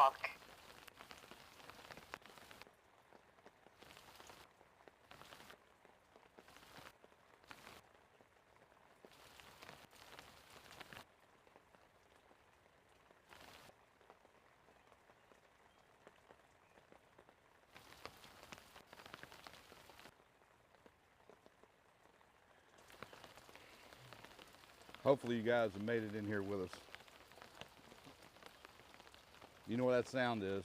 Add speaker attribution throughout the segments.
Speaker 1: walk.
Speaker 2: Hopefully you guys have made it in here with us. You know what that sound is.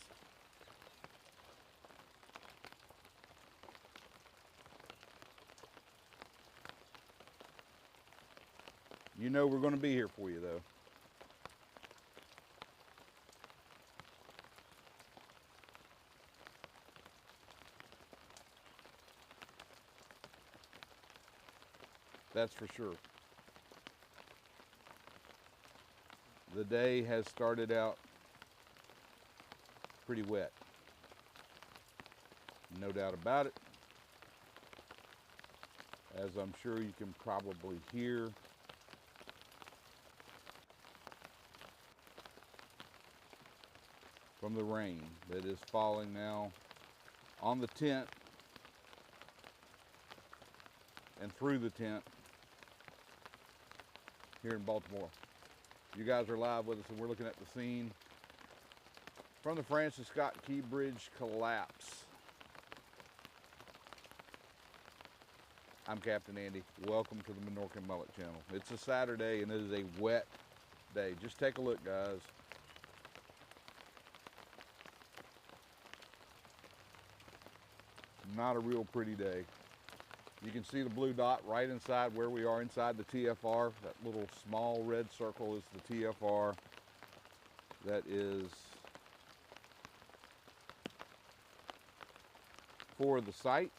Speaker 2: You know we're going to be here for you though. That's for sure. The day has started out pretty wet. No doubt about it. As I'm sure you can probably hear. From the rain that is falling now on the tent and through the tent here in Baltimore. You guys are live with us and we're looking at the scene from the Francis Scott Key Bridge collapse. I'm Captain Andy. Welcome to the Menorcan Mullet Channel. It's a Saturday and it is a wet day. Just take a look, guys. Not a real pretty day. You can see the blue dot right inside where we are inside the TFR. That little small red circle is the TFR. That is for the site.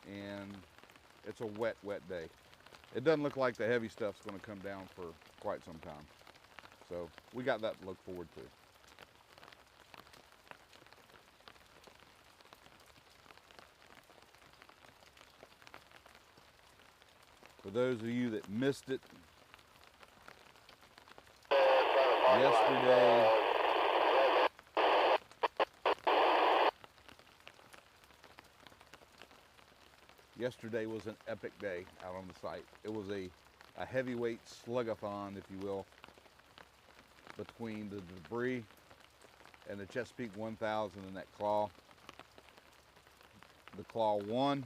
Speaker 2: And it's a wet, wet day. It doesn't look like the heavy stuff's going to come down for quite some time. So we got that to look forward to. For those of you that missed it, yesterday was an epic day out on the site. It was a heavyweight slug-a-thon, if you will, between the debris and the Chesapeake 1000 and that claw. The claw won,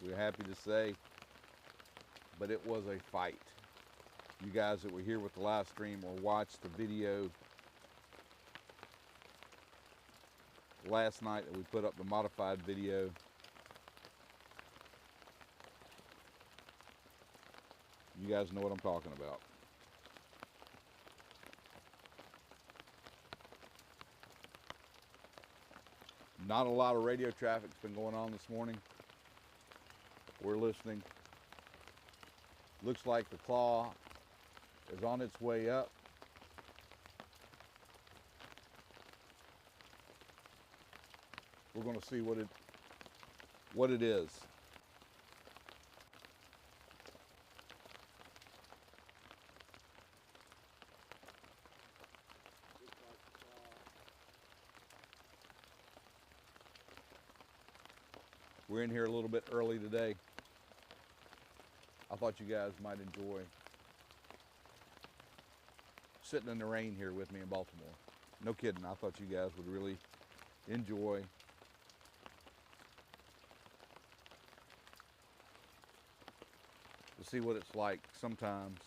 Speaker 2: we're happy to say, but it was a fight. You guys that were here with the live stream or watched the video last night that we put up, the modified video, you guys know what I'm talking about. Not a lot of radio traffic's been going on this morning. We're listening. Looks like the claw is on its way up. We're going to see what it is. We're in here a little bit early today. I thought you guys might enjoy sitting in the rain here with me in Baltimore. No kidding, I thought you guys would really enjoy to see what it's like sometimes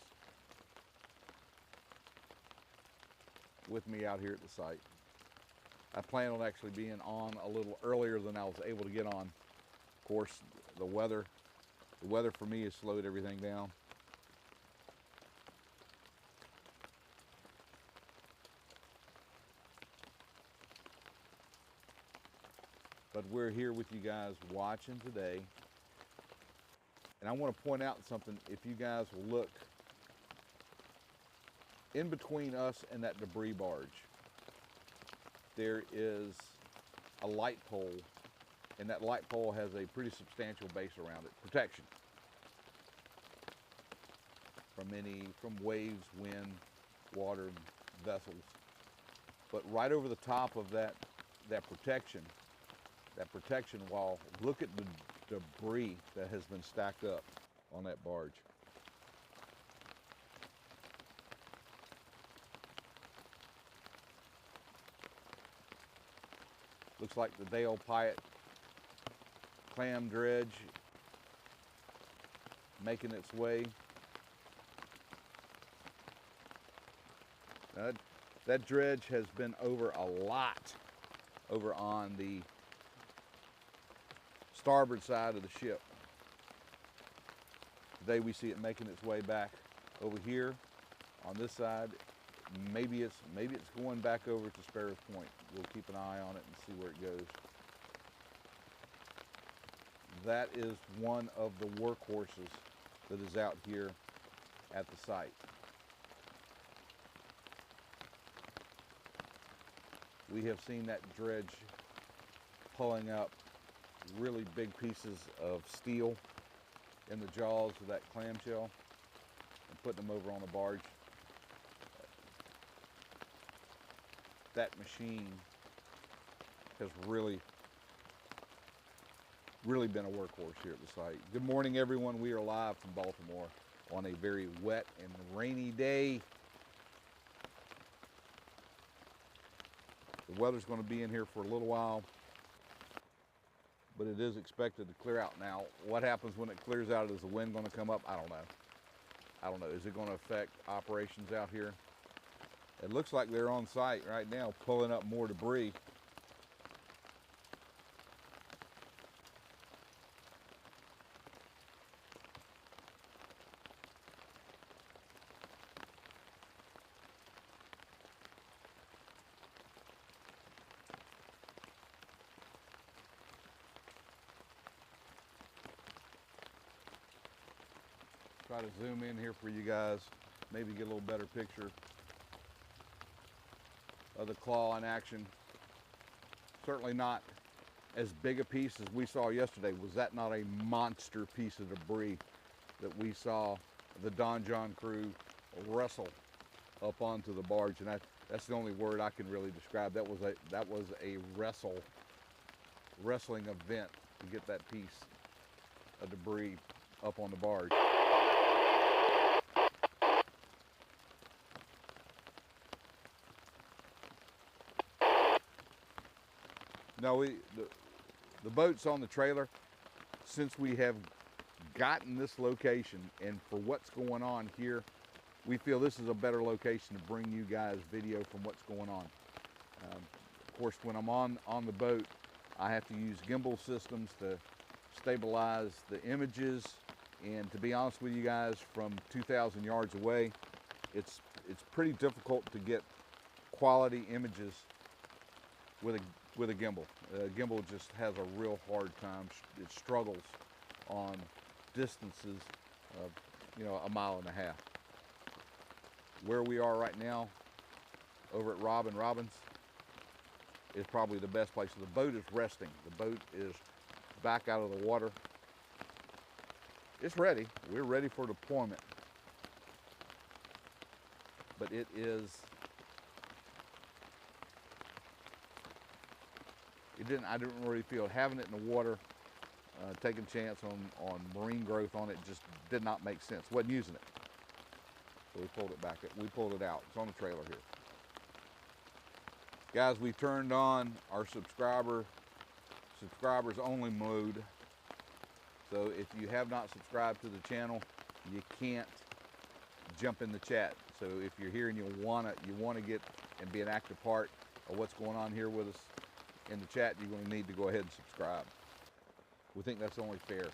Speaker 2: with me out here at the site. I plan on actually being on a little earlier than I was able to get on. Of course, the weather for me has slowed everything down. But we're here with you guys watching today. And I want to point out something. If you guys will look in between us and that debris barge, there is a light pole And that light pole has a pretty substantial base around it, protection from waves, wind, water, vessels. But right over the top of that protection wall, look at the debris that has been stacked up on that barge. Looks like the Dale Pyatt clam dredge making its way. That dredge has been over a lot over on the starboard side of the ship. Today we see it making its way back over here on this side. Maybe it's going back over to Sparrows Point. We'll keep an eye on it and see where it goes. That is one of the workhorses that is out here at the site. We have seen that dredge pulling up really big pieces of steel in the jaws of that clamshell and putting them over on the barge. That machine has really been a workhorse here at the site. Good morning, everyone. We are live from Baltimore on a very wet and rainy day. The weather's going to be in here for a little while, but it is expected to clear out. Now, what happens when it clears out? Is the wind going to come up? I don't know. Is it going to affect operations out here? It looks like they're on site right now pulling up more debris. Try to zoom in here for you guys, maybe get a little better picture of the claw in action. Certainly not as big a piece as we saw yesterday. Was that not a monster piece of debris that we saw the Don John crew wrestle up onto the barge? And that's the only word I can really describe. That was a wrestling event to get that piece of debris up on the barge. No, the boat's on the trailer. Since we have gotten this location and for what's going on here, we feel this is a better location to bring you guys video from what's going on. Of course, when I'm on the boat, I have to use gimbal systems to stabilize the images. And to be honest with you guys, from 2,000 yards away, it's pretty difficult to get quality images with a gimbal. Gimbal just has a real hard time. It struggles on distances of, a mile and a half. Where we are right now, over at Robbins, is probably the best place. The boat is resting. The boat is back out of the water. It's ready. We're ready for deployment. But it is. I didn't really feel having it in the water, taking a chance on marine growth on it just did not make sense. Wasn't using it. So we pulled it back. We pulled it out. It's on the trailer here. Guys, we turned on our subscribers only mode. So if you have not subscribed to the channel, you can't jump in the chat. So if you're here and you wanna get and be an active part of what's going on here with us in the chat, you're going to need to go ahead and subscribe. We think that's only fair.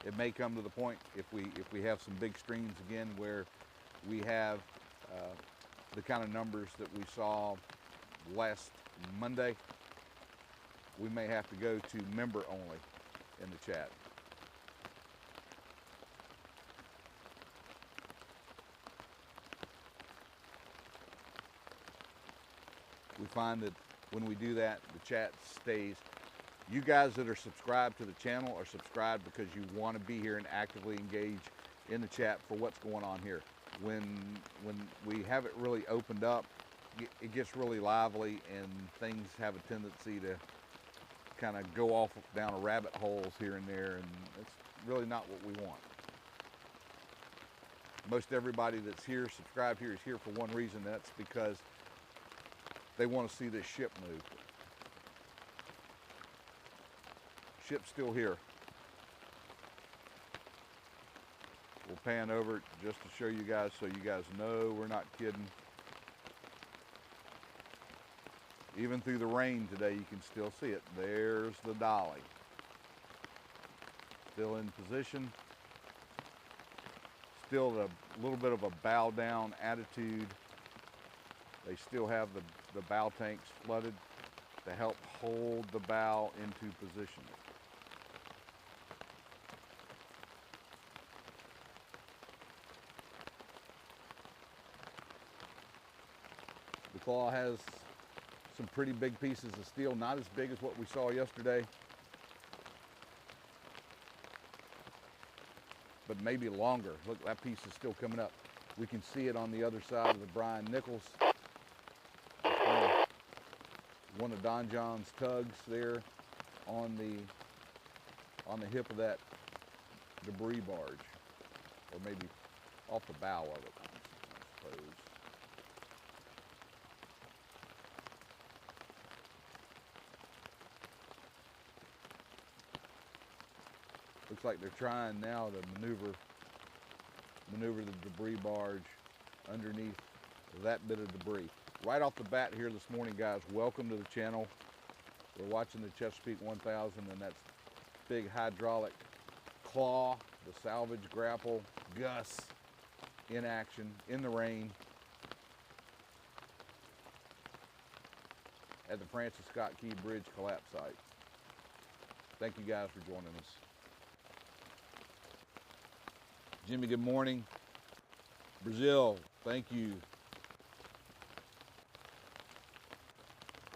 Speaker 2: It may come to the point if we have some big streams again where we have the kind of numbers that we saw last Monday, we may have to go to member only in the chat. We find that when we do that, the chat stays You guys that are subscribed to the channel are subscribed because you want to be here and actively engage in the chat for what's going on here. When we have it really opened up, it gets really lively and things have a tendency to kind of go off down a rabbit holes here and there, and it's really not what we want. Most everybody that's here, subscribed here, is here for one reason. That's because they want to see this ship move. Ship's still here. We'll pan over it just to show you guys, so you guys know we're not kidding. Even through the rain today, you can still see it. There's the dolly. Still in position. Still a little bit of a bow down attitude. They still have the bow tanks flooded to help hold the bow into position. The claw has some pretty big pieces of steel, not as big as what we saw yesterday, but maybe longer. Look, that piece is still coming up. We can see it on the other side of the Brian Nichols. One of Don John's tugs there on the hip of that debris barge, or maybe off the bow of it, I suppose. Looks like they're trying now to maneuver the debris barge underneath that bit of debris. Right off the bat here this morning, guys, welcome to the channel. We're watching the Chesapeake 1000 and that big hydraulic claw, the Salvage grapple, Gus in action, in the rain, at the Francis Scott Key Bridge collapse site. Thank you guys for joining us. Jimmy, good morning. Brazil, thank you.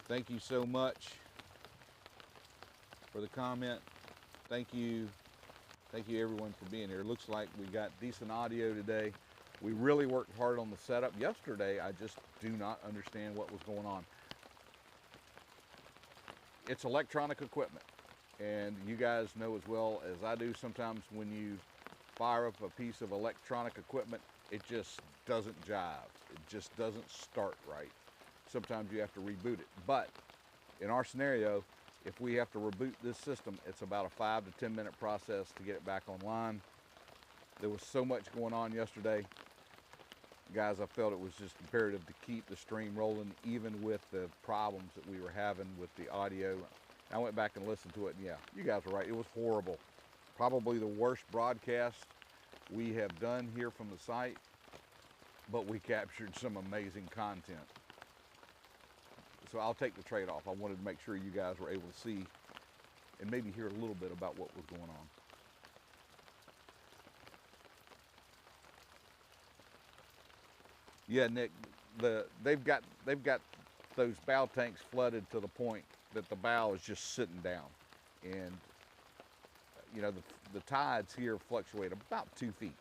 Speaker 2: Thank you so much for the comment. Thank you everyone for being here. Looks like we got decent audio today. We really worked hard on the setup. Yesterday, I just do not understand what was going on. It's electronic equipment, and you guys know as well as I do, sometimes when you fire up a piece of electronic equipment, it just doesn't jive. It just doesn't start right. Sometimes you have to reboot it. But in our scenario, if we have to reboot this system, it's about a 5 to 10 minute process to get it back online. There was so much going on yesterday. Guys, I felt it was just imperative to keep the stream rolling, even with the problems that we were having with the audio. I went back and listened to it, and yeah, you guys were right. It was horrible. Probably the worst broadcast we have done here from the site, but we captured some amazing content. So I'll take the trade-off. I wanted to make sure you guys were able to see and maybe hear a little bit about what was going on. Yeah, Nick, they've got those bow tanks flooded to the point that the bow is just sitting down, and you know the tides here fluctuate about 2 feet.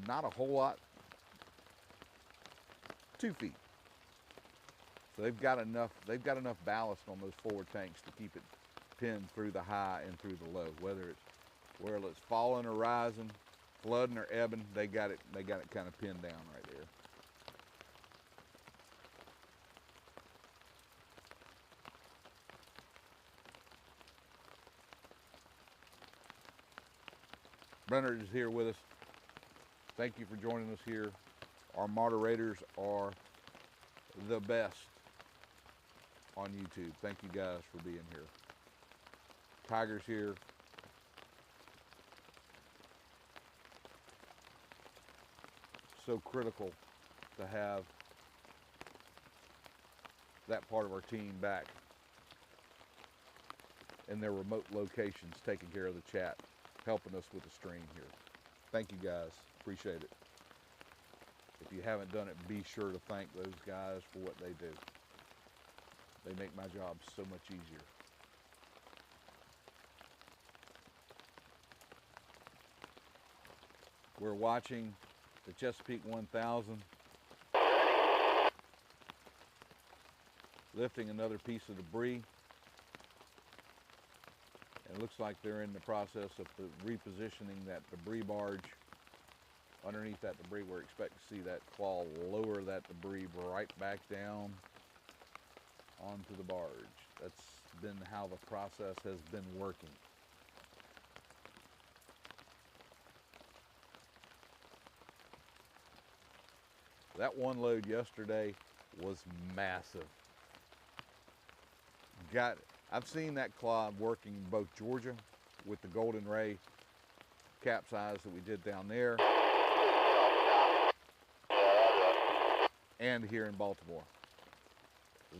Speaker 2: Not a whole lot. 2 feet. So they've got enough ballast on those forward tanks to keep it pinned through the high and through the low. Whether it's falling or rising, flooding or ebbing, they got it kind of pinned down right there. Brenner is here with us. Thank you for joining us here. Our moderators are the best on YouTube. Thank you guys for being here. Tiger's here. So critical to have that part of our team back in their remote locations, taking care of the chat, helping us with the stream here. Thank you guys, appreciate it. If you haven't done it, be sure to thank those guys for what they do. They make my job so much easier. We're watching the Chesapeake 1000 lifting another piece of debris. And it looks like they're in the process of repositioning that debris barge. Underneath that debris, we're expecting to see that claw lower that debris right back down onto the barge. That's been how the process has been working. That one load yesterday was massive. I've seen that claw working in both Georgia with the Golden Ray capsize that we did down there, and here in Baltimore.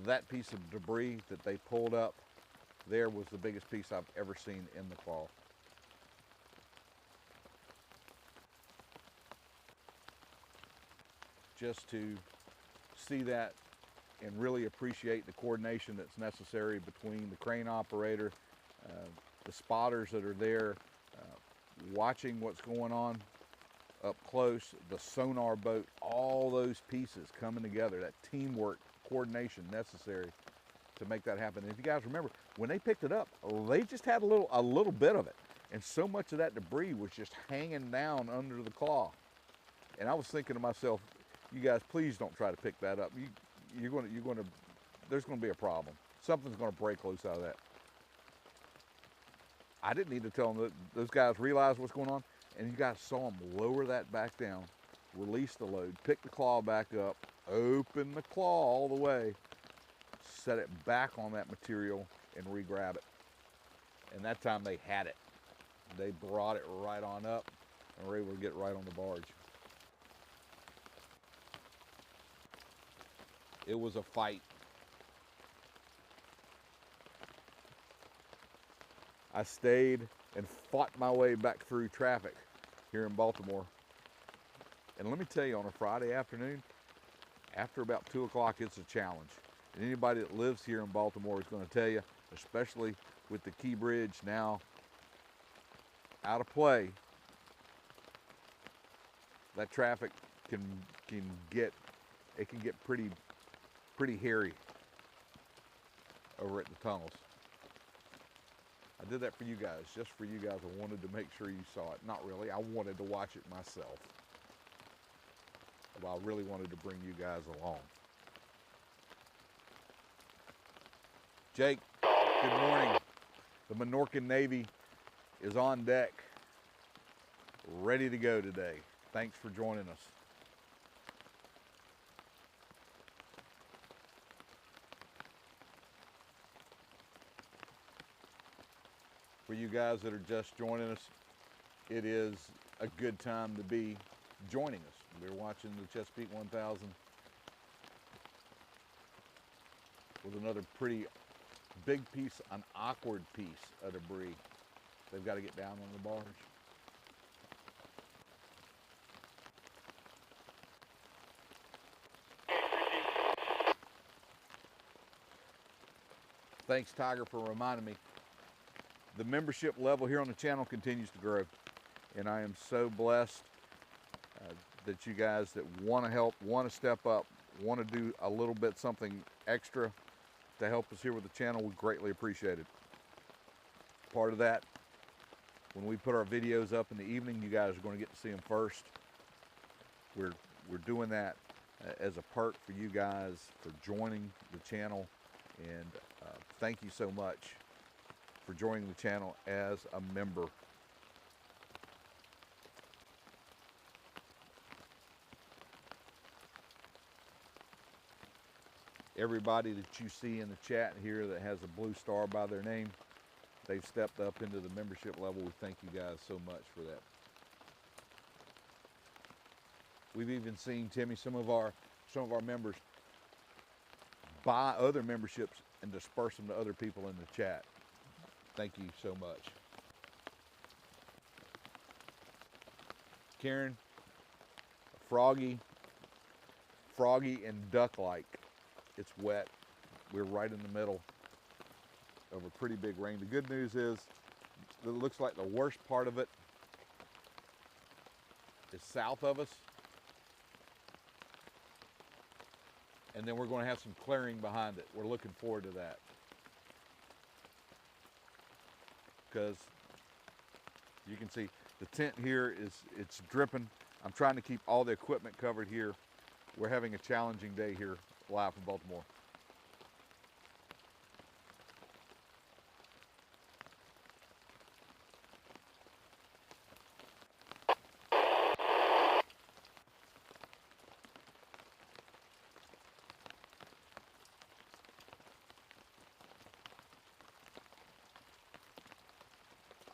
Speaker 2: That piece of debris that they pulled up there was the biggest piece I've ever seen in the claw. Just to see that and really appreciate the coordination that's necessary between the crane operator, the spotters that are there, watching what's going on up close, the sonar boat, all those pieces coming together, that teamwork, coordination necessary to make that happen. And if you guys remember, when they picked it up, they just had a little bit of it. And so much of that debris was just hanging down under the claw. And I was thinking to myself, you guys, please don't try to pick that up. There's going to be a problem. Something's going to break loose out of that. I didn't need to tell them that those guys realized what's going on, and you guys saw them lower that back down, release the load, pick the claw back up, open the claw all the way, set it back on that material, and re-grab it. And that time they had it. They brought it right on up, and were able to get right on the barge. It was a fight. I stayed and fought my way back through traffic here in Baltimore. And let me tell you, on a Friday afternoon, after about 2 o'clock, it's a challenge. And anybody that lives here in Baltimore is going to tell you, especially with the Key Bridge now out of play, that traffic can get pretty hairy over at the tunnels. I did that for you guys, just for you guys. I wanted to make sure you saw it. Not really, I wanted to watch it myself. But I really wanted to bring you guys along. Jake, good morning. The Minorcan Navy is on deck, ready to go today. Thanks for joining us. For you guys that are just joining us, it is a good time to be joining us. We're watching the Chesapeake 1000 with another pretty big piece, an awkward piece of debris. They've got to get down on the barge. Thanks, Tiger, for reminding me. The membership level here on the channel continues to grow, and I am so blessed that you guys that want to help, want to step up, want to do a little bit something extra to help us here with the channel. We greatly appreciate it. Part of that, when we put our videos up in the evening, you guys are going to get to see them first. We're doing that as a perk for you guys for joining the channel, and thank you so much for joining the channel as a member. Everybody that you see in the chat here that has a blue star by their name, they've stepped up into the membership level. We thank you guys so much for that. We've even seen, Timmy, some of our members buy other memberships and disperse them to other people in the chat. Thank you so much. Karen, froggy and duck-like. It's wet. We're right in the middle of a pretty big rain. The good news is it looks like the worst part of it is south of us. And then we're going to have some clearing behind it. We're looking forward to that. Because you can see the tent here it's dripping. I'm trying to keep all the equipment covered here. We're having a challenging day here live from Baltimore.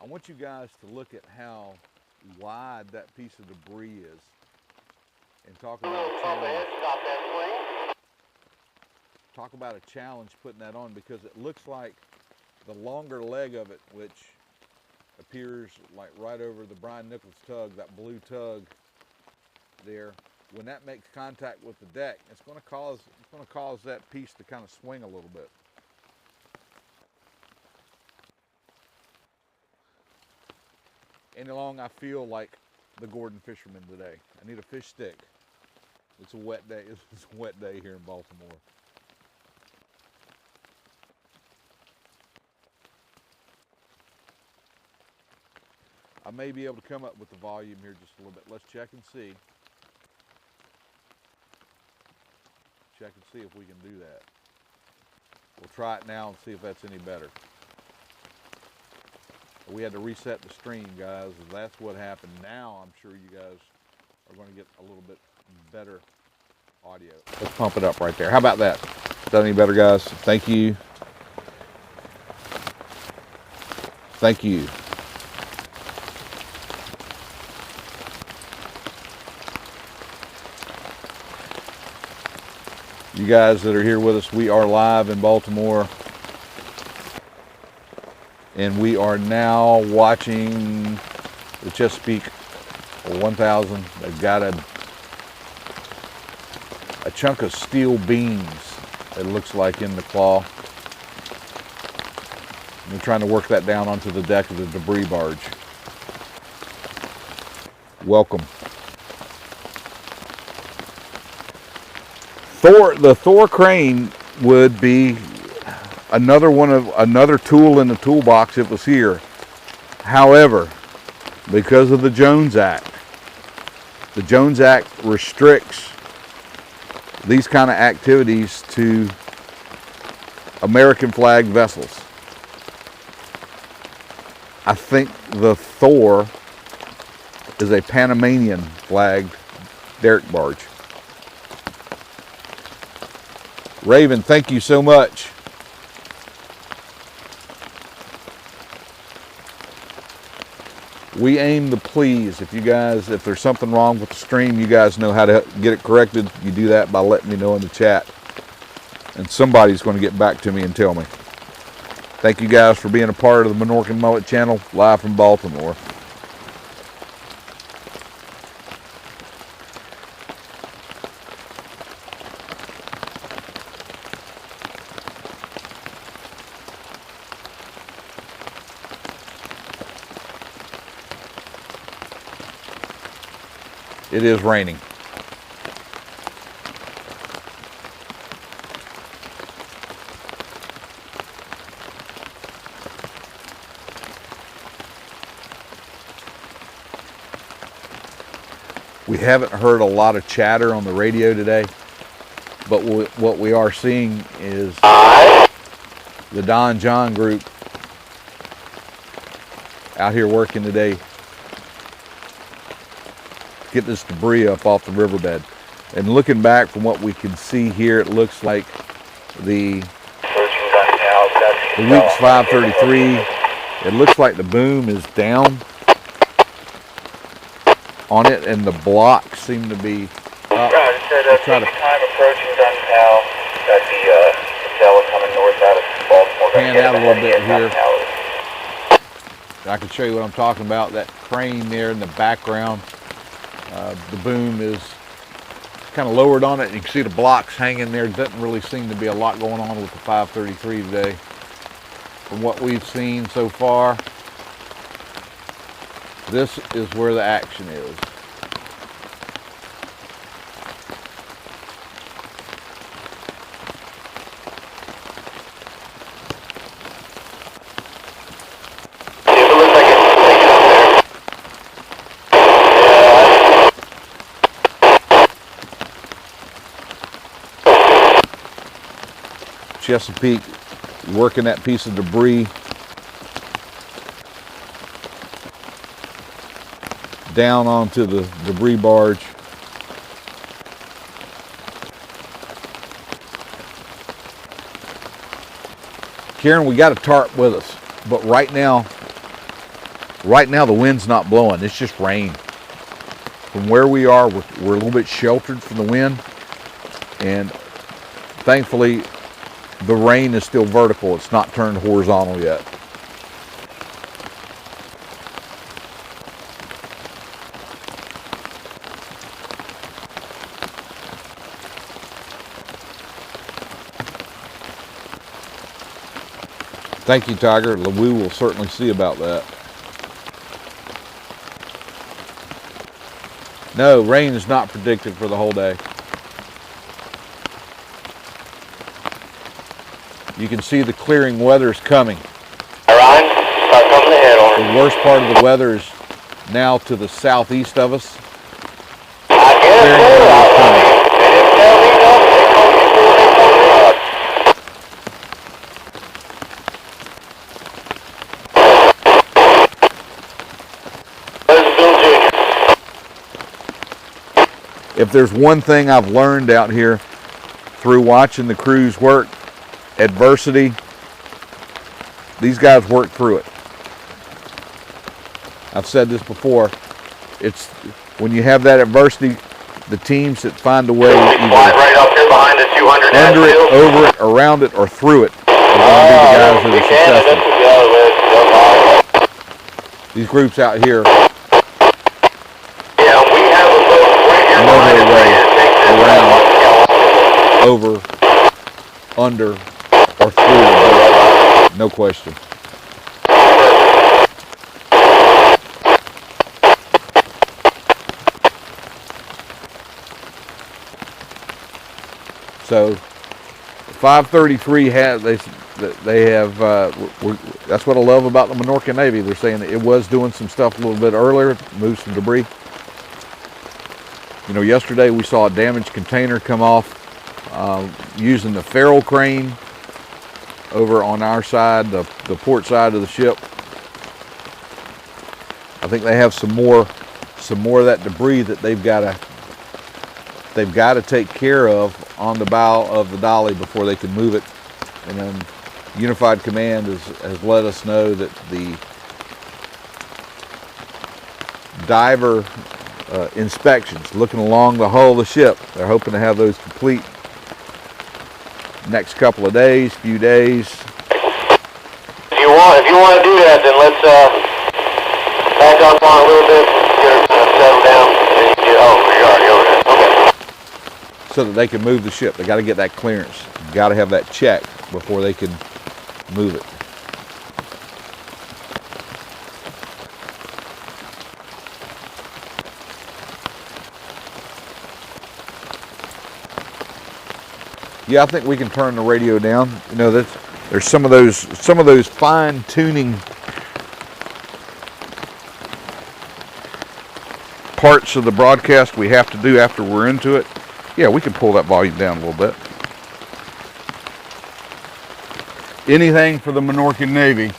Speaker 2: I want you guys to look at how wide that piece of debris is and talk about a challenge. Talk about a challenge putting that on, because it looks like the longer leg of it, which appears like right over the Brian Nichols tug, that blue tug there, when that makes contact with the deck, it's going to cause that piece to kind of swing a little bit. Any long I feel like the Gordon fisherman today. I need a fish stick. It's a wet day. It's a wet day here in Baltimore. I may be able to come up with the volume here just a little bit. Let's check and see. Check and see if we can do that. We'll try it now and see if that's any better. We had to reset the stream, guys. That's what happened. Now I'm sure you guys are going to get a little bit better audio. Let's pump it up right there. How about that? Is that any better, guys? Thank you. Thank you. You guys that are here with us, we are live in Baltimore. And we are now watching the Chesapeake 1000. They've got a chunk of steel beams, it looks like, in the claw. And they're trying to work that down onto the deck of the debris barge. Welcome. The Thor crane would be another tool in the toolbox if it was here. However, because of the Jones Act restricts these kind of activities to American flag vessels. I think the Thor is a Panamanian flagged derrick barge. Raven, thank you so much. We aim to please. If there's something wrong with the stream, you guys know how to get it corrected. You do that by letting me know in the chat. And somebody's going to get back to me and tell me. Thank you guys for being a part of the Menorcan Mullet channel, live from Baltimore. It is raining. We haven't heard a lot of chatter on the radio today, but what we are seeing is the Don John group out here working today. Get this debris up off the riverbed. And looking back from what we can see here, it looks like the Weeks 533, it looks like the boom is down on it and the blocks seem to be up. Try to pan out a little bit here. I can show you what I'm talking about. That crane there in the background. The boom is kind of lowered on it. You can see the blocks hanging there. Doesn't really seem to be a lot going on with the 533 today. From what we've seen so far, this is where the action is. Chesapeake working that piece of debris down onto the debris barge. Karen, we got a tarp with us, but right now the wind's not blowing. It's just rain. From where we are, we're a little bit sheltered from the wind, and thankfully the rain is still vertical. It's not turned horizontal yet. Thank you, Tiger. We will certainly see about that. No, rain is not predicted for the whole day. You can see the clearing weather is coming.
Speaker 1: Ryan, start coming ahead on it.
Speaker 2: The worst part of the weather is now to the southeast of us.
Speaker 1: I guess so. They didn't tell me nothing. They told me
Speaker 2: If there's one thing I've learned out here through watching the crews work, adversity, these guys work through it. I've said this before, it's when you have that adversity, the teams that find a way either
Speaker 1: right up here behind the 200
Speaker 2: under it, over it, around it, or through it are going to be the guys that are successful. These groups out here know their way around, over, under, or through, no question. So 533 has they have that's what I love about the Minorca Navy. They're saying that it was doing some stuff a little bit earlier, moved some debris. You know, yesterday we saw a damaged container come off using the ferrule crane over on our side, the port side of the ship. I think they have some more of that debris that they've got to take care of on the bow of the dolly before they can move it. And then Unified Command has let us know that the diver inspections, looking along the hull of the ship, they're hoping to have those complete next couple of days, few days.
Speaker 1: If you want to do that, then let's back up on a little bit, get her kind of settled down, and then you're already over there. Okay.
Speaker 2: So that they can move the ship. They got to get that clearance. Got to have that check before they can move it. Yeah, I think we can turn the radio down. You know, there's some of those fine tuning parts of the broadcast we have to do after we're into it. Yeah, we can pull that volume down a little bit. Anything for the Minorcan Navy.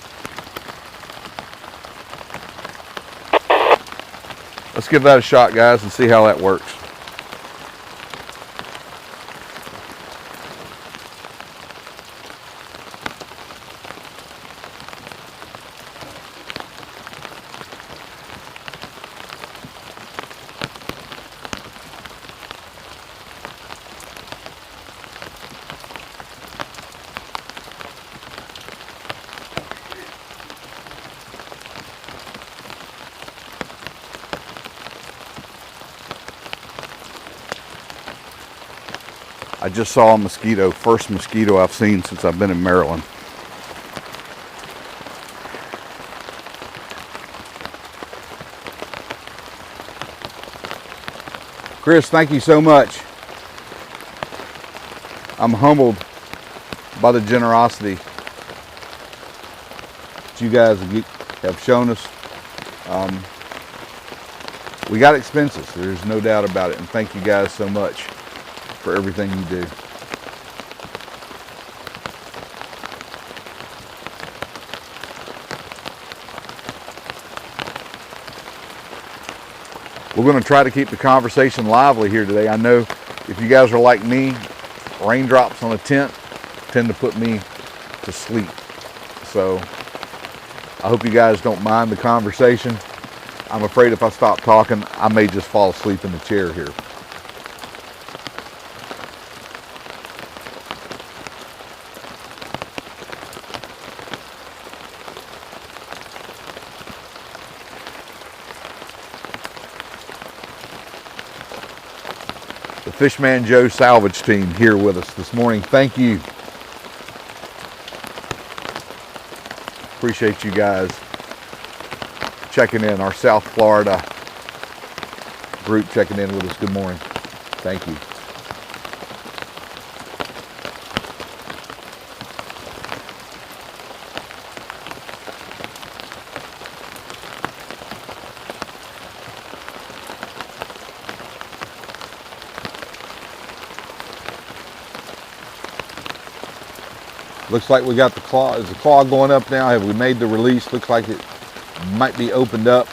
Speaker 2: Let's give that a shot, guys, and see how that works. I just saw a mosquito, first mosquito I've seen since I've been in Maryland. Chris, thank you so much. I'm humbled by the generosity that you guys have shown us. We got expenses, there's no doubt about it, and thank you guys so much for everything you do. We're going to try to keep the conversation lively here today. I know if you guys are like me, raindrops on a tent tend to put me to sleep. So I hope you guys don't mind the conversation. I'm afraid if I stop talking, I may just fall asleep in the chair here. The Fishman Joe Salvage team here with us this morning. Thank you. Appreciate you guys checking in. Our South Florida group checking in with us. Good morning. Thank you. Looks like we got the claw. Is the claw going up now? Have we made the release? Looks like it might be opened up.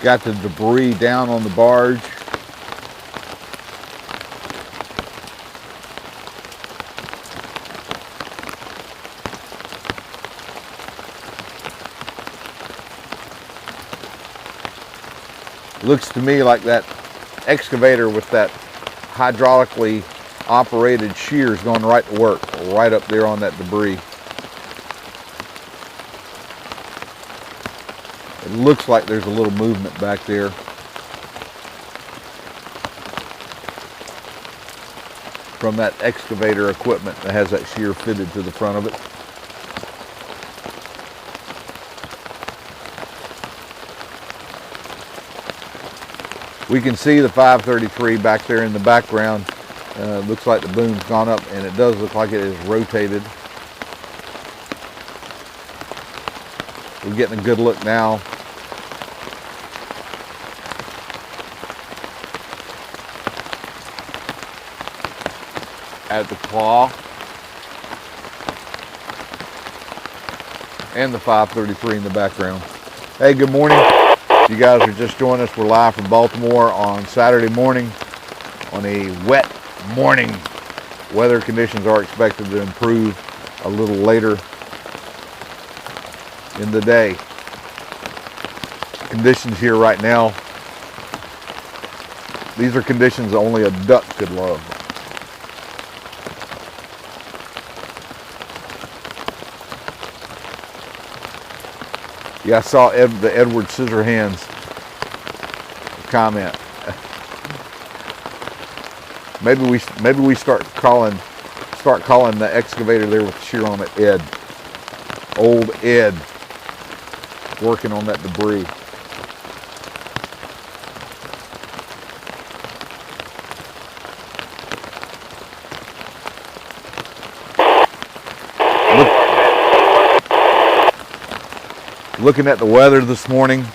Speaker 2: Got the debris down on the barge. Looks to me like that excavator with that hydraulically operated shear is going right to work, right up there on that debris. It looks like there's a little movement back there. From that excavator equipment that has that shear fitted to the front of it. We can see the 533 back there in the background. Looks like the boom's gone up, and it does look like it is rotated. We're getting a good look now. At the claw and the 533 in the background. Hey, good morning. You guys are just joining us. We're live from Baltimore on Saturday morning on a wet morning. Weather conditions are expected to improve a little later in the day. Conditions here right now, these are conditions only a duck could love. Yeah, I saw the Edward Scissorhands comment. Maybe we start calling the excavator there with the shear on it Ed. Old Ed working on that debris. Looking at the weather this morning,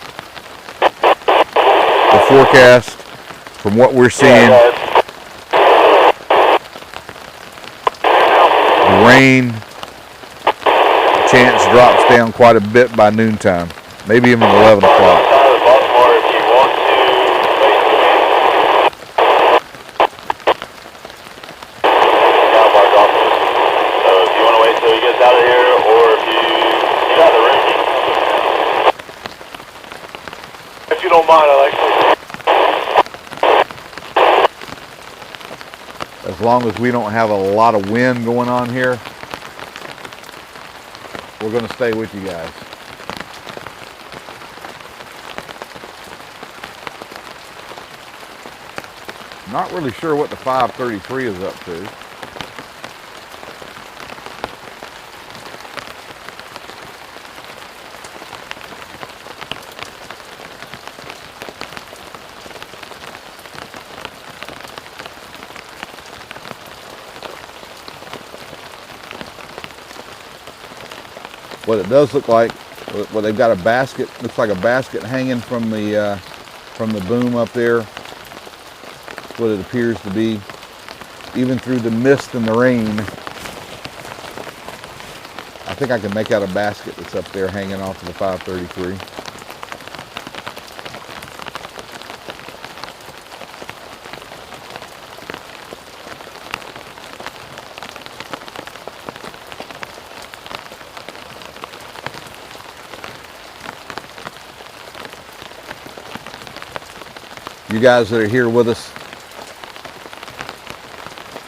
Speaker 2: the forecast, from what we're seeing, the rain chance drops down quite a bit by noontime, maybe even 11 o'clock. As long as we don't have a lot of wind going on here, we're going to stay with you guys. Not really sure what the 533 is up to. What it does look like Well, they've got a basket, looks like a basket hanging from the boom up there. That's what it appears to be. Even through the mist and the rain, I think I can make out a basket that's up there hanging off of the 533. You guys that are here with us,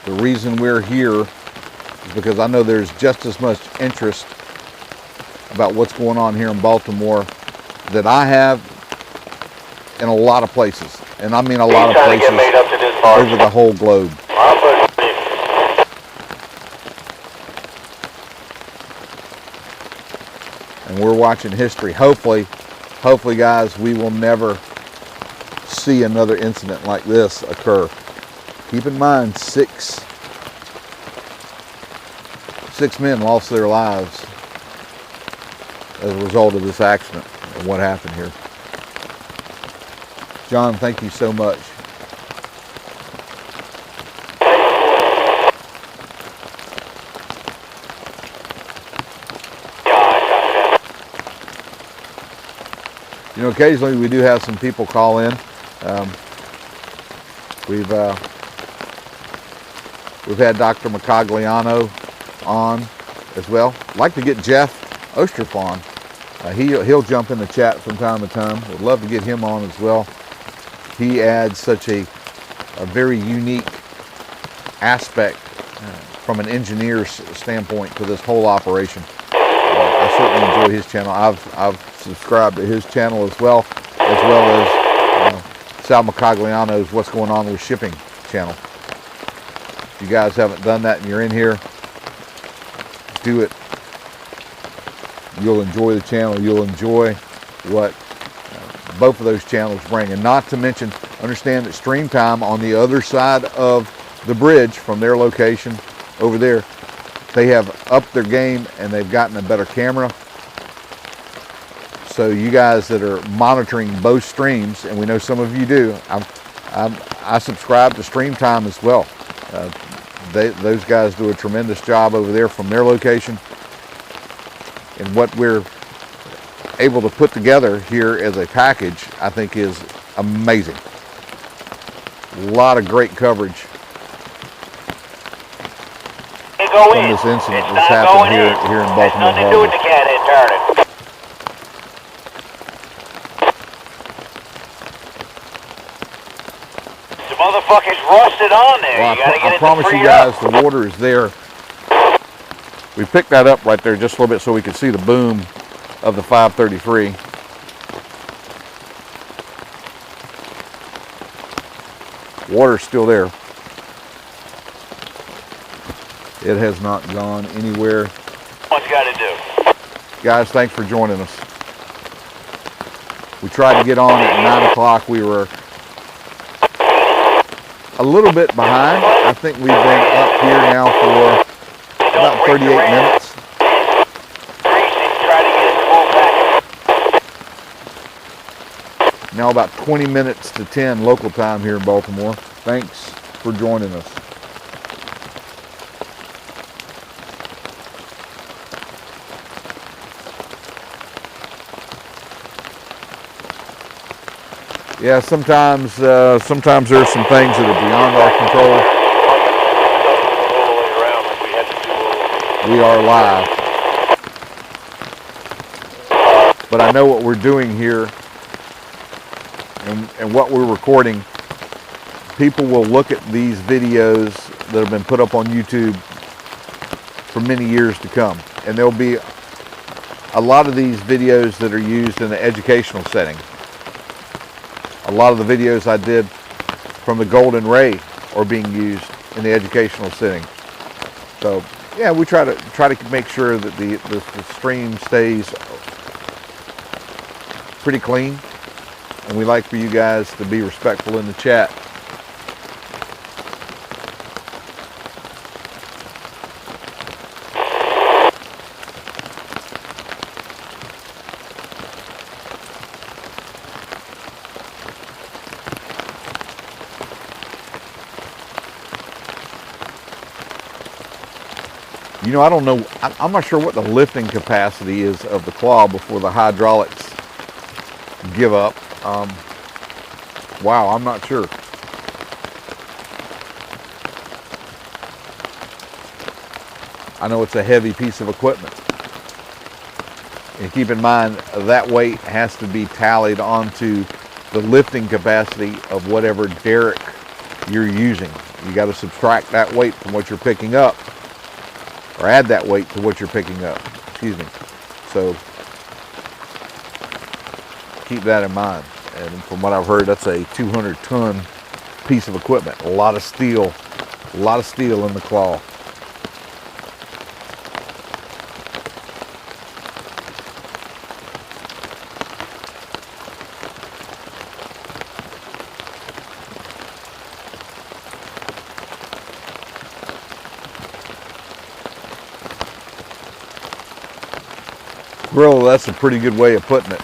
Speaker 2: the reason we're here is because I know there's just as much interest about what's going on here in Baltimore that I have in a lot of places. And I mean a lot of places over the whole globe. And we're watching history. Hopefully guys, we will never see another incident like this occur. Keep in mind, six men lost their lives as a result of this accident and what happened here. John, thank you so much. You know, occasionally we do have some people call in. We've had Dr. Macagliano on as well. I'd like to get Jeff Ostrup on. He'll jump in the chat from time to time. Would love to get him on as well. He adds such a very unique aspect from an engineer's standpoint to this whole operation. I certainly enjoy his channel. I've subscribed to his channel as well as Sal Macagliano's What's Going On with Shipping channel. If you guys haven't done that and you're in here, do it. You'll enjoy the channel. You'll enjoy what both of those channels bring. And not to mention, understand that Stream Time on the other side of the bridge from their location over there, they have upped their game and they've gotten a better camera. So you guys that are monitoring both streams, and we know some of you do, I subscribe to Stream Time as well. Those guys do a tremendous job over there from their location. And what we're able to put together here as a package, I think, is amazing. A lot of great coverage from this incident that's happened here in Baltimore Harbor.
Speaker 1: Motherfucker's rusted on there.
Speaker 2: Well,
Speaker 1: You gotta get
Speaker 2: I promise you guys, the water is there. We picked that up right there just a little bit so we could see the boom of the 533. Water's still there. It has not gone anywhere.
Speaker 1: What's got to do?
Speaker 2: Guys, thanks for joining us. We tried to get on at 9 o'clock. We were a little bit behind. I think we've been up here now for about 38 minutes. Now about 20 minutes to 10 local time here in Baltimore. Thanks for joining us. Yeah, sometimes there's some things that are beyond our control. We are live. But I know what we're doing here and what we're recording. People will look at these videos that have been put up on YouTube for many years to come. And there'll be a lot of these videos that are used in an educational setting. A lot of the videos I did from the Golden Ray are being used in the educational setting. So yeah, we try to make sure that the stream stays pretty clean, and we like for you guys to be respectful in the chat. You know, I don't know, I'm not sure what the lifting capacity is of the claw before the hydraulics give up. Wow, I'm not sure. I know it's a heavy piece of equipment. And keep in mind, that weight has to be tallied onto the lifting capacity of whatever derrick you're using. You got to subtract that weight from what you're picking up, or add that weight to what you're picking up. Excuse me. So keep that in mind. And from what I've heard, that's a 200-ton piece of equipment. A lot of steel in the claw. Grill, that's a pretty good way of putting it.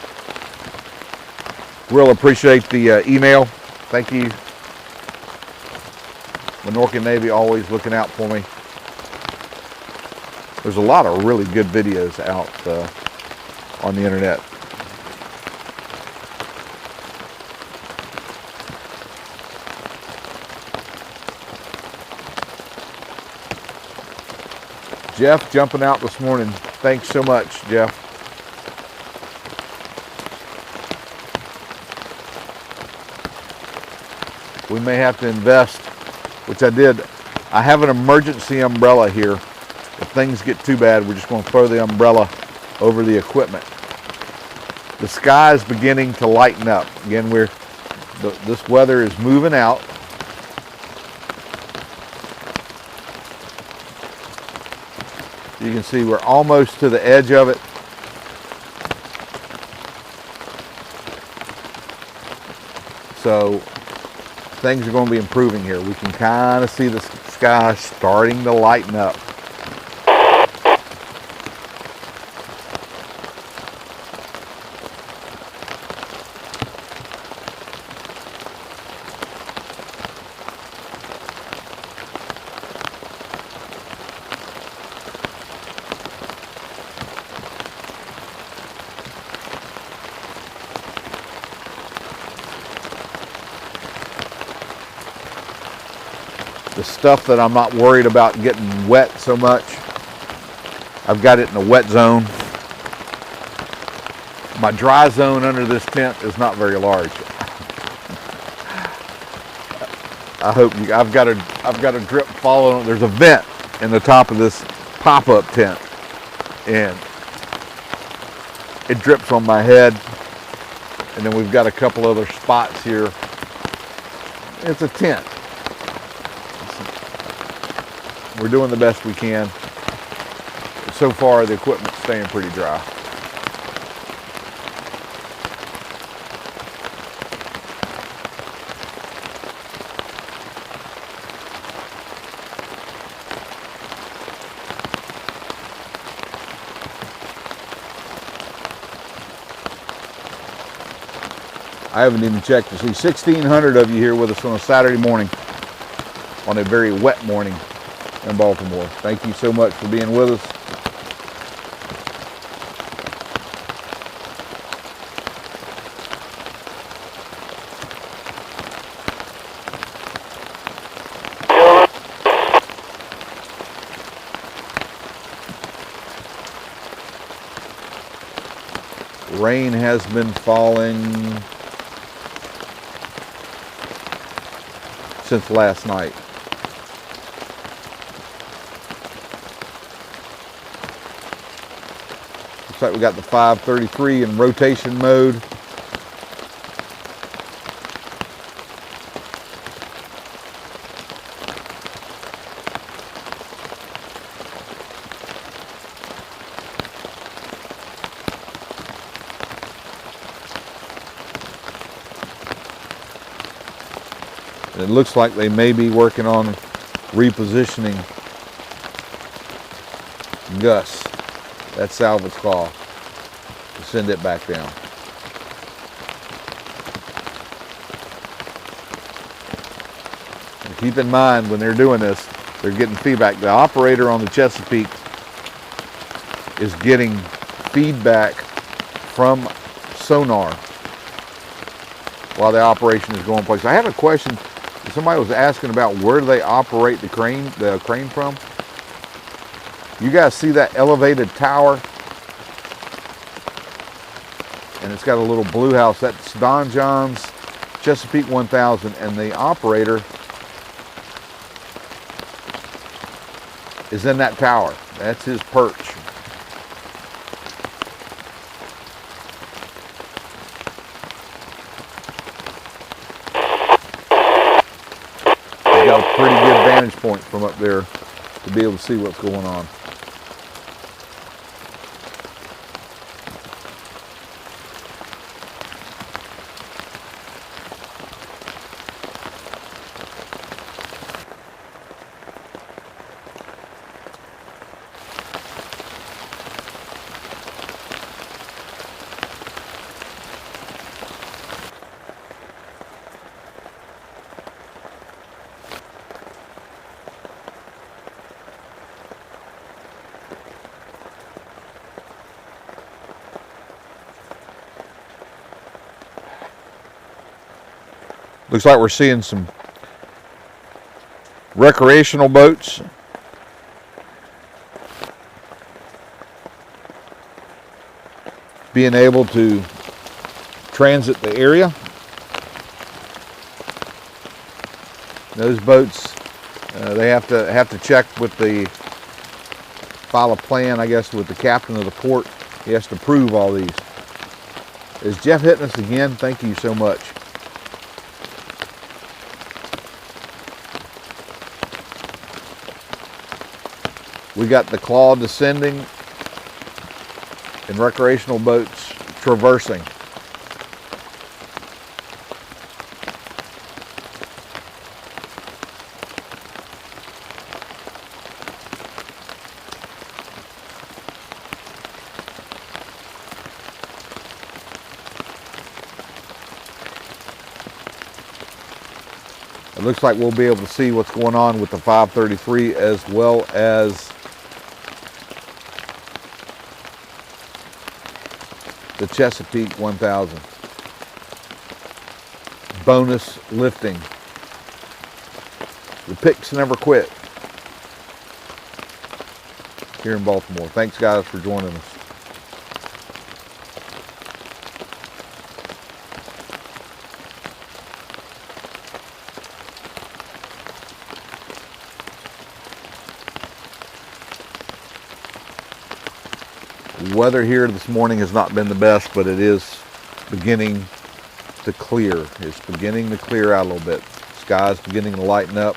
Speaker 2: Grill, appreciate the email. Thank you. Minorca Navy always looking out for me. There's a lot of really good videos out on the internet. Jeff jumping out this morning. Thanks so much, Jeff. We may have to invest, which I did. I have an emergency umbrella here. If things get too bad, we're just going to throw the umbrella over the equipment. The sky is beginning to lighten up. Again, this weather is moving out. You can see we're almost to the edge of it. So things are going to be improving here. We can kind of see the sky starting to lighten up. The stuff that I'm not worried about getting wet so much, I've got it in the wet zone. My dry zone under this tent is not very large. I hope I've got a drip following. There's a vent in the top of this pop-up tent, and it drips on my head. And then we've got a couple other spots here. It's a tent. We're doing the best we can. So far, the equipment's staying pretty dry. I haven't even checked to see 1,600 of you here with us on a Saturday morning, on a very wet morning in Baltimore. Thank you so much for being with us. Rain has been falling since last night. Looks like we got the 533 in rotation mode. It looks like they may be working on repositioning Gus, that salvage claw, to send it back down. And keep in mind when they're doing this, they're getting feedback. The operator on the Chesapeake is getting feedback from sonar while the operation is going place. I have a question. Somebody was asking about where do they operate the crane from. You guys see that elevated tower? And it's got a little blue house. That's Don John's Chesapeake 1000, and the operator is in that tower. That's his perch. He's got a pretty good vantage point from up there to be able to see what's going on. Looks like we're seeing some recreational boats. Being able to transit the area. Those boats, they have to check with the, file a plan, I guess, with the captain of the port. He has to prove all these. Is Jeff hitting us again? Thank you so much. We got the claw descending and recreational boats traversing. It looks like we'll be able to see what's going on with the 533 as well as the Chesapeake 1000. Bonus lifting. The picks never quit here in Baltimore. Thanks guys for joining us. Weather here this morning has not been the best, but it is beginning to clear. It's beginning to clear out a little bit. Sky's beginning to lighten up.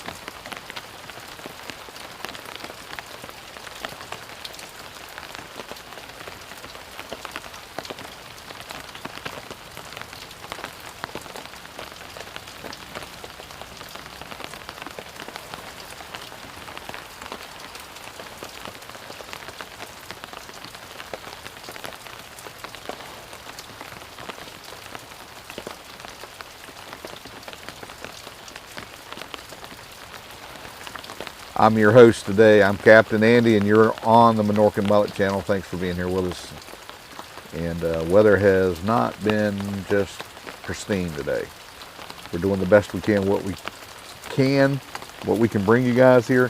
Speaker 2: I'm your host today. I'm Captain Andy, and you're on the Menorcan Mullet channel. Thanks for being here with us. And weather has not been just pristine today. We're doing the best we can, what we can bring you guys here.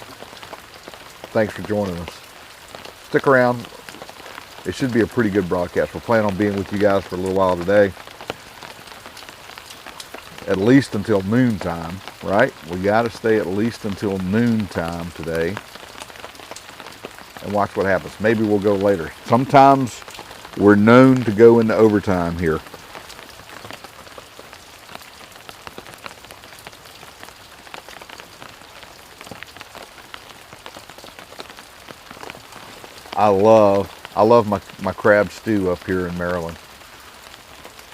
Speaker 2: Thanks for joining us. Stick around. It should be a pretty good broadcast. We're planning on being with you guys for a little while today. At least until noontime, right? We got to stay at least until noontime today and watch what happens. Maybe we'll go later. Sometimes we're known to go into overtime here. I love my crab stew up here in Maryland.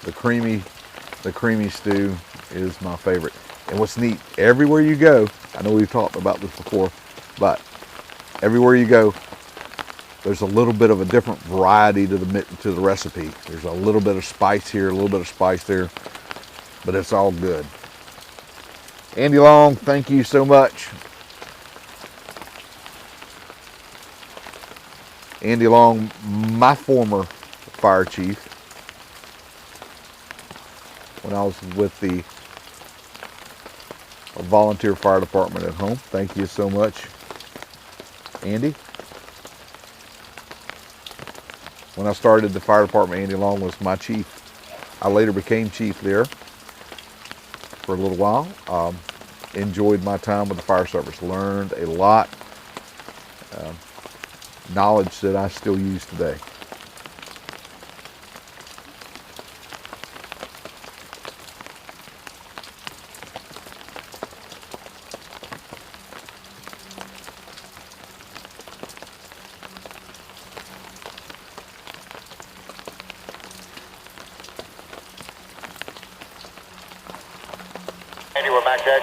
Speaker 2: The creamy stew is my favorite. And what's neat, everywhere you go, I know we've talked about this before, but everywhere you go, there's a little bit of a different variety to the recipe. There's a little bit of spice here, a little bit of spice there, but it's all good. Andy Long, thank you so much. Andy Long, my former fire chief, when I was with the volunteer fire department at home. Thank you so much, Andy. When I started the fire department, Andy Long was my chief. I later became chief there for a little while. Enjoyed my time with the fire service. Learned a lot. Knowledge that I still use today.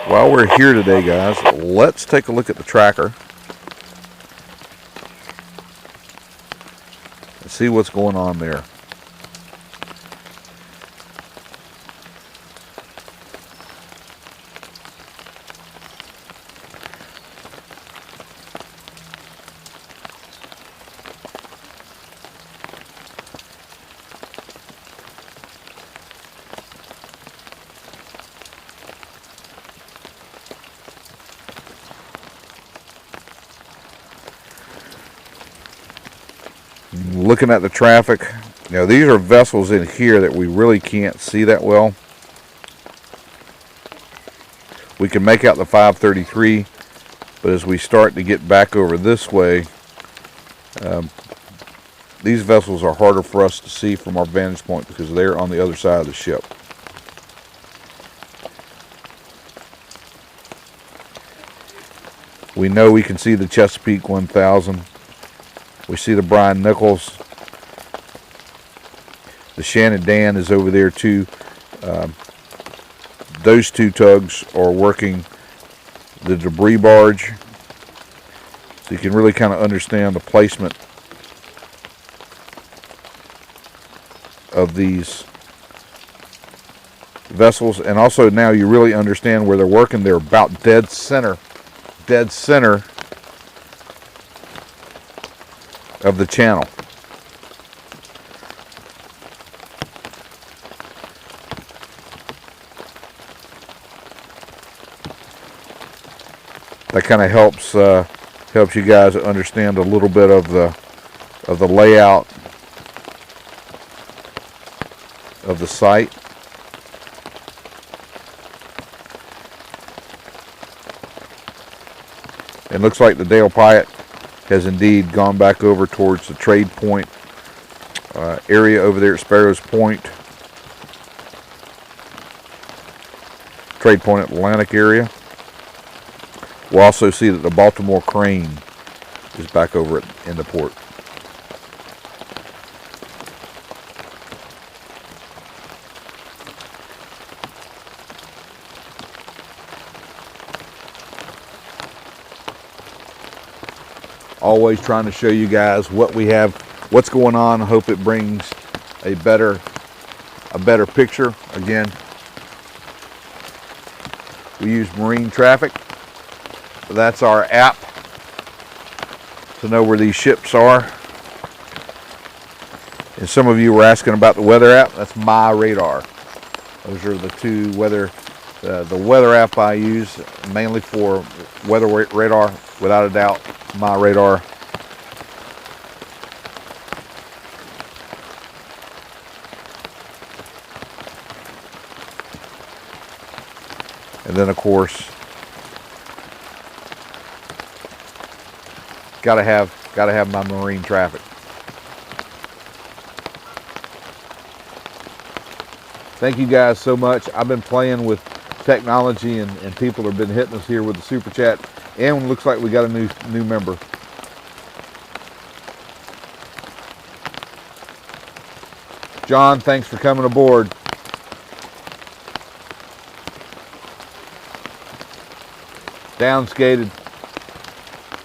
Speaker 2: While we're here today, guys, let's take a look at the tracker and see what's going on there. Looking at the traffic, now these are vessels in here that we really can't see that well. We can make out the 533, but as we start to get back over this way, these vessels are harder for us to see from our vantage point because they're on the other side of the ship. We know we can see the Chesapeake 1000. We see the Brian Nichols. The Shannon Dan is over there too. Those two tugs are working the debris barge. So you can really kind of understand the placement of these vessels. And also now you really understand where they're working. They're about dead center of the channel. That kind of helps you guys understand a little bit of the layout of the site. It looks like the Dale Pyatt has indeed gone back over towards the trade point area over there at Sparrows Point, Trade Point Atlantic area. We'll also see that the Baltimore crane is back over in the port. Always trying to show you guys what we have, what's going on. I hope it brings a better picture. Again, we use Marine Traffic. That's our app to know where these ships are. And some of you were asking about the weather app. That's My Radar. Those are the two weather, the weather app I use mainly for weather radar, without a doubt. My Radar. And then of course, gotta have my Marine Traffic. Thank you guys so much. I've been playing with technology and people have been hitting us here with the super chat. And it looks like we got a new member. John, thanks for coming aboard. Downskated.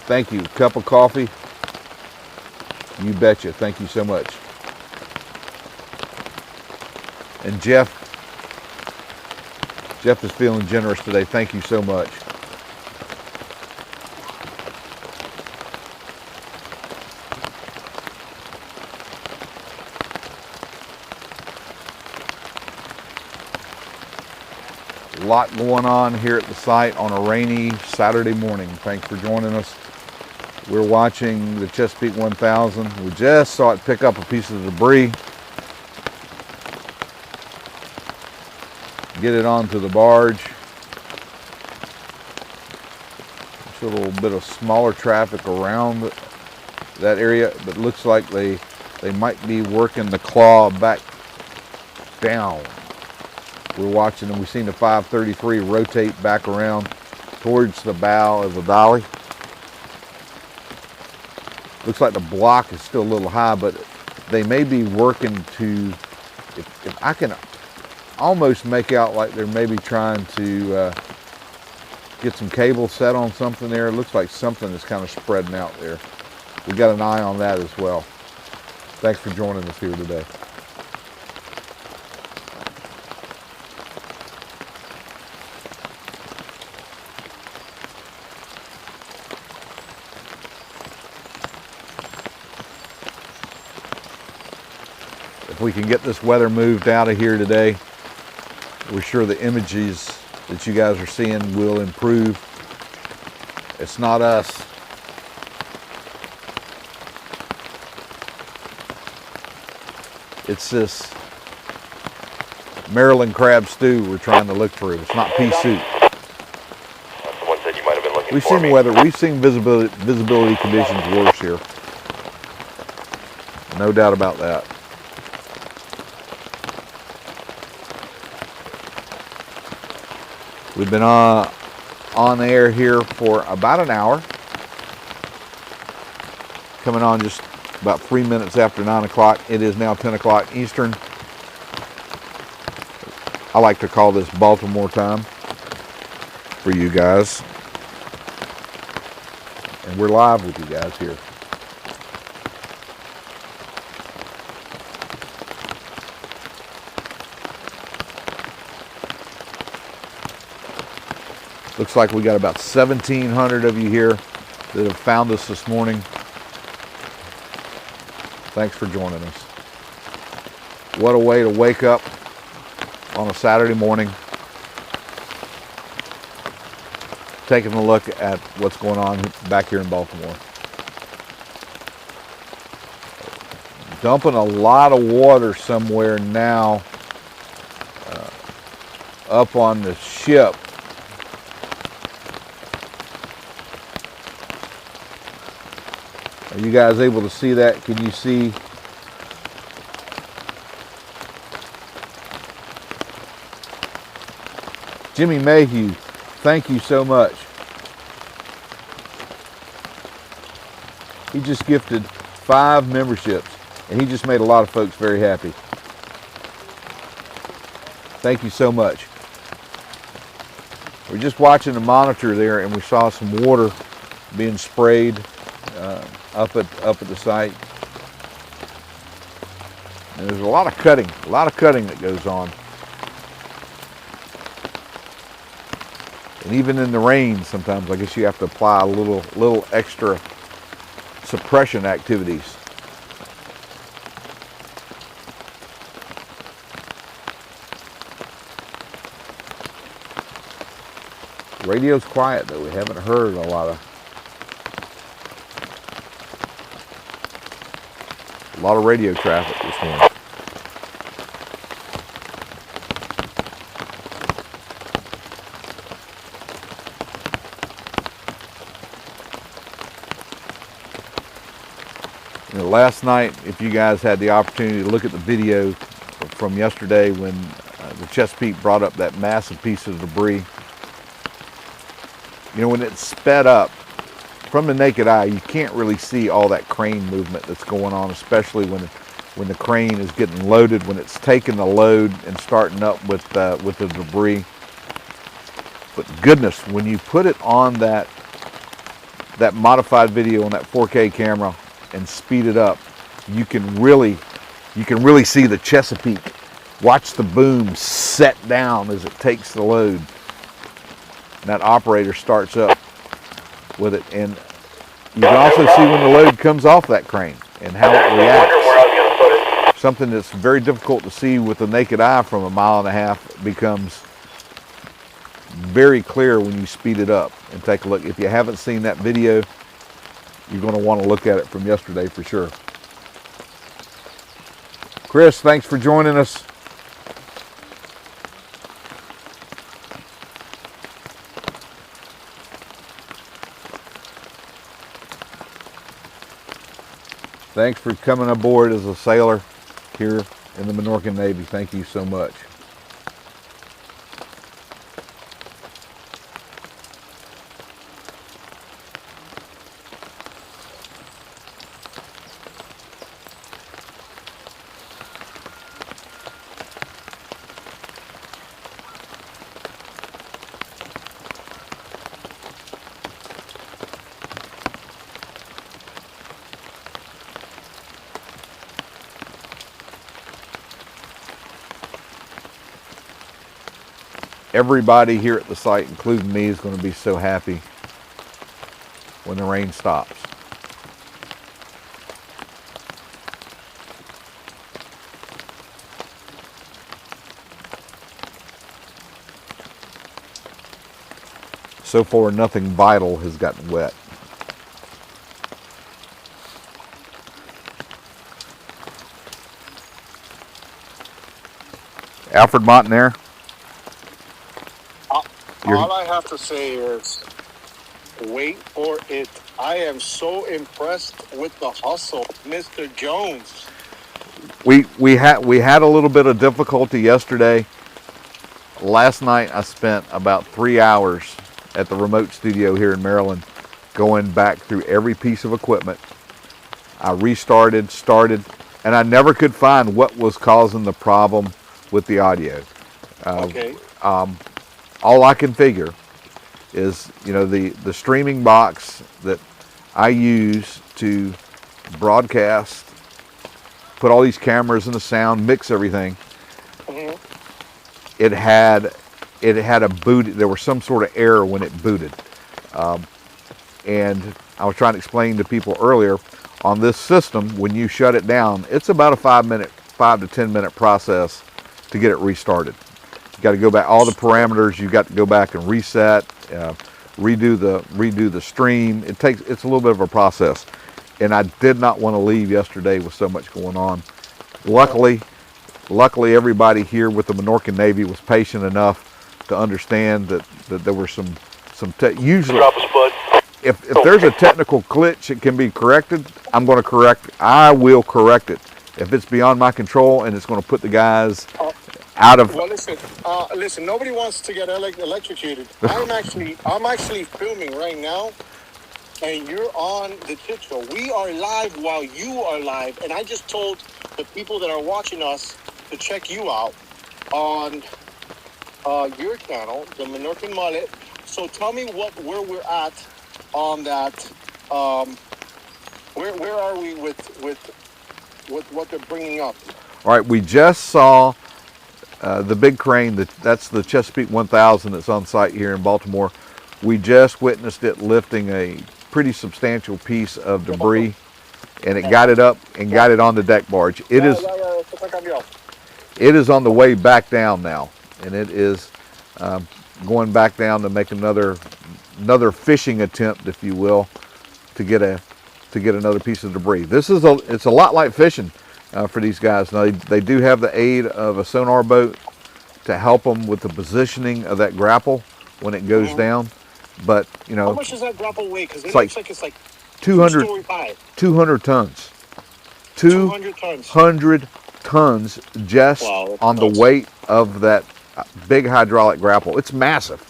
Speaker 2: Thank you. Cup of coffee. You betcha. Thank you so much. And Jeff is feeling generous today. Thank you so much. lot going on here at the site on a rainy Saturday morning. Thanks for joining us. We're watching the Chesapeake 1000. We just saw it pick up a piece of debris, get it onto the barge. There's a little bit of smaller traffic around that area, but it looks like they might be working the claw back down. We're watching them. We've seen the 533 rotate back around towards the bow of the dolly. Looks like the block is still a little high, but they may be working to, if I can almost make out like they're maybe trying to get some cable set on something there. It looks like something is kind of spreading out there. We got an eye on that as well. Thanks for joining us here today. If we can get this weather moved out of here today, we're sure the images that you guys are seeing will improve. It's not us. It's this Maryland crab stew we're trying to look through. It's not pea soup.
Speaker 1: Someone said you might have been looking
Speaker 2: We've
Speaker 1: for
Speaker 2: seen
Speaker 1: me.
Speaker 2: weather. We've seen visibility conditions worse here. No doubt about that. We've been on air here for about an hour. Coming on just about 3 minutes after 9 o'clock. It is now 10 o'clock Eastern. I like to call this Baltimore time for you guys. And we're live with you guys here. Looks like we got about 1,700 of you here that have found us this morning. Thanks for joining us. What a way to wake up on a Saturday morning, taking a look at what's going on back here in Baltimore. Dumping a lot of water somewhere now up on the ship. Are you guys able to see that? Can you see? Jimmy Mayhew, thank you so much. He just gifted 5 memberships, and he just made a lot of folks very happy. Thank you so much. We're just watching the monitor there, and we saw some water being sprayed up at the site. And there's a lot of cutting that goes on. And even in the rain, sometimes I guess you have to apply a little extra suppression activities. Radio's quiet though. We haven't heard a lot of radio traffic this morning. You know, last night, if you guys had the opportunity to look at the video from yesterday when the Chesapeake brought up that massive piece of debris, you know, when it sped up, from the naked eye, you can't really see all that crane movement that's going on, especially when the crane is getting loaded, when it's taking the load and starting up with the debris. But goodness, when you put it on that modified video on that 4K camera and speed it up, you can really see the Chesapeake. Watch the boom set down as it takes the load. And that operator starts up with it, and you can also see when the load comes off that crane and how it reacts. Something that's very difficult to see with the naked eye from a mile and a half becomes very clear when you speed it up and take a look. If you haven't seen that video, you're going to want to look at it from yesterday for sure. Chris, thanks for joining us. Thanks for coming aboard as a sailor here in the Minorcan Navy. Thank you so much. Everybody here at the site, including me, is going to be so happy when the rain stops. So far, nothing vital has gotten wet. Alfred Montaner.
Speaker 3: All I have to say is, wait for it. I am so impressed with the hustle, Mr. Jones.
Speaker 2: We had a little bit of difficulty yesterday. Last night I spent about 3 hours at the remote studio here in Maryland, going back through every piece of equipment. I restarted, started, and I never could find what was causing the problem with the audio.
Speaker 3: Okay.
Speaker 2: All I can figure is, you know, the streaming box that I use to broadcast, put all these cameras and the sound, mix everything.
Speaker 3: Mm-hmm.
Speaker 2: It had a boot. There was some sort of error when it booted, and I was trying to explain to people earlier, on this system, when you shut it down, it's about a 5 to 10 minute process to get it restarted. You got to go back, all the parameters, you got to go back and reset, redo the stream. It's a little bit of a process, and I did not want to leave yesterday with so much going on. Luckily everybody here with the Minorcan Navy was patient enough to understand that there were some usually
Speaker 1: Drop a spud.
Speaker 2: if there's a technical glitch, it can be corrected. I'm going to correct it. I will correct it. If it's beyond my control and it's going to put the guys out of...
Speaker 3: Well, listen. Nobody wants to get electrocuted. I'm actually filming right now, and you're on the Chit Show. We are live while you are live, and I just told the people that are watching us to check you out on your channel, the Minorcan Mullet. So tell me where we're at on that. Where are we with what they're bringing up?
Speaker 2: All right, we just saw the big crane. That's the Chesapeake 1000 that's on site here in Baltimore. We just witnessed it lifting a pretty substantial piece of debris, and it got it up and got it on the deck barge. It is on the way back down now, and it is going back down to make another fishing attempt, if you will, to get another piece of debris. It's a lot like fishing for these guys. Now they do have the aid of a sonar boat to help them with the positioning of that grapple when it goes down. But you know,
Speaker 3: how much does that grapple weigh? Because it
Speaker 2: looks
Speaker 3: looks like
Speaker 2: 200
Speaker 3: 200
Speaker 2: tons. 200 tons just on the weight of that big hydraulic grapple. It's massive.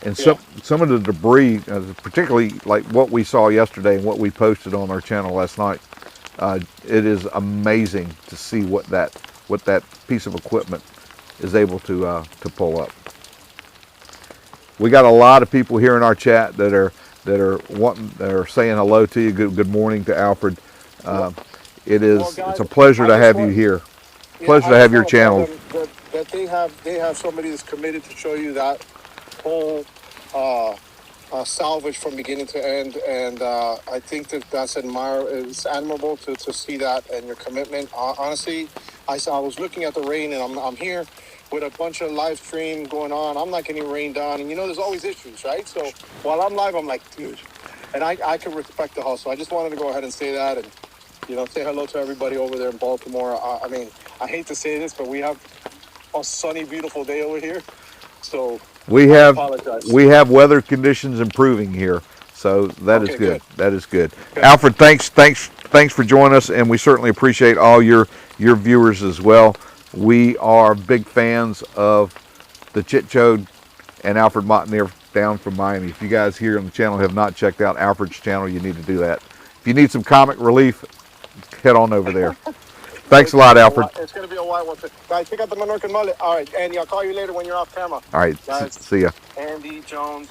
Speaker 2: And some of the debris, particularly like what we saw yesterday and what we posted on our channel last night, it is amazing to see what that piece of equipment is able to pull up. We got a lot of people here in our chat that are saying hello to you. Good morning to Alfred. It's a pleasure to have you here. Pleasure to have your channel.
Speaker 3: That they have somebody that's committed to show you that whole salvage from beginning to end, and I think that's admirable to see that and your commitment. Honestly, I was looking at the rain, and I'm here, with a bunch of live stream going on. I'm not getting rained on, and there's always issues, right? So while I'm live, I'm like, dude, and I can respect the hustle. I just wanted to go ahead and say that, and say hello to everybody over there in Baltimore. I mean, I hate to say this, but we have a sunny, beautiful day over here. So
Speaker 2: we
Speaker 3: I
Speaker 2: have
Speaker 3: apologize.
Speaker 2: weather conditions improving here, so that is
Speaker 3: Okay,
Speaker 2: good. That is good.
Speaker 3: Good.
Speaker 2: Alfred, thanks for joining us, and we certainly appreciate all your viewers as well. We are big fans of the Chit Chode and Alfred Montanier down from Miami. If you guys here on the channel have not checked out Alfred's channel, you need to do that. If you need some comic relief, head on over there. Thanks a lot, Alfred.
Speaker 3: It's going to be a white one. Guys, pick up the Menorcan mullet. All right, Andy, I'll call you later when you're off camera.
Speaker 2: All right,
Speaker 3: guys,
Speaker 2: see ya.
Speaker 3: Andy Jones.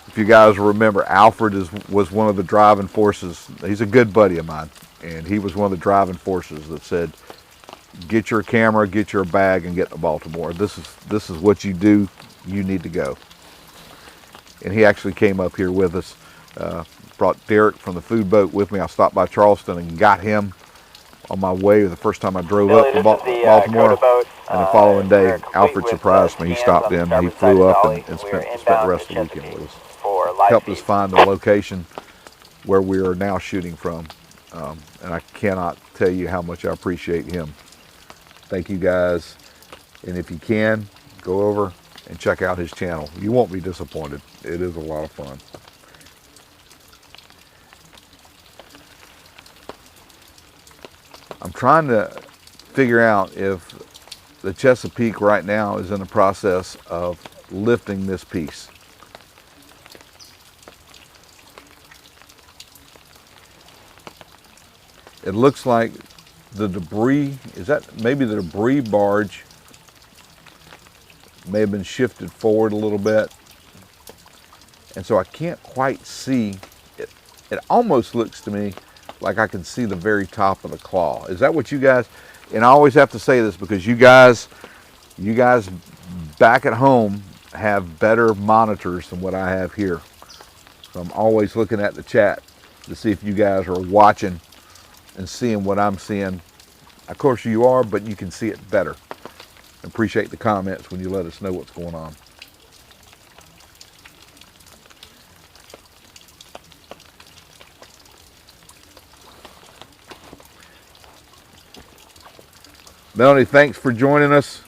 Speaker 2: If you guys remember, Alfred was one of the driving forces. He's a good buddy of mine, and he was one of the driving forces that said, get your camera, get your bag, and get to Baltimore. This is what you do. You need to go. And he actually came up here with us. Brought Derek from the food boat with me. I stopped by Charleston and got him on my way the first time I drove up to Baltimore. And the following day, Alfred surprised me. He stopped in, he flew up and spent the rest of the weekend with us. Helped us find the location where we are now shooting from. And I cannot tell you how much I appreciate him. Thank you guys. And if you can, go over and check out his channel. You won't be disappointed. It is a lot of fun. I'm trying to figure out if the Chesapeake right now is in the process of lifting this piece. It looks like the debris, is that maybe the debris barge may have been shifted forward a little bit. And so I can't quite see it. It almost looks to me like I can see the very top of the claw. Is that what you guys, and I always have to say this because you guys back at home have better monitors than what I have here. So I'm always looking at the chat to see if you guys are watching and seeing what I'm seeing. Of course you are, but you can see it better. Appreciate the comments when you let us know what's going on. Melanie, thanks for joining us.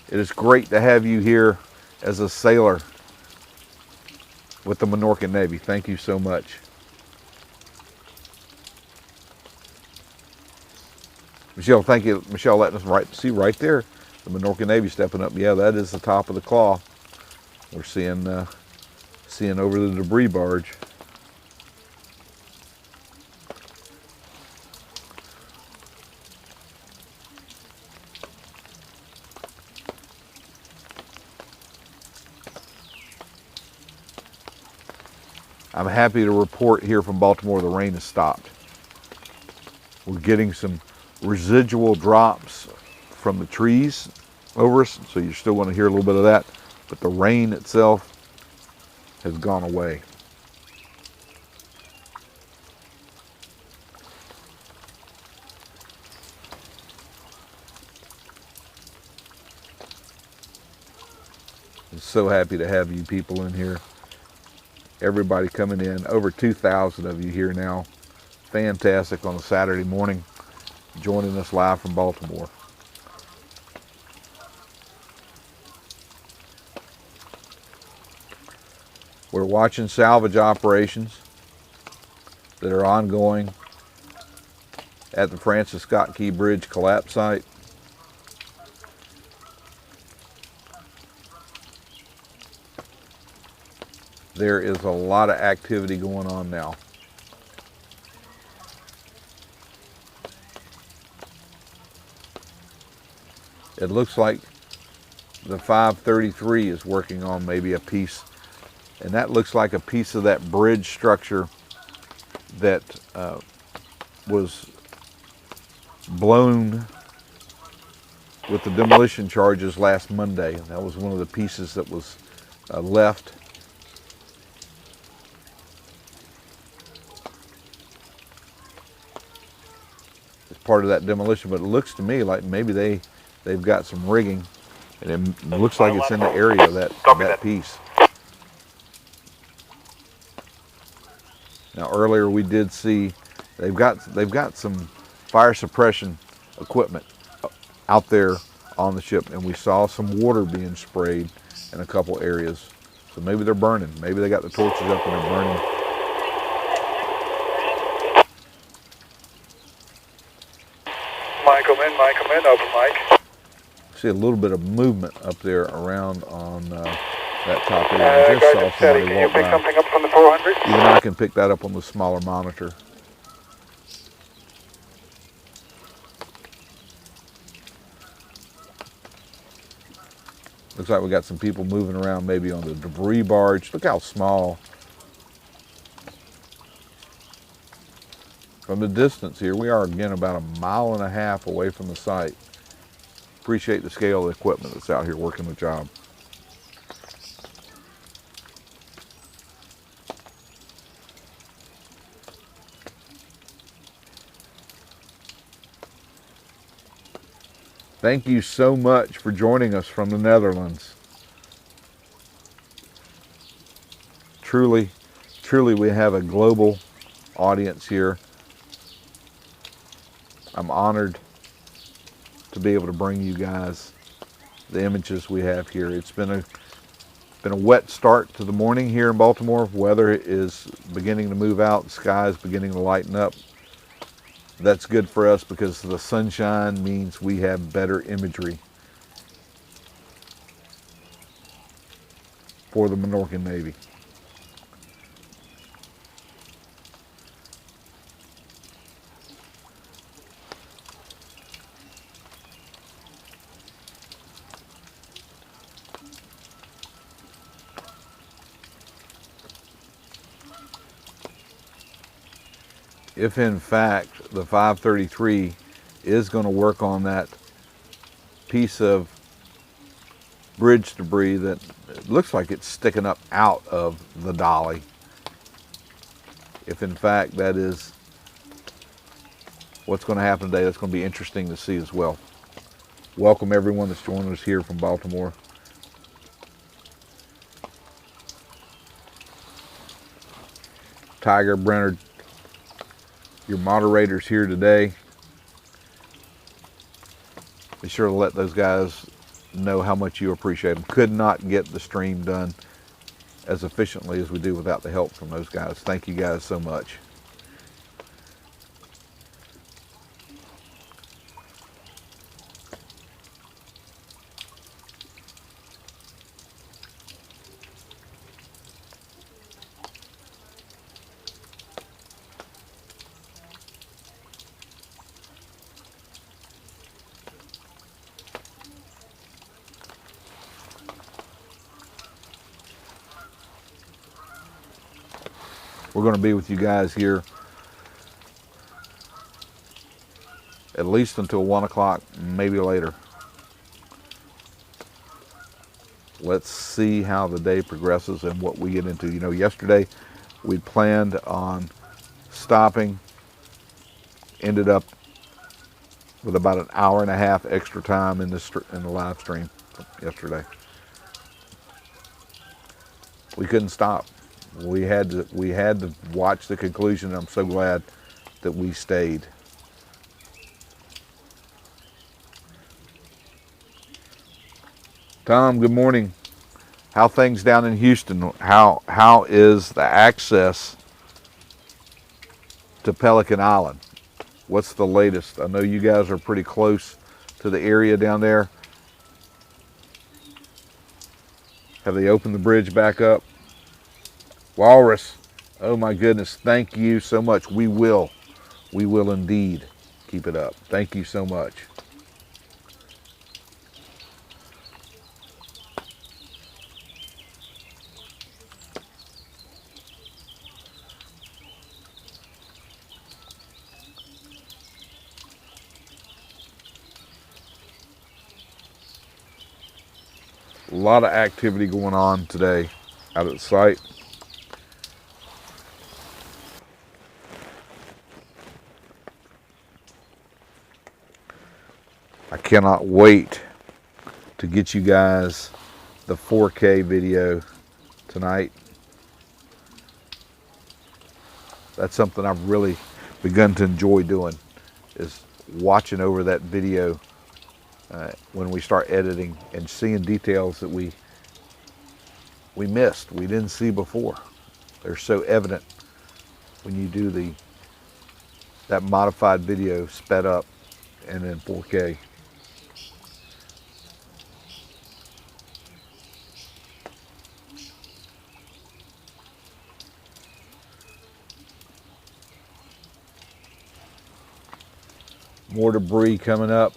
Speaker 2: It is great to have you here as a sailor with the Menorcan Navy. Thank you so much. Michelle, thank you. Michelle letting us see right there, the Menorcan Navy stepping up. Yeah, that is the top of the claw. We're seeing over the debris barge. I'm happy to report here from Baltimore the rain has stopped. We're getting some residual drops from the trees over us, so you're still going to hear a little bit of that, but the rain itself has gone away. I'm so happy to have you people in here. Everybody coming in, over 2,000 of you here now. Fantastic on a Saturday morning, joining us live from Baltimore. We're watching salvage operations that are ongoing at the Francis Scott Key Bridge collapse site. There is a lot of activity going on now. It looks like the 533 is working on maybe a piece, and that looks like a piece of that bridge structure that was blown with the demolition charges last Monday. That was one of the pieces that was left. part of that demolition, but it looks to me like maybe they've got some rigging, and it looks like it's in the area of that piece. Now earlier we did see they've got some fire suppression equipment out there on the ship, and we saw some water being sprayed in a couple areas. So maybe they're burning. Maybe they got the torches up and they're burning.
Speaker 4: Mike, come in, open mic.
Speaker 2: See a little bit of movement up there around on that top area. I just saw somebody
Speaker 4: Can you
Speaker 2: walk
Speaker 4: pick
Speaker 2: by.
Speaker 4: something up from the 400?
Speaker 2: Even I can pick that up on the smaller monitor. Looks like we got some people moving around maybe on the debris barge. Look how small. From the distance here, we are again about 1.5 miles away from the site. Appreciate the scale of the equipment that's out here working the job. Thank you so much for joining us from the Netherlands. Truly, we have a global audience here. I'm honored to be able to bring you guys the images we have here. It's been a wet start to the morning here in Baltimore. Weather is beginning to move out. The sky is beginning to lighten up. That's good for us because the sunshine means we have better imagery for the Minorcan Navy. If in fact the 533 is going to work on that piece of bridge debris that looks like it's sticking up out of the dolly, if in fact that is what's going to happen today, that's going to be interesting to see as well. Welcome everyone that's joining us here from Baltimore. Tiger, Brenner, your moderators here today. Be sure to let those guys know how much you appreciate them. Could not get the stream done as efficiently as we do without the help from those guys. Thank you guys so much. We're going to be with you guys here at least until 1 o'clock, maybe later. Let's see how the day progresses and what we get into. You know, yesterday we planned on stopping, ended up with about 1.5 hours extra time in the live stream yesterday. We couldn't stop. We had to watch the conclusion, and I'm so glad that we stayed. Tom, good morning. How things down in Houston? How is the access to Pelican Island? What's the latest? I know you guys are pretty close to the area down there. Have they opened the bridge back up? Walrus, oh my goodness, thank you so much. We will indeed keep it up. Thank you so much. A lot of activity going on today out at the site. I cannot wait to get you guys the 4K video tonight. That's something I've really begun to enjoy doing, is watching over that video when we start editing and seeing details that we missed, we didn't see before. They're so evident when you do that modified video sped up and in 4K. More debris coming up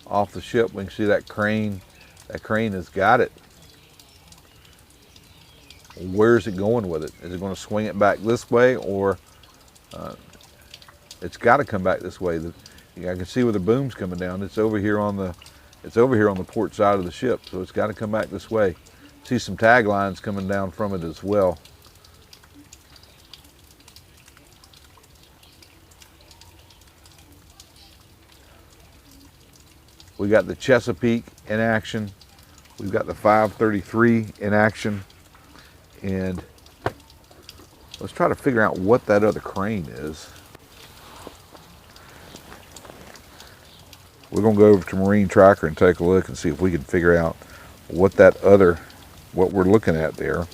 Speaker 2: off the ship. We can see that crane. That crane has got it. Where's it going with it? Is it going to swing it back this way, or it's got to come back this way? I can see where the boom's coming down. It's over here on the port side of the ship, so it's got to come back this way. See some tag lines coming down from it as well. We got the Chesapeake in action. We've got the 533 in action. And let's try to figure out what that other crane is. We're gonna go over to Marine Tracker and take a look and see if we can figure out what we're looking at there.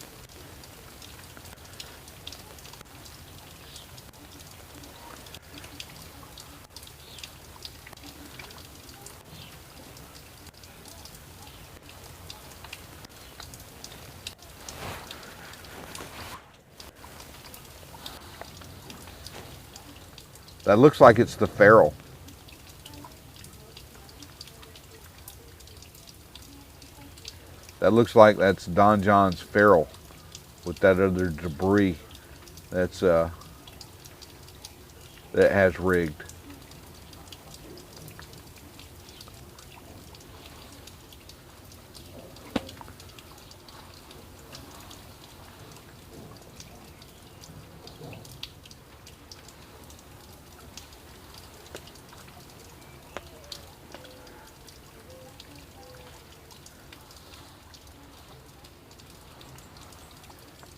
Speaker 2: That looks like it's the ferrule. That looks like that's Don John's ferrule with that other debris that has rigged.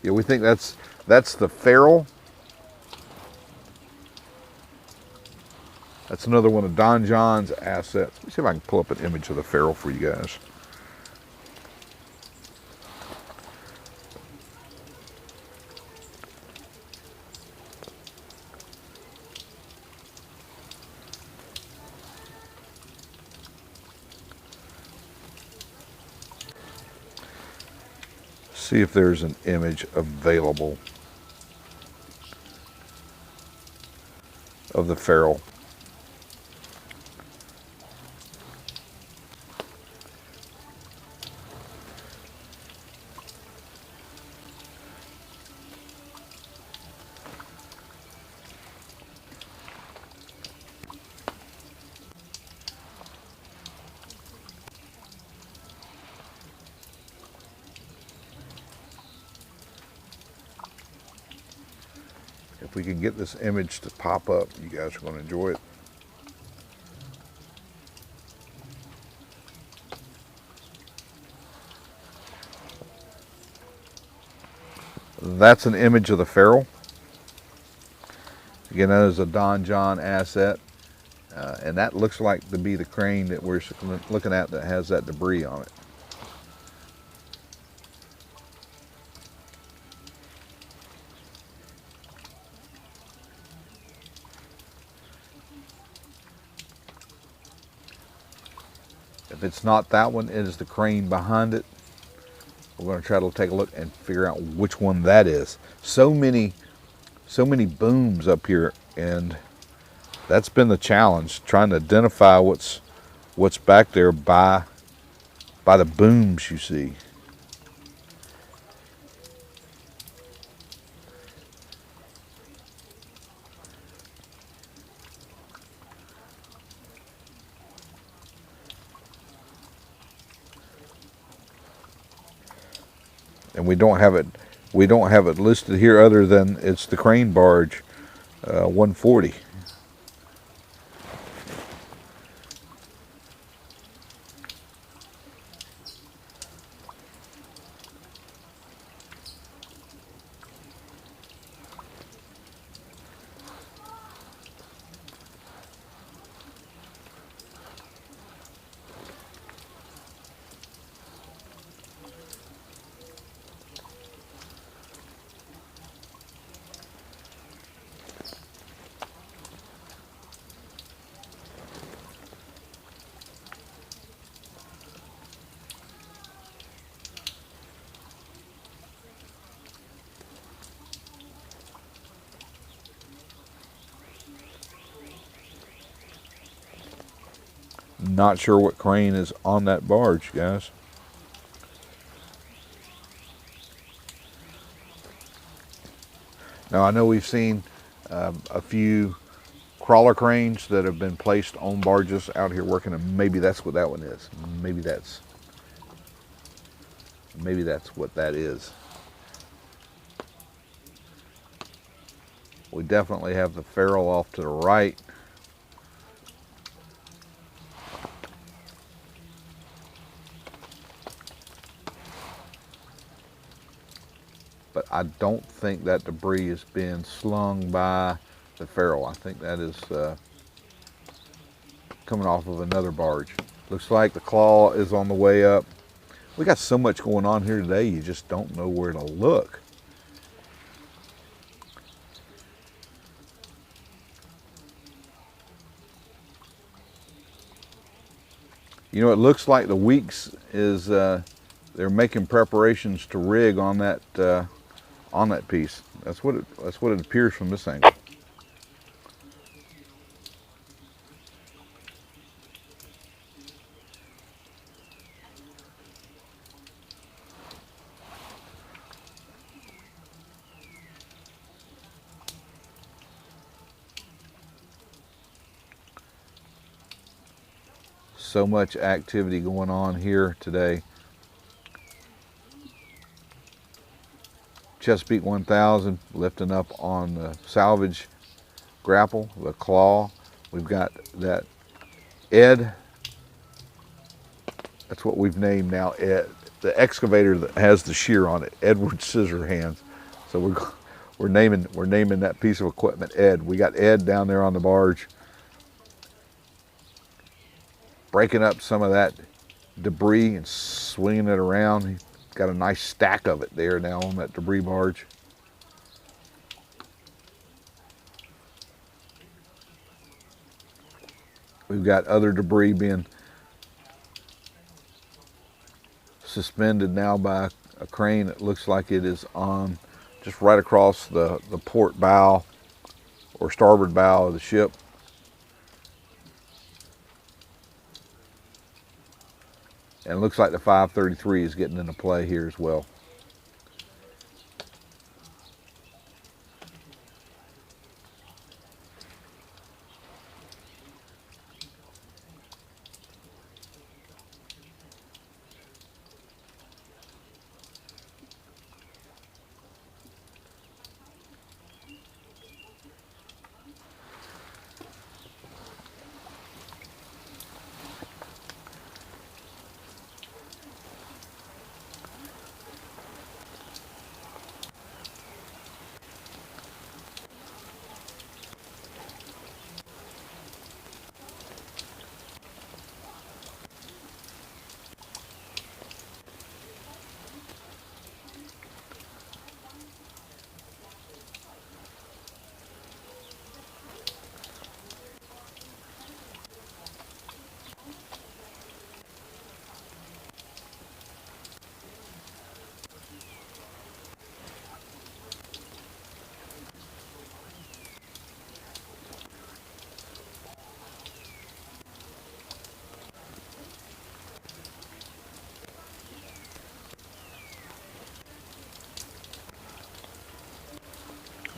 Speaker 2: Yeah, we think that's the ferrule. That's another one of Don John's assets. Let me see if I can pull up an image of the ferrule for you guys. See if there's an image available of the ferrule. If we can get this image to pop up, you guys are going to enjoy it. That's an image of the ferrule. Again, that is a Don John asset. And that looks like to be the crane that we're looking at that has that debris on it. If it's not that one, it is the crane behind it. We're going to try to take a look and figure out which one that is. So many booms up here, and that's been the challenge, trying to identify what's back there by the booms you see. And we don't have it listed here other than it's the crane barge 140. Not sure what crane is on that barge, guys. Now I know we've seen a few crawler cranes that have been placed on barges out here working, and maybe that's what that one is. Maybe that's what that is. We definitely have the ferrule off to the right. But I don't think that debris is being slung by the ferrule. I think that is coming off of another barge. Looks like the claw is on the way up. We got so much going on here today, you just don't know where to look. You know, it looks like the Weeks is they're making preparations to rig on that piece. That's what it appears from this angle. So much activity going on here today. Chesapeake 1000 lifting up on the Salvage grapple, the claw. We've got that Ed. That's what we've named now, Ed. The excavator that has the shear on it, Edward Scissorhands. So we're naming that piece of equipment Ed. We got Ed down there on the barge, breaking up some of that debris and swinging it around. He's got a nice stack of it there now on that debris barge. We've got other debris being suspended now by a crane. It looks like it is on just right across the port bow or starboard bow of the ship. And it looks like the 533 is getting into play here as well.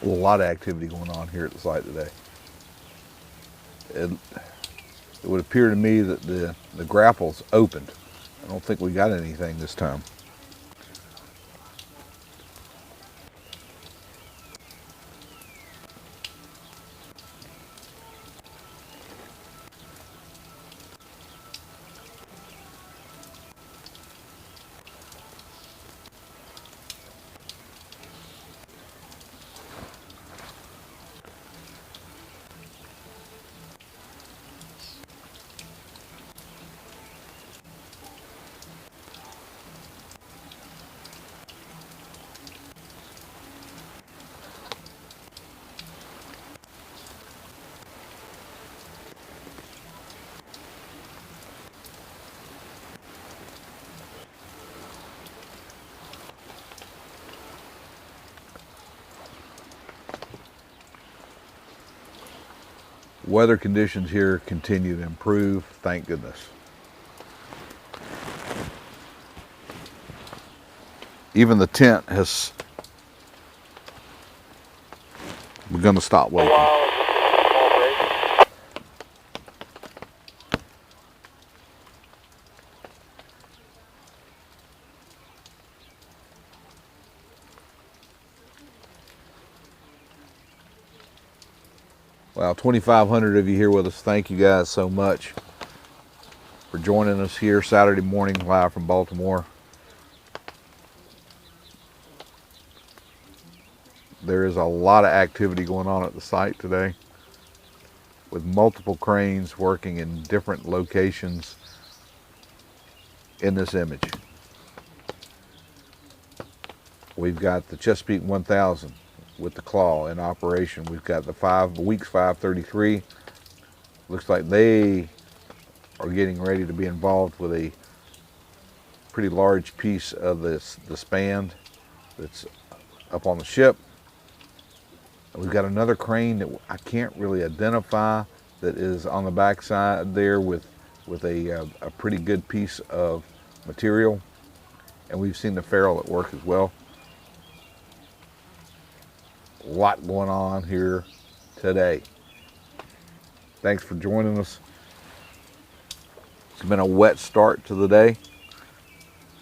Speaker 2: A lot of activity going on here at the site today. It would appear to me that the grapple's opened. I don't think we got anything this time. Weather conditions here continue to improve, thank goodness. Even the tent has begun to stop waking. Wow, 2,500 of you here with us. Thank you guys so much for joining us here Saturday morning live from Baltimore. There is a lot of activity going on at the site today with multiple cranes working in different locations in this image. We've got the Chesapeake 1000 with the claw in operation. We've got the Weeks 533. Looks like they are getting ready to be involved with a pretty large piece of the span that's up on the ship. We've got another crane that I can't really identify that is on the backside there with a pretty good piece of material. And we've seen the ferrule at work as well. A lot going on here today. Thanks for joining us. It's been a wet start to the day.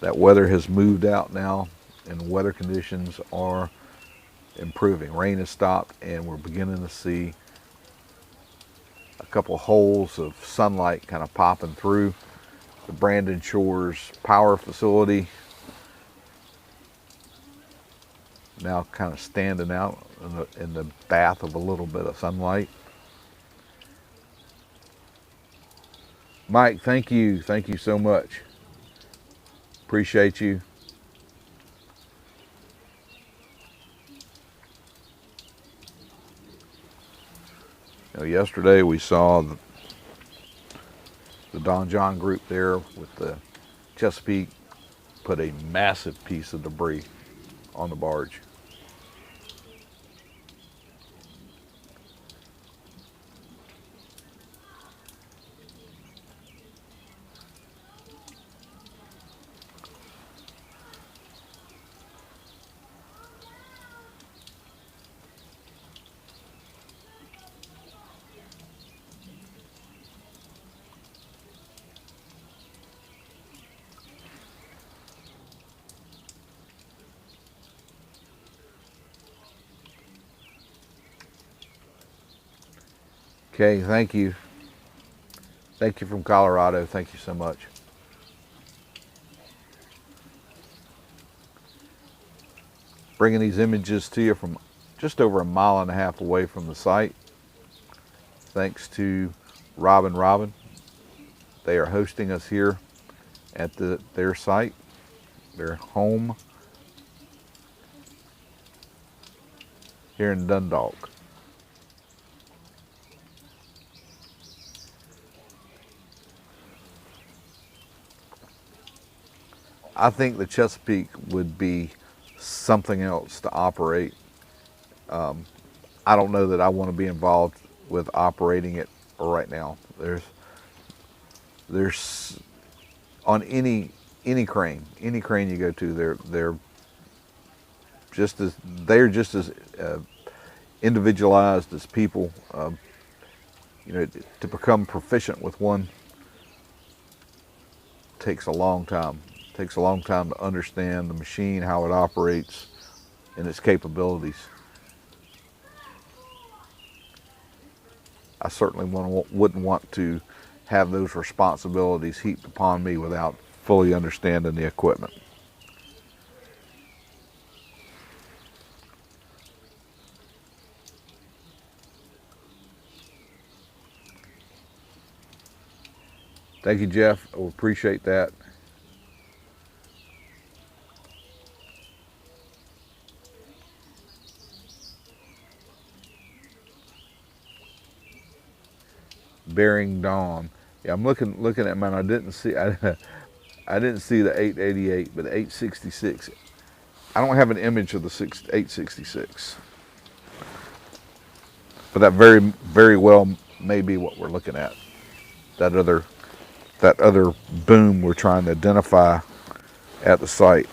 Speaker 2: That weather has moved out now and weather conditions are improving. Rain has stopped and we're beginning to see a couple holes of sunlight kind of popping through. The Brandon Shores power facility now kind of standing out in the bath of a little bit of sunlight. Mike, thank you so much. Appreciate you. Yesterday we saw the Don John group there with the Chesapeake put a massive piece of debris on the barge. Okay, thank you. Thank you from Colorado. Thank you so much. Bringing these images to you from just over 1.5 miles away from the site. Thanks to Robin. They are hosting us here at their site, their home here in Dundalk. I think the Chesapeake would be something else to operate. I don't know that I want to be involved with operating it right now. There's on any crane you go to, they're just as individualized as people. To become proficient with one takes a long time. It takes a long time to understand the machine, how it operates, and its capabilities. I certainly wouldn't want to have those responsibilities heaped upon me without fully understanding the equipment. Thank you, Jeff. I appreciate that. Bearing Dawn. Yeah, I'm looking at mine. I didn't see the 888, but the 866. I don't have an image of the 866. But that very well may be what we're looking at. That other boom we're trying to identify at the site.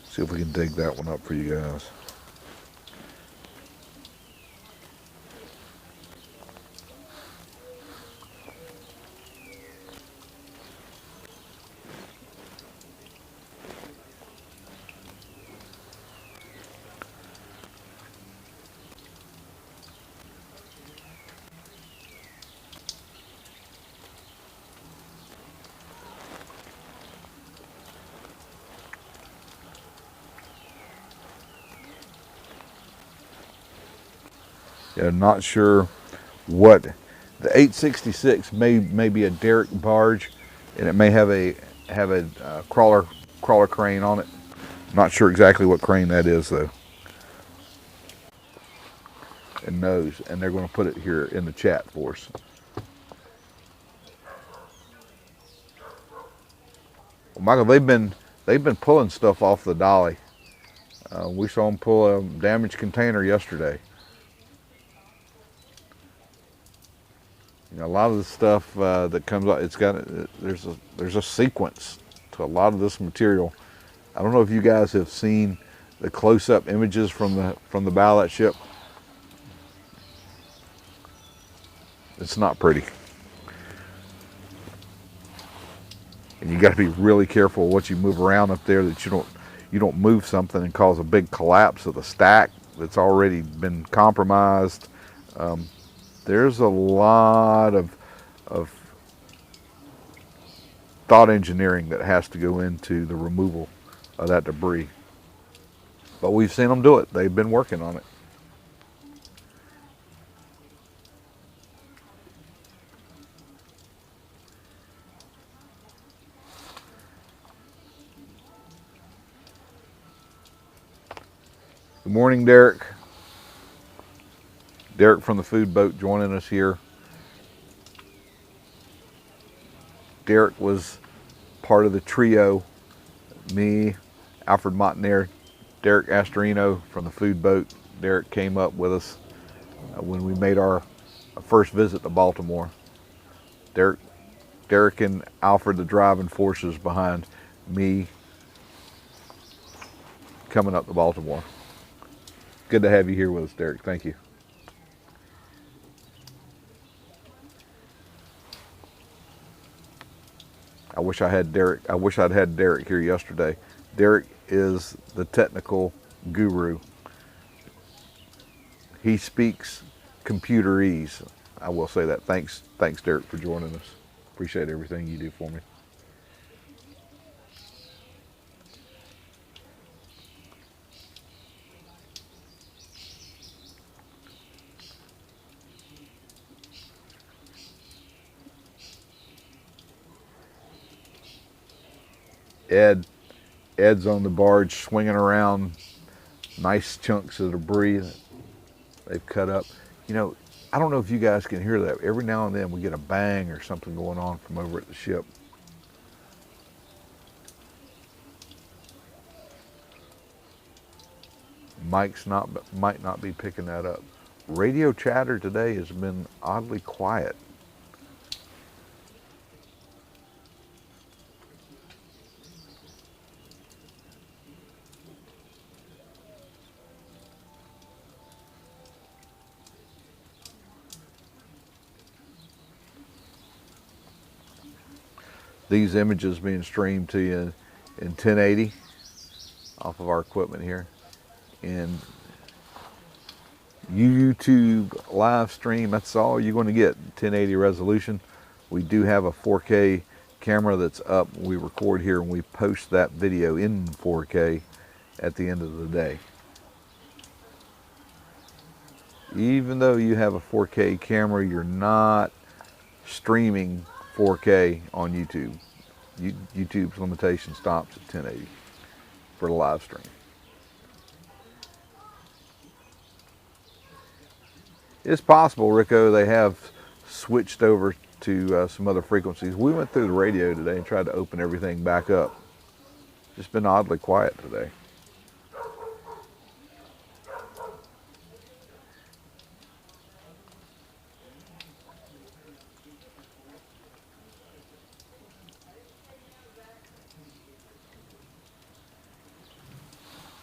Speaker 2: See if we can dig that one up for you guys. Yeah, not sure what the 866 may be a derrick barge, and it may have a crawler crane on it. Not sure exactly what crane that is though. And knows, and they're going to put it here in the chat for us. Well, Michael, they've been pulling stuff off the dolly. We saw them pull a damaged container yesterday. You know, a lot of the stuff that comes out, there's a sequence to a lot of this material. I don't know if you guys have seen the close-up images from the bow of that ship. It's not pretty. And you got to be really careful what you move around up there, that you don't move something and cause a big collapse of the stack that's already been compromised. There's a lot of thought engineering that has to go into the removal of that debris. But we've seen them do it. They've been working on it. Good morning, Derek. Derek from the food boat joining us here. Derek was part of the trio, me, Alfred Montaner, Derek Astorino from the food boat. Derek came up with us when we made our first visit to Baltimore. Derek and Alfred, the driving forces behind me coming up to Baltimore. Good to have you here with us, Derek. Thank you. I wish I'd had Derek here yesterday. Derek is the technical guru. He speaks computerese. I will say that. Thanks, Derek, for joining us. Appreciate everything you do for me. Ed's on the barge swinging around nice chunks of debris that they've cut up. You know, I don't know if you guys can hear that. Every now and then we get a bang or something going on from over at the ship. Might not be picking that up. Radio chatter today has been oddly quiet. These images being streamed to you in 1080 off of our equipment here. And YouTube live stream, that's all you're going to get, 1080 resolution. We do have a 4K camera that's up. We record here and we post that video in 4K at the end of the day. Even though you have a 4K camera, you're not streaming 4K on YouTube. YouTube's limitation stops at 1080 for the live stream. It's possible, Rico, they have switched over to some other frequencies. We went through the radio today and tried to open everything back up. It's been oddly quiet today.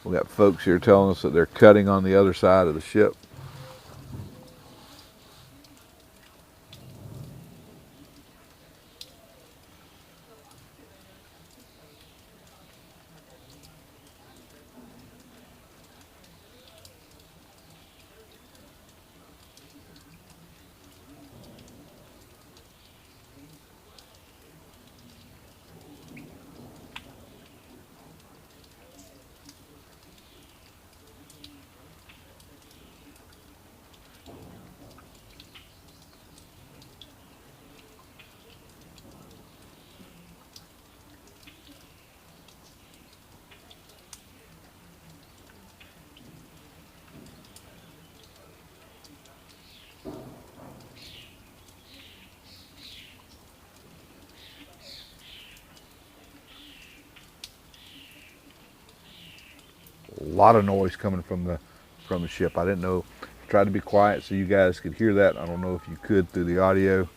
Speaker 2: We got folks here telling us that they're cutting on the other side of the ship. A lot of noise coming from the ship. I didn't know. Tried to be quiet so you guys could hear that. I don't know if you could through the audio.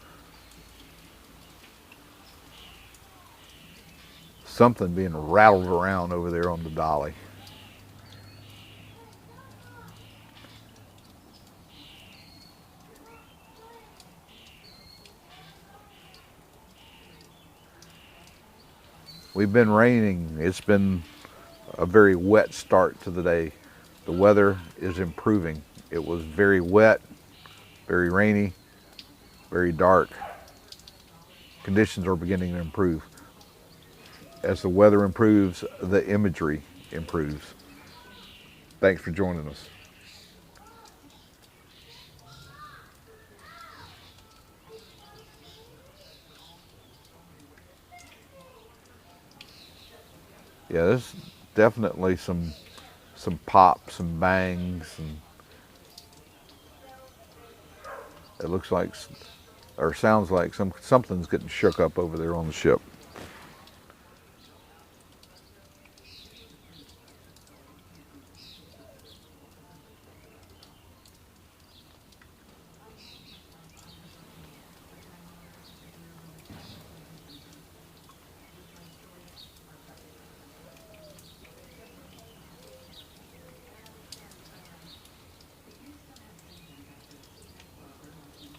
Speaker 2: Something being rattled around over there on the dolly. We've been raining. It's been a very wet start to the day. The weather is improving. It was very wet, very rainy, very dark. Conditions are beginning to improve. As the weather improves, the imagery improves. Thanks for joining us. Yeah, there's definitely some pops, some bangs, and it looks like, or sounds like something's getting shook up over there on the ship.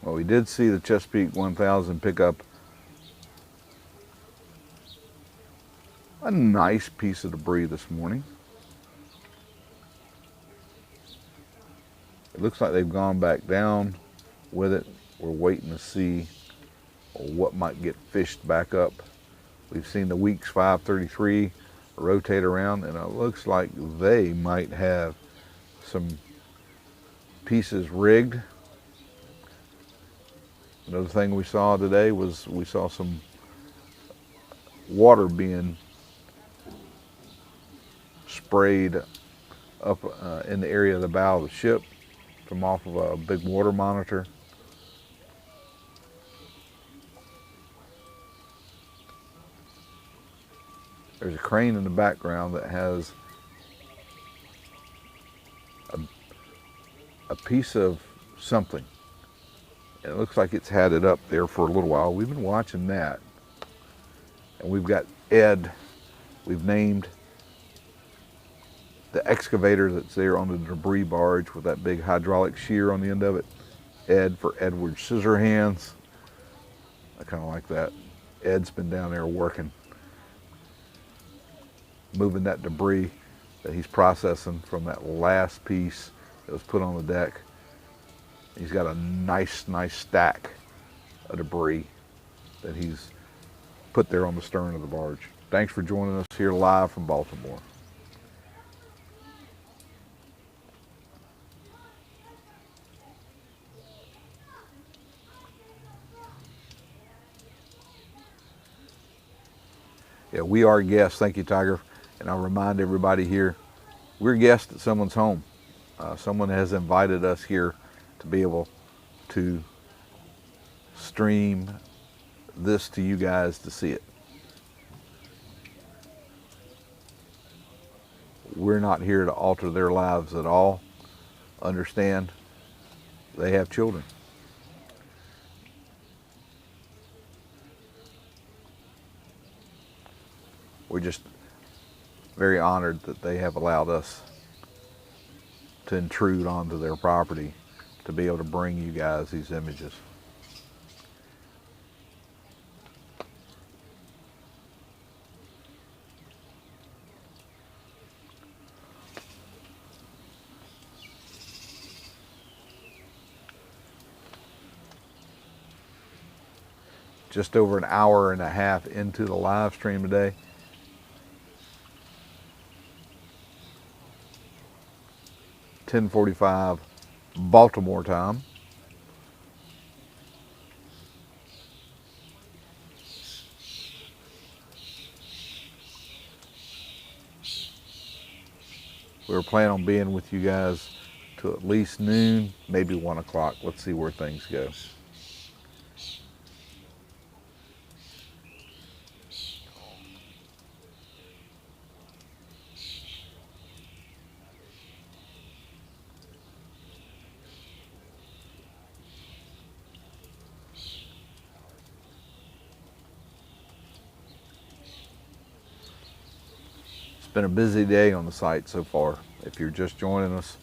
Speaker 2: Well, we did see the Chesapeake 1000 pick up a nice piece of debris this morning. It looks like they've gone back down with it. We're waiting to see what might get fished back up. We've seen the Weeks 533 rotate around, and it looks like they might have some pieces rigged. Another thing we saw today was we saw some water being sprayed up in the area of the bow of the ship from off of a big water monitor. There's a crane in the background that has a piece of something. It looks like it's had it up there for a little while. We've been watching that. And we've got Ed. We've named the excavator that's there on the debris barge with that big hydraulic shear on the end of it. Ed for Edward Scissorhands. I kind of like that. Ed's been down there working, moving that debris that he's processing from that last piece that was put on the deck. He's got a nice stack of debris that he's put there on the stern of the barge. Thanks for joining us here live from Baltimore. Yeah, we are guests. Thank you, Tiger. And I'll remind everybody here, we're guests at someone's home. Someone has invited us here to be able to stream this to you guys to see it. We're not here to alter their lives at all. Understand, they have children. We're just very honored that they have allowed us to intrude onto their property to be able to bring you guys these images. Just over an hour and a half into the live stream today. (10:45) Baltimore time. We were planning on being with you guys till at least noon, maybe 1 o'clock. Let's see where things go. It's been a busy day on the site so far. If you're just joining us,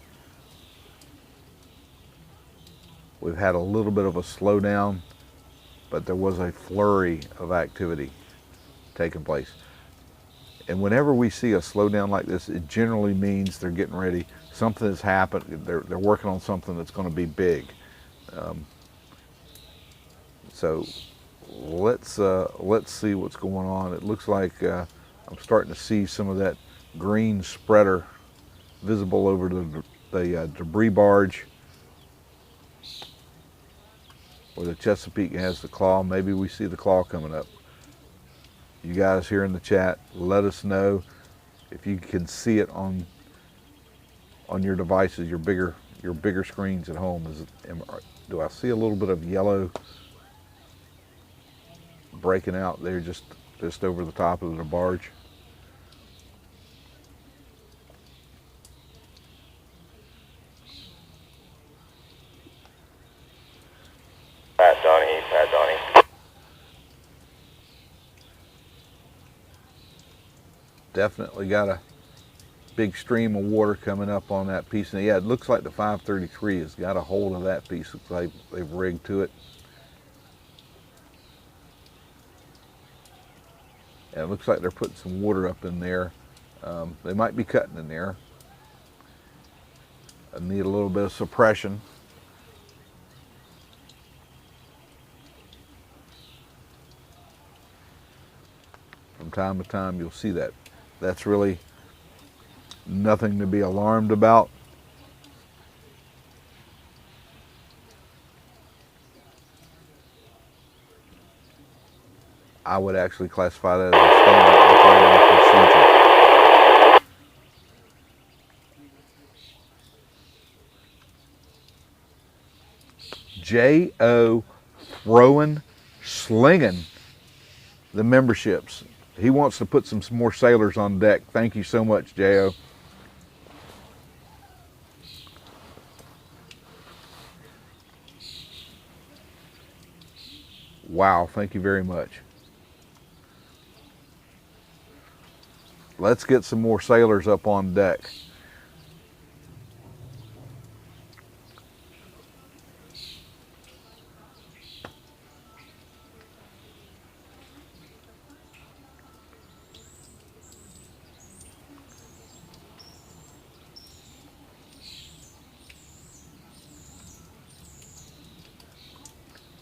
Speaker 2: we've had a little bit of a slowdown, but there was a flurry of activity taking place. And whenever we see a slowdown like this, it generally means they're getting ready. Something has happened. They're working on something that's going to be big. So let's see what's going on. It looks like I'm starting to see some of that green spreader visible over the debris barge where the Chesapeake has the claw. Maybe we see the claw coming up. You guys here in the chat, let us know if you can see it on your devices, your bigger screens at home. Do I see a little bit of yellow breaking out there just over the top of the barge?
Speaker 1: Pat Donnie.
Speaker 2: Definitely got a big stream of water coming up on that piece. And yeah, it looks like the 533 has got a hold of that piece. Looks like they've rigged to it. And it looks like they're putting some water up in there. They might be cutting in there. I need a little bit of suppression. From time to time you'll see that. That's really nothing to be alarmed about. I would actually classify that as a standard operating procedure. J.O. slinging the memberships. He wants to put some more sailors on deck. Thank you so much, J.O. Wow, thank you very much. Let's get some more sailors up on deck.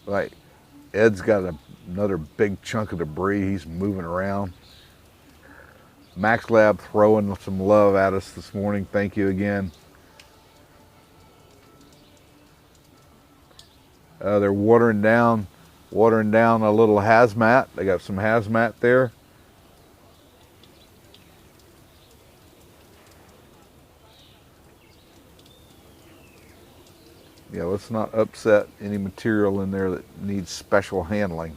Speaker 2: Right, Ed's got another big chunk of debris he's moving around. Max Lab throwing some love at us this morning. Thank you again. They're watering down a little hazmat. They got some hazmat there. Yeah, let's not upset any material in there that needs special handling.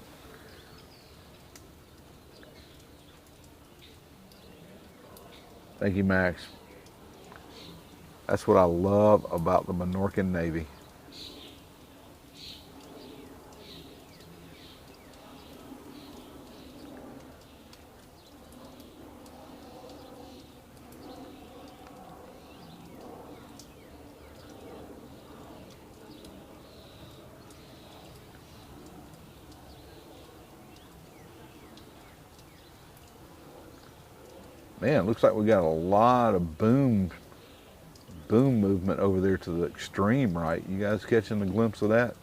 Speaker 2: Thank you, Max. That's what I love about the Minorcan Navy. Man, it looks like we got a lot of boom movement over there to the extreme right. You guys catching a glimpse of that?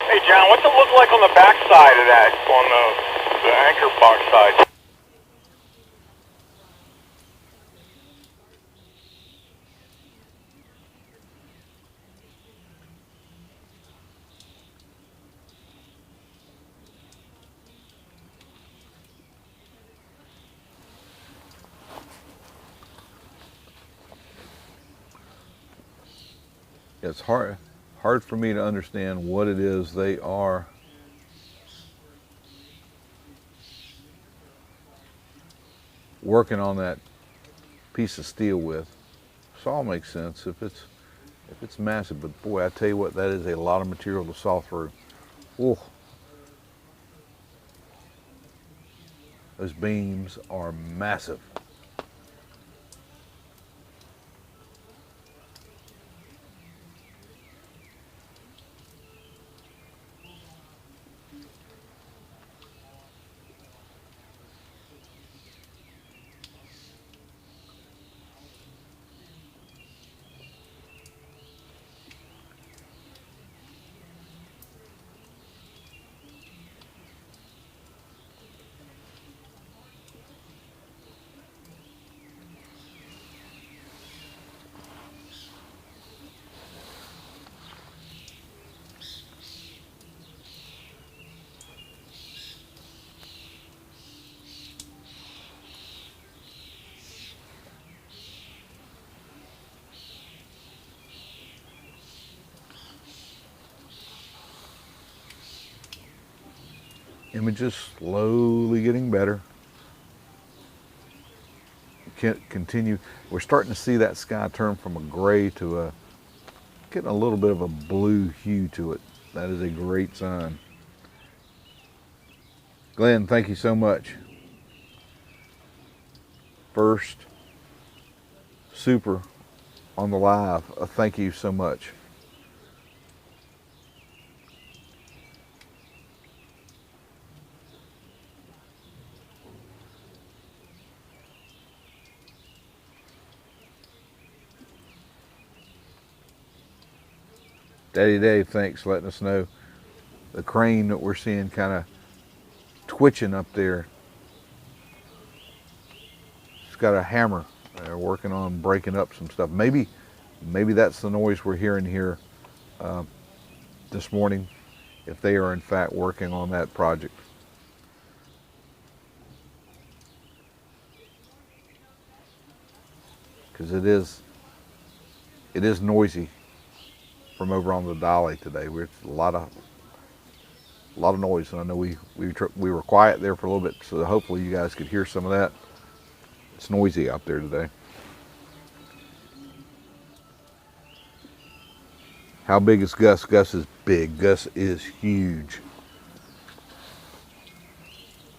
Speaker 5: Hey John, what's it look like on the back side of that, on the anchor box side?
Speaker 2: It's hard for me to understand what it is they are working on that piece of steel with. Saw makes sense if it's massive, but boy, I tell you what, that is a lot of material to saw through. Ooh. Those beams are massive. Images slowly getting better. Continue. We're starting to see that sky turn from a gray to getting a little bit of a blue hue to it. That is a great sign. Glenn, thank you so much. First super on the live. Thank you so much. Daddy Dave, thanks for letting us know. The crane that we're seeing kind of twitching up there. It's got a hammer. They're working on breaking up some stuff. Maybe that's the noise we're hearing here this morning, if they are in fact working on that project. Because it is noisy from over on the dolly today. We're a lot of noise, and I know we were quiet there for a little bit, so hopefully you guys could hear some of that. It's noisy out there today. How big is Gus? Gus is big. Gus is huge.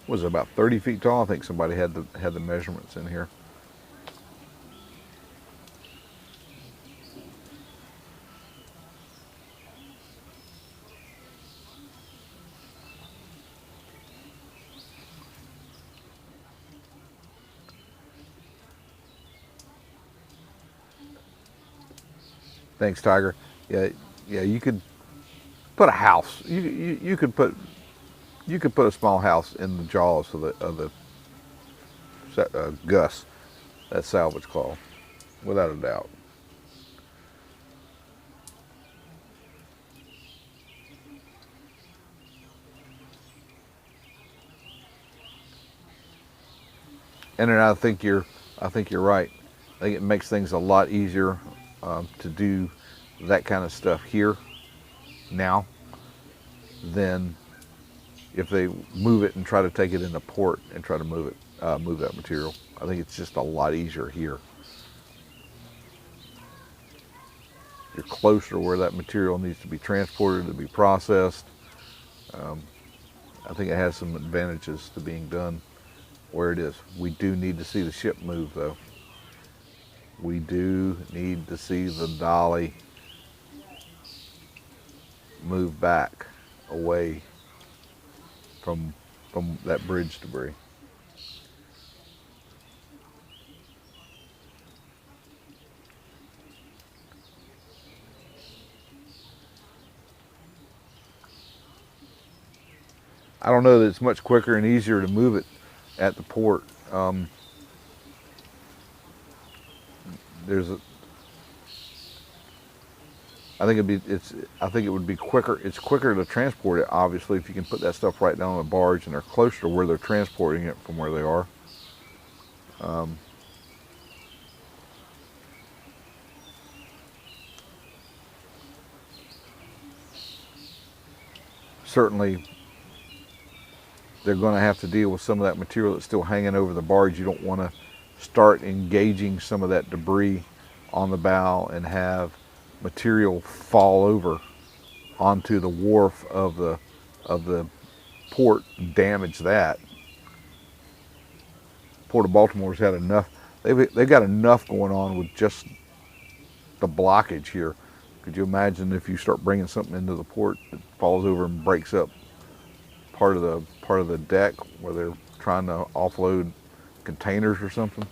Speaker 2: Was it about 30 feet tall? I think somebody had the measurements in here. Thanks, Tiger. Yeah, you could put a house. You could put a small house in the jaws of the Gus, that salvage claw, without a doubt. And then I think you're right. I think it makes things a lot easier to do that kind of stuff here now than if they move it and try to take it into port and try to move that material. I think it's just a lot easier here. You're closer to where that material needs to be transported, to be processed. I think it has some advantages to being done where it is. We do need to see the ship move, though. We do need to see the dolly move back away from that bridge debris. I don't know that it's much quicker and easier to move it at the port. I think it would be quicker. It's quicker to transport it, obviously, if you can put that stuff right down on the barge and they're closer to where they're transporting it from where they are. Certainly, they're going to have to deal with some of that material that's still hanging over the barge. You don't want to start engaging some of that debris on the bow and have material fall over onto the wharf of the port and damage that. Port of Baltimore's had enough. They've got enough going on with just the blockage here. Could you imagine if you start bringing something into the port that falls over and breaks up part of the deck where they're trying to offload containers or something?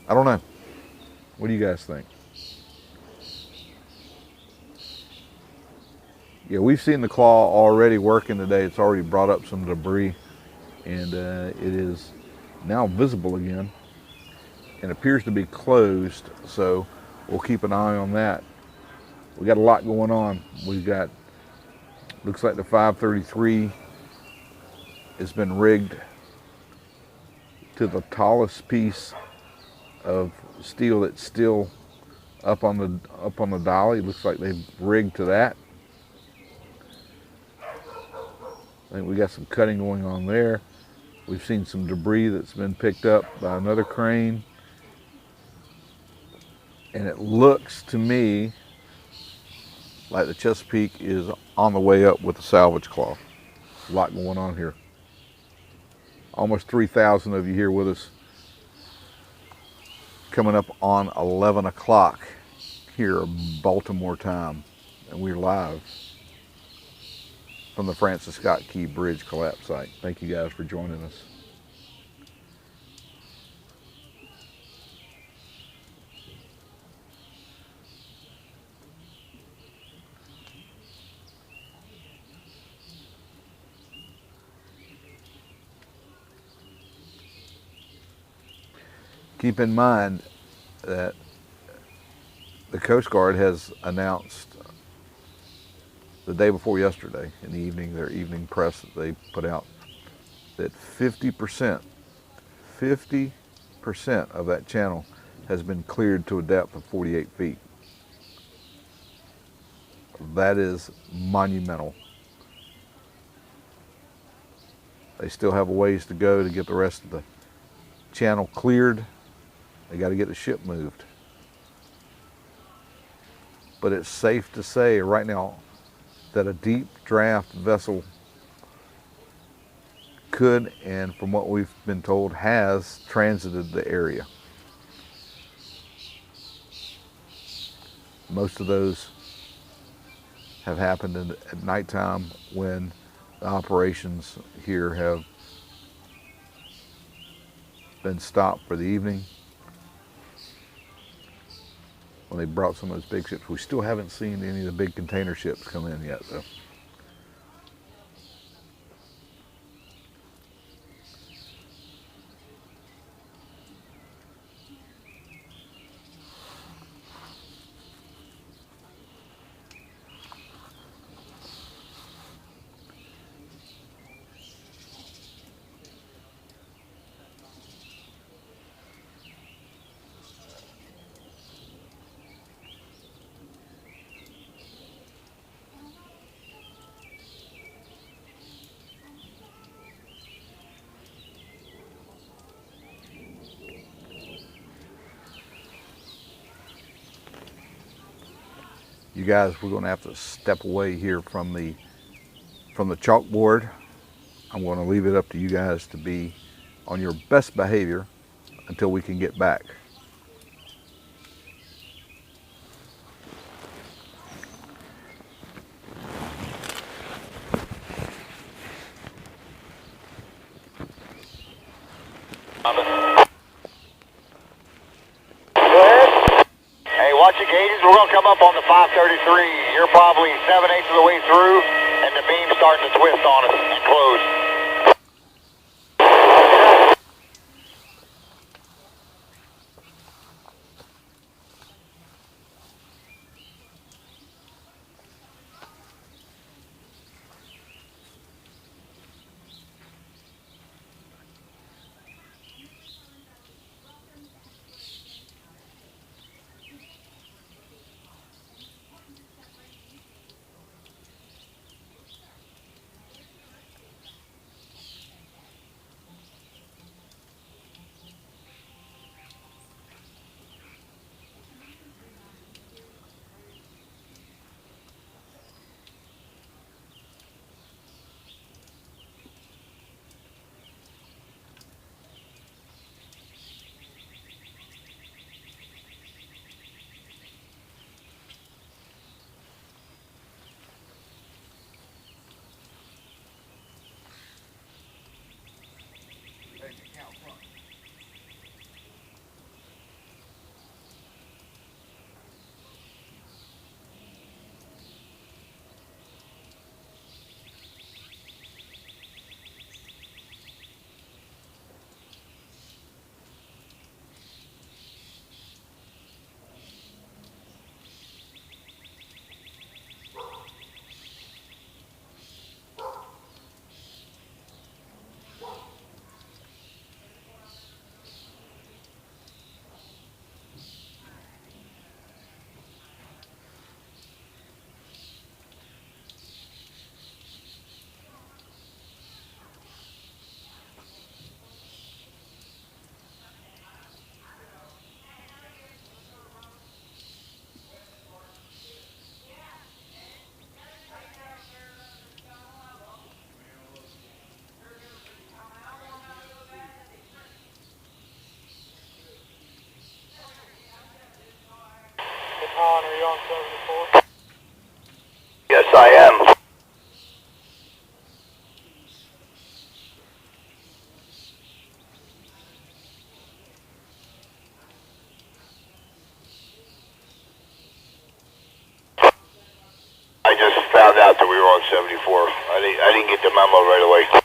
Speaker 2: I don't know. What do you guys think? Yeah, we've seen the claw already working today. It's already brought up some debris, and it is now visible again and appears to be closed, so we'll keep an eye on that. We got a lot going on. We've got, looks like the 533 has been rigged to the tallest piece of steel that's still up on the dolly. Looks like they've rigged to that. I think we got some cutting going on there. We've seen some debris that's been picked up by another crane. And it looks to me like the Chesapeake is on the way up with the salvage claw. A lot going on here. Almost 3,000 of you here with us. Coming up on 11 o'clock here, Baltimore time. And we're live from the Francis Scott Key Bridge collapse site. Thank you guys for joining us. Keep in mind that the Coast Guard has announced the day before yesterday in the evening, their evening press that they put out, that 50% of that channel has been cleared to a depth of 48 feet. That is monumental. They still have a ways to go to get the rest of the channel cleared. They got to get the ship moved. But it's safe to say right now that a deep draft vessel could, and from what we've been told, has transited the area. Most of those have happened at nighttime when the operations here have been stopped for the evening. When they brought some of those big ships. We still haven't seen any of the big container ships come in yet, though. You guys, we're going to have to step away here from the chalkboard. I'm going to leave it up to you guys to be on your best behavior until we can get back.
Speaker 1: Hey, watch your gauges. We're going to come up on the 533. You're probably 7/8 of the way through, and the beam's starting to twist on us and close.
Speaker 5: Are you on 74?
Speaker 1: Yes, I am. I just found out that we were on 74. I didn't get the memo right away.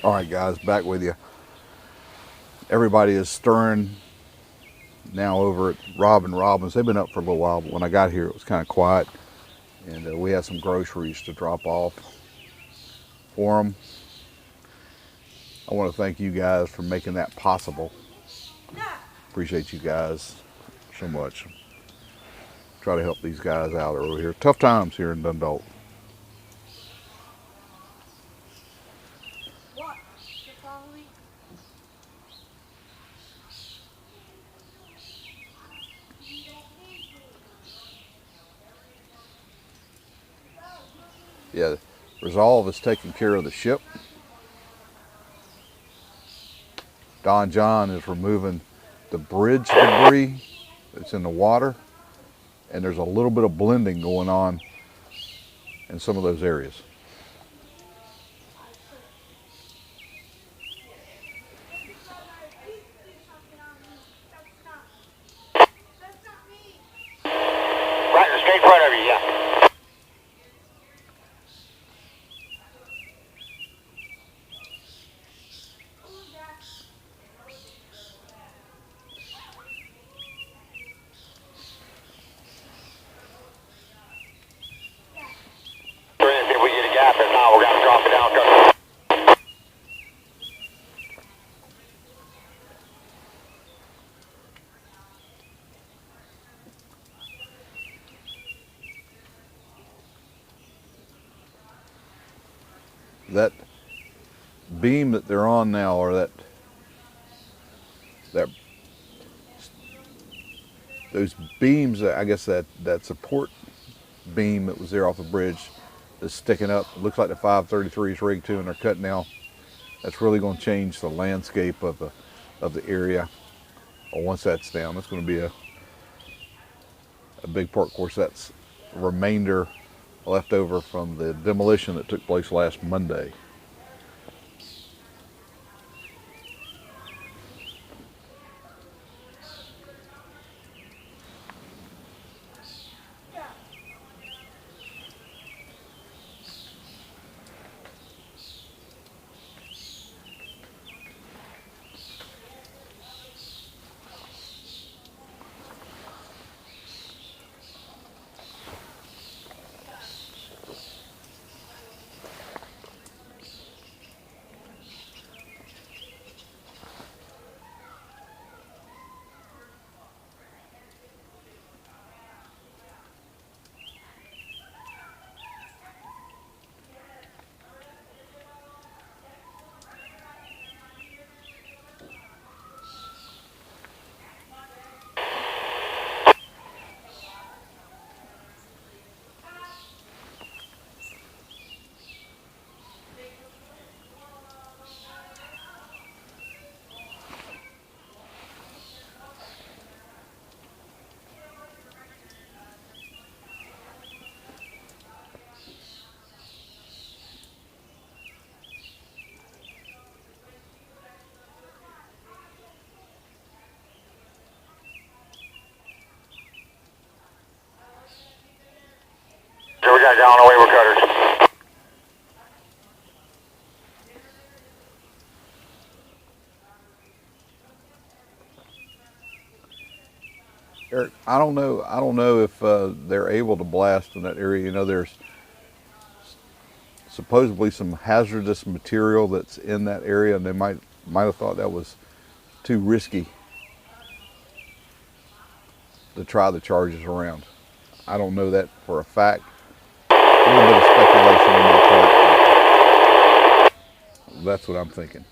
Speaker 2: All right, guys, back with you. Everybody is stirring now over at Rob and Robin's. They've been up for a little while, but when I got here, it was kind of quiet, and we had some groceries to drop off for them. I want to thank you guys for making that possible. Appreciate you guys so much. Try to help these guys out over here. Tough times here in Dundalk. Yeah, Resolve is taking care of the ship. Don John is removing the bridge debris that's in the water, and there's a little bit of blending going on in some of those areas.
Speaker 1: Right, straight in front of you, yeah. See if we get a gap. If not, we're going to drop it down.
Speaker 2: That beam that they're on now, or those beams, that I guess that support beam that was there off the bridge is sticking up. It looks like the 533 is rigged to, and they're cutting now. That's really going to change the landscape of the area. Well, once that's down, that's going to be a big part. Of course, that's a remainder left over from the demolition that took place last Monday.
Speaker 1: Here we got down away with cutters.
Speaker 2: Eric, I don't know if they're able to blast in that area. You know, there's supposedly some hazardous material that's in that area, and they might have thought that was too risky to try the charges around. I don't know that for a fact. A little bit of speculation on my part. That's what I'm thinking.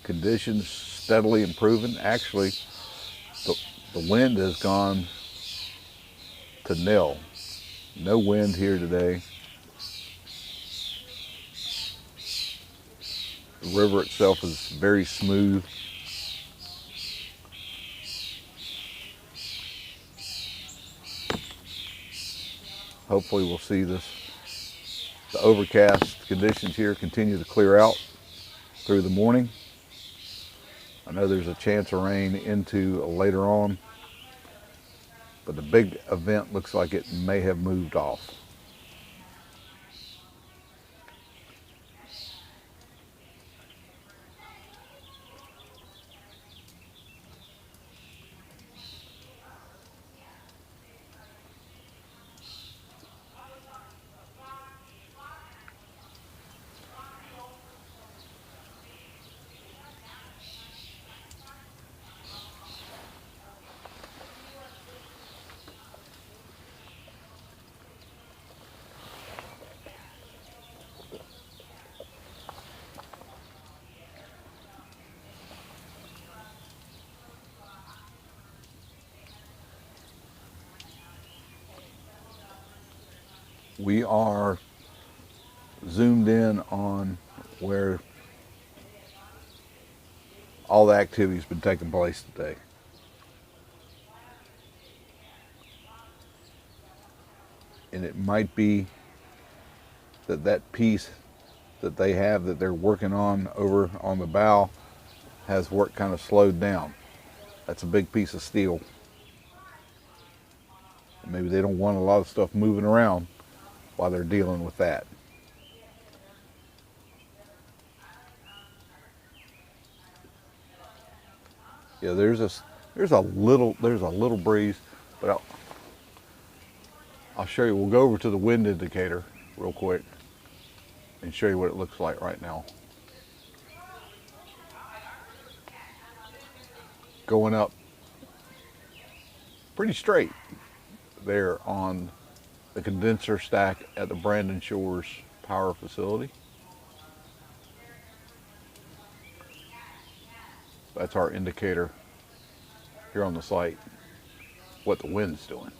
Speaker 2: Conditions steadily improving. Actually, The wind has gone to nil. No wind here today. The river itself is very smooth. Hopefully we'll see the overcast conditions here continue to clear out through the morning. I know there's a chance of rain into later on, but the big event looks like it may have moved off. We are zoomed in on where all the activity has been taking place today. And it might be that that piece that they have that they're working on over on the bow has work kind of slowed down. That's a big piece of steel. Maybe they don't want a lot of stuff moving around while they're dealing with that. Yeah, there's a little breeze, but I'll show you. We'll go over to the wind indicator real quick and show you what it looks like right now. Going up pretty straight there on the condenser stack at the Brandon Shores power facility. That's our indicator here on the site, what the wind's doing.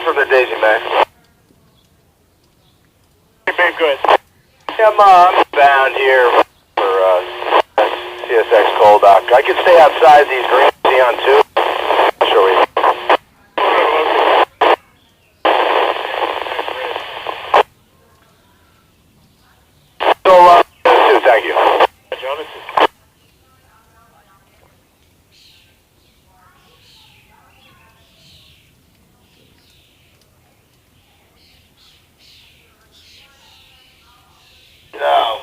Speaker 1: For the Daisy Mac.
Speaker 5: Been good.
Speaker 1: Yeah, I'm bound here for CSX Coal Dock. I could stay outside these green neon too. Sure we. So, too, thank you. No.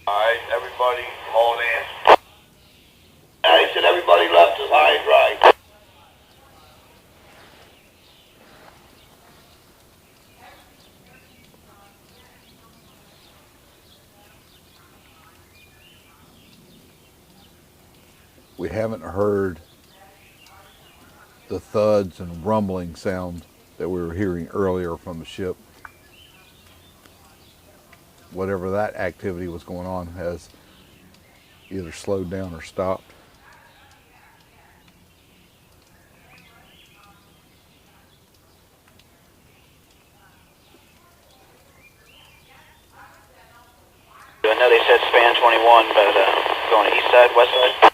Speaker 1: Alright, everybody hold in. I said everybody left us high and dry.
Speaker 2: We haven't heard the thuds and rumbling sound that we were hearing earlier from the ship. Whatever that activity was going on has either slowed down or stopped.
Speaker 6: I know they said span 21, but going to east side, west side?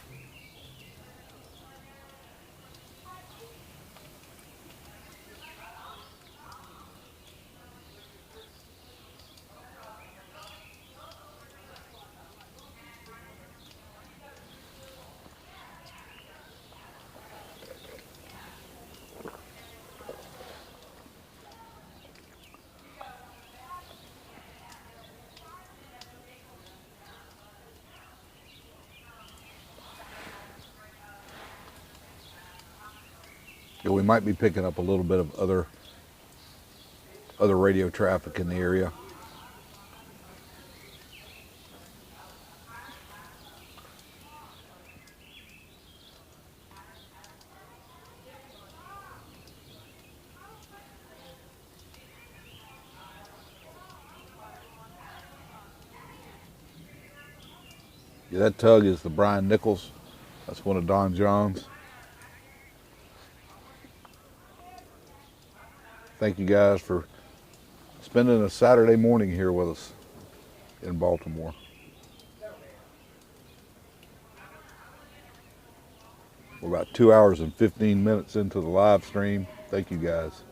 Speaker 2: Yeah, we might be picking up a little bit of other radio traffic in the area. Yeah, that tug is the Brian Nichols. That's one of Don John's. Thank you guys for spending a Saturday morning here with us in Baltimore. We're about 2 hours and 15 minutes into the live stream. Thank you guys.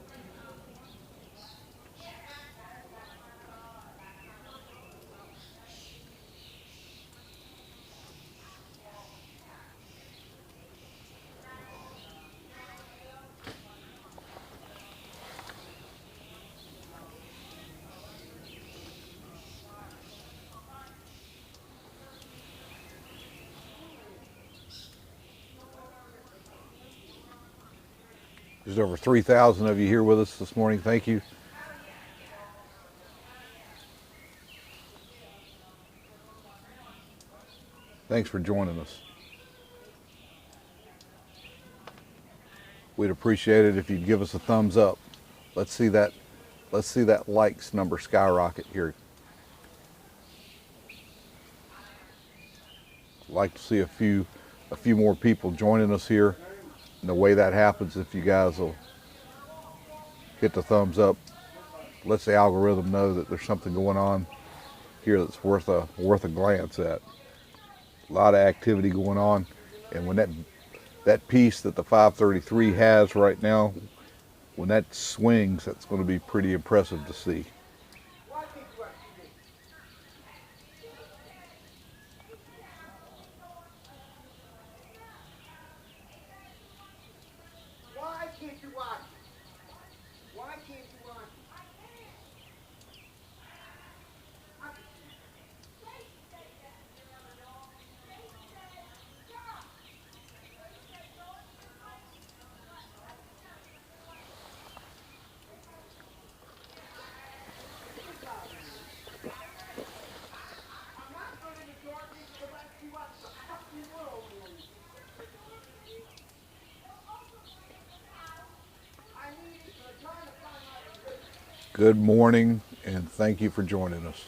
Speaker 2: There's over 3,000 of you here with us this morning. Thank you. Thanks for joining us. We'd appreciate it if you'd give us a thumbs up. Let's see that likes number skyrocket here. I'd like to see a few more people joining us here. And the way that happens, if you guys will hit the thumbs up, lets the algorithm know that there's something going on here that's worth a glance at. A lot of activity going on, and when that piece that the 533 has right now, when that swings, that's going to be pretty impressive to see. Good morning, and thank you for joining us.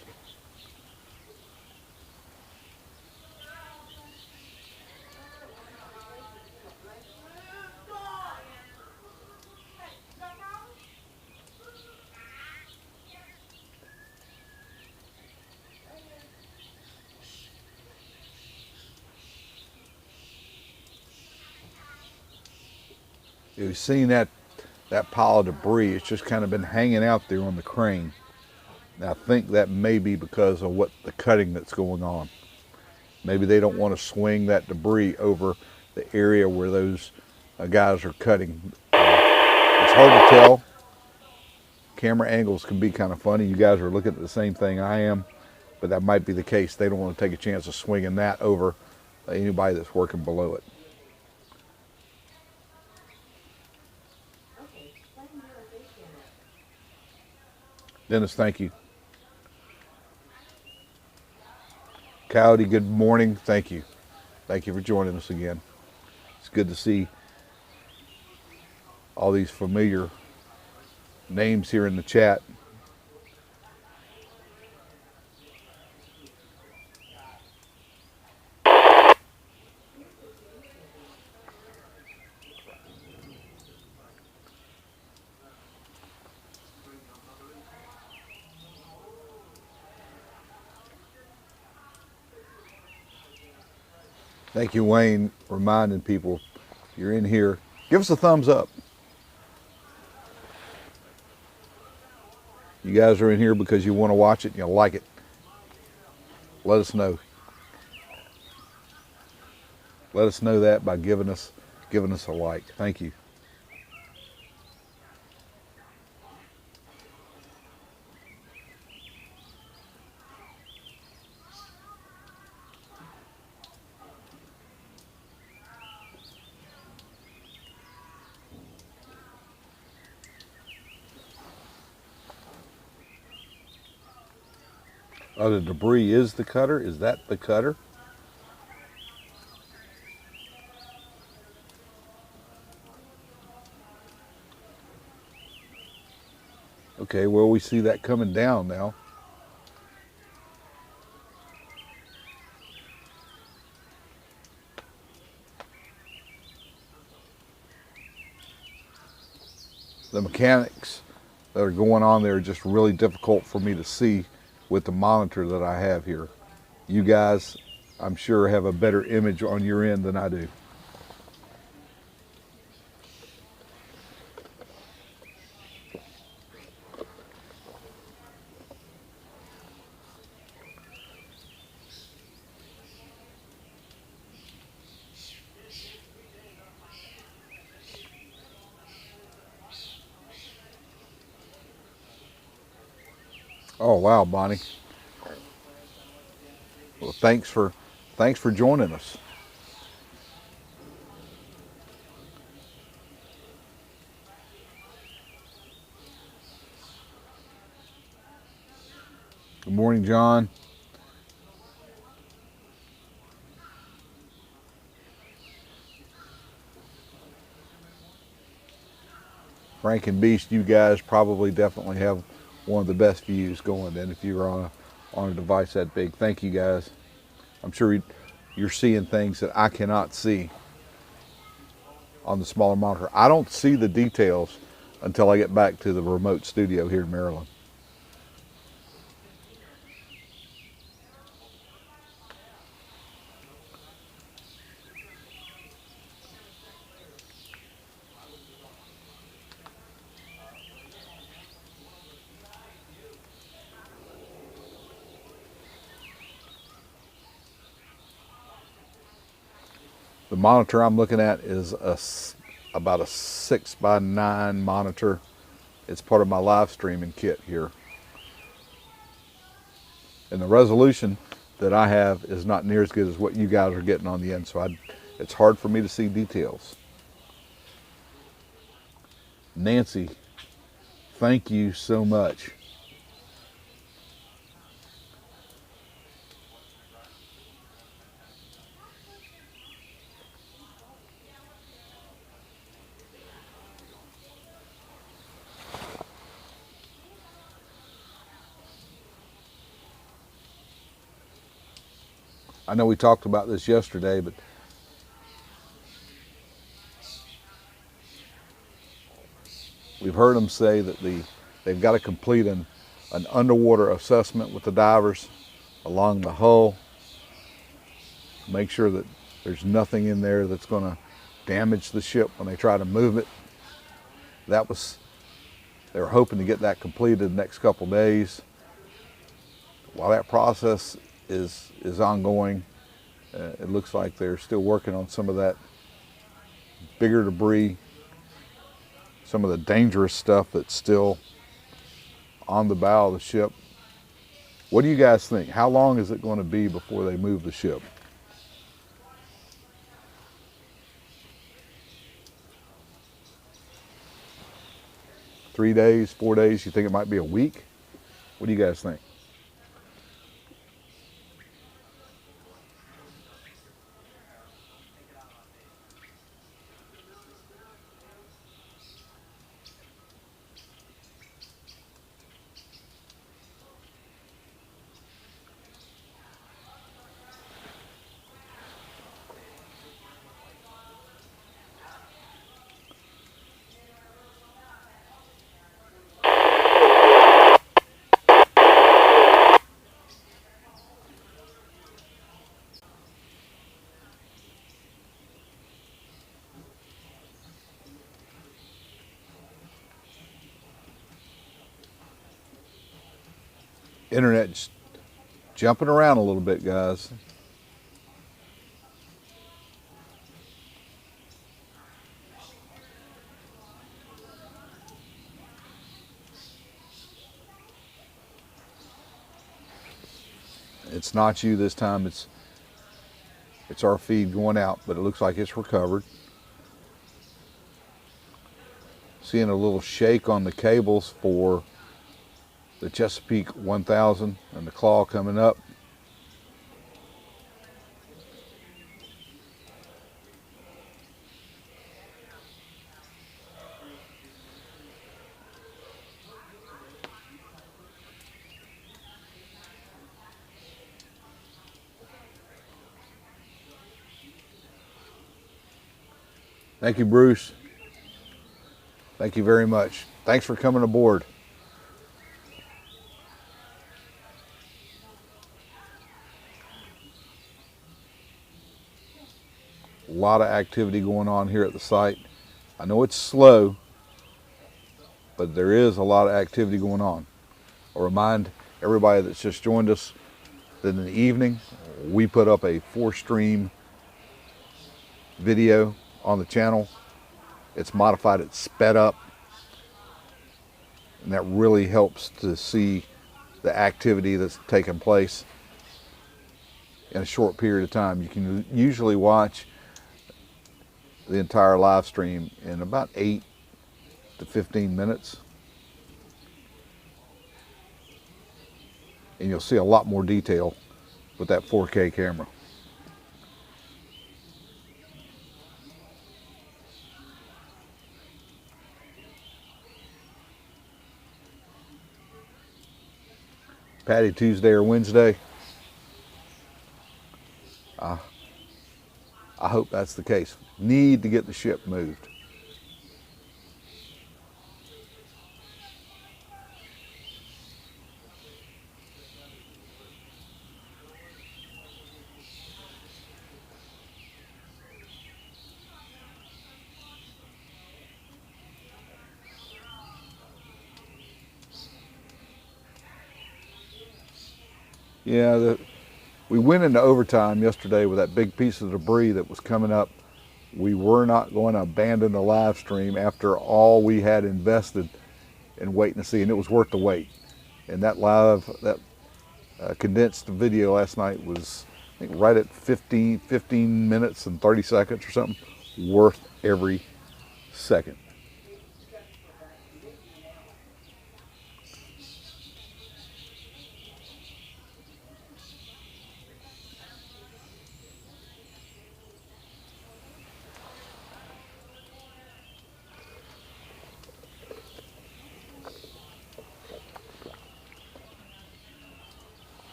Speaker 2: You've seen that pile of debris. It's just kind of been hanging out there on the crane. Now, I think that may be because of the cutting that's going on. Maybe they don't want to swing that debris over the area where those guys are cutting. It's hard to tell. Camera angles can be kind of funny. You guys are looking at the same thing I am, but that might be the case. They don't want to take a chance of swinging that over anybody that's working below it. Dennis, thank you. Coyote, good morning. Thank you. Thank you for joining us again. It's good to see all these familiar names here in the chat. Thank you, Wayne, reminding people, if you're in here, give us a thumbs up. You guys are in here because you want to watch it and you like it. Let us know. Let us know that by giving us a like. Thank you. Oh, the debris is the cutter? Is that the cutter? Okay, well, we see that coming down now. The mechanics that are going on there are just really difficult for me to see with the monitor that I have here. You guys, I'm sure, have a better image on your end than I do. Oh wow, Bonnie. Well, thanks for joining us. Good morning, John. Frank and Beast, you guys probably definitely have one of the best views going then if you're on a device that big. Thank you guys. I'm sure you're seeing things that I cannot see on the smaller monitor. I don't see the details until I get back to the remote studio here in Maryland. The monitor I'm looking at is about a 6x9 monitor. It's part of my live streaming kit here. And the resolution that I have is not near as good as what you guys are getting on the end, so it's hard for me to see details. Nancy, thank you so much. I know we talked about this yesterday, but we've heard them say that they've got to complete an underwater assessment with the divers along the hull. Make sure that there's nothing in there that's going to damage the ship when they try to move it. They were hoping to get that completed the next couple days. While that process is ongoing, it looks like they're still working on some of that bigger debris, some of the dangerous stuff that's still on the bow of the ship. What do you guys think? How long is it going to be before they move the ship? Three days, 4 days? You think it might be a week? What do you guys think? Internet's jumping around a little bit, guys. It's not you this time, it's our feed going out, but it looks like it's recovered. Seeing a little shake on the cables for the Chesapeake 1000 and the Claw coming up. Thank you, Bruce. Thank you very much. Thanks for coming aboard. A lot of activity going on here at the site. I know it's slow, but there is a lot of activity going on. I'll remind everybody that's just joined us that in the evening, we put up a 4-stream video on the channel. It's modified, it's sped up, and that really helps to see the activity that's taking place in a short period of time. You can usually watch the entire live stream in about 8 to 15 minutes. And you'll see a lot more detail with that 4K camera. Patty Tuesday or Wednesday? I hope that's the case. Need to get the ship moved. Yeah, we went into overtime yesterday with that big piece of debris that was coming up. We were not going to abandon the live stream after all we had invested in waiting to see, and it was worth the wait. And that condensed video last night was, I think, right at 15 minutes and 30 seconds or something. Worth every second.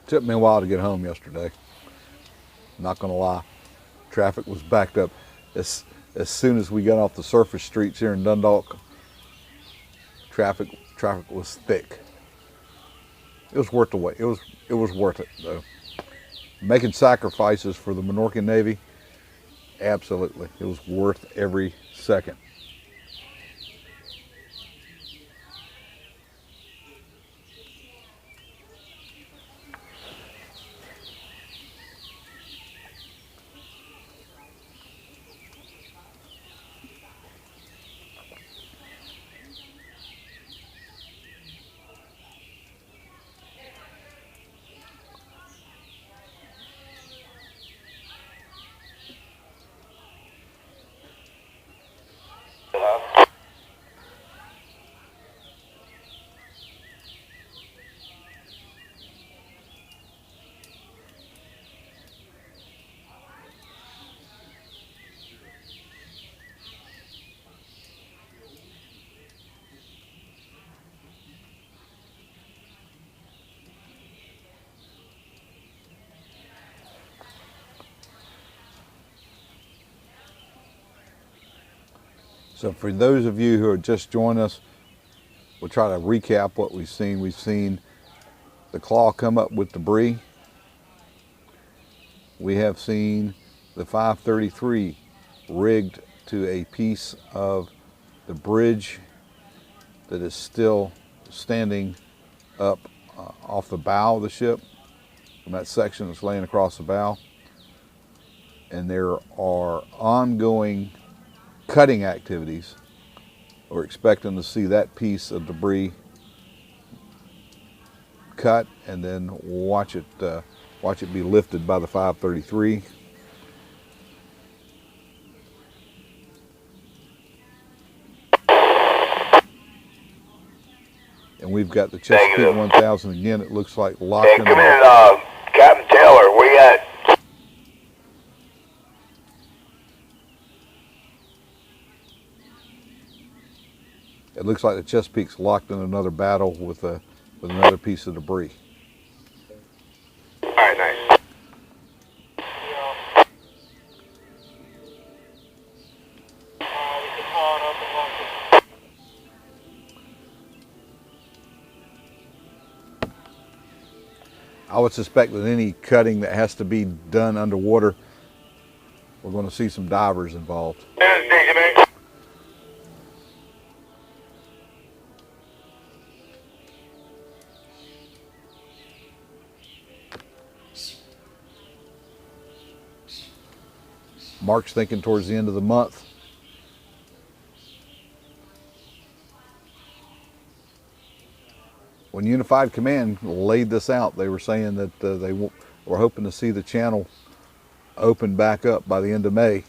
Speaker 2: Took me a while to get home yesterday. Not gonna lie, traffic was backed up. As soon as we got off the surface streets here in Dundalk, traffic was thick. It was worth the wait. It was worth it though. Making sacrifices for the Minorcan Navy, absolutely. It was worth every second. So for those of you who are just joining us, we'll try to recap what we've seen. We've seen the Claw come up with debris. We have seen the 533 rigged to a piece of the bridge that is still standing up off the bow of the ship, from that section that's laying across the bow. And there are ongoing cutting activities We're expecting to see that piece of debris cut and then watch it be lifted by the 533. And we've got the Chesapeake 1000 again. It looks like locked in.
Speaker 5: Come in, Captain Taylor. Where you at?
Speaker 2: It looks like the Chesapeake's locked in another battle with another piece of debris.
Speaker 5: All right, nice.
Speaker 2: I would suspect that any cutting that has to be done underwater, we're going to see some divers involved. Mark's thinking towards the end of the month. When Unified Command laid this out, they were saying that they were hoping to see the channel open back up by the end of May.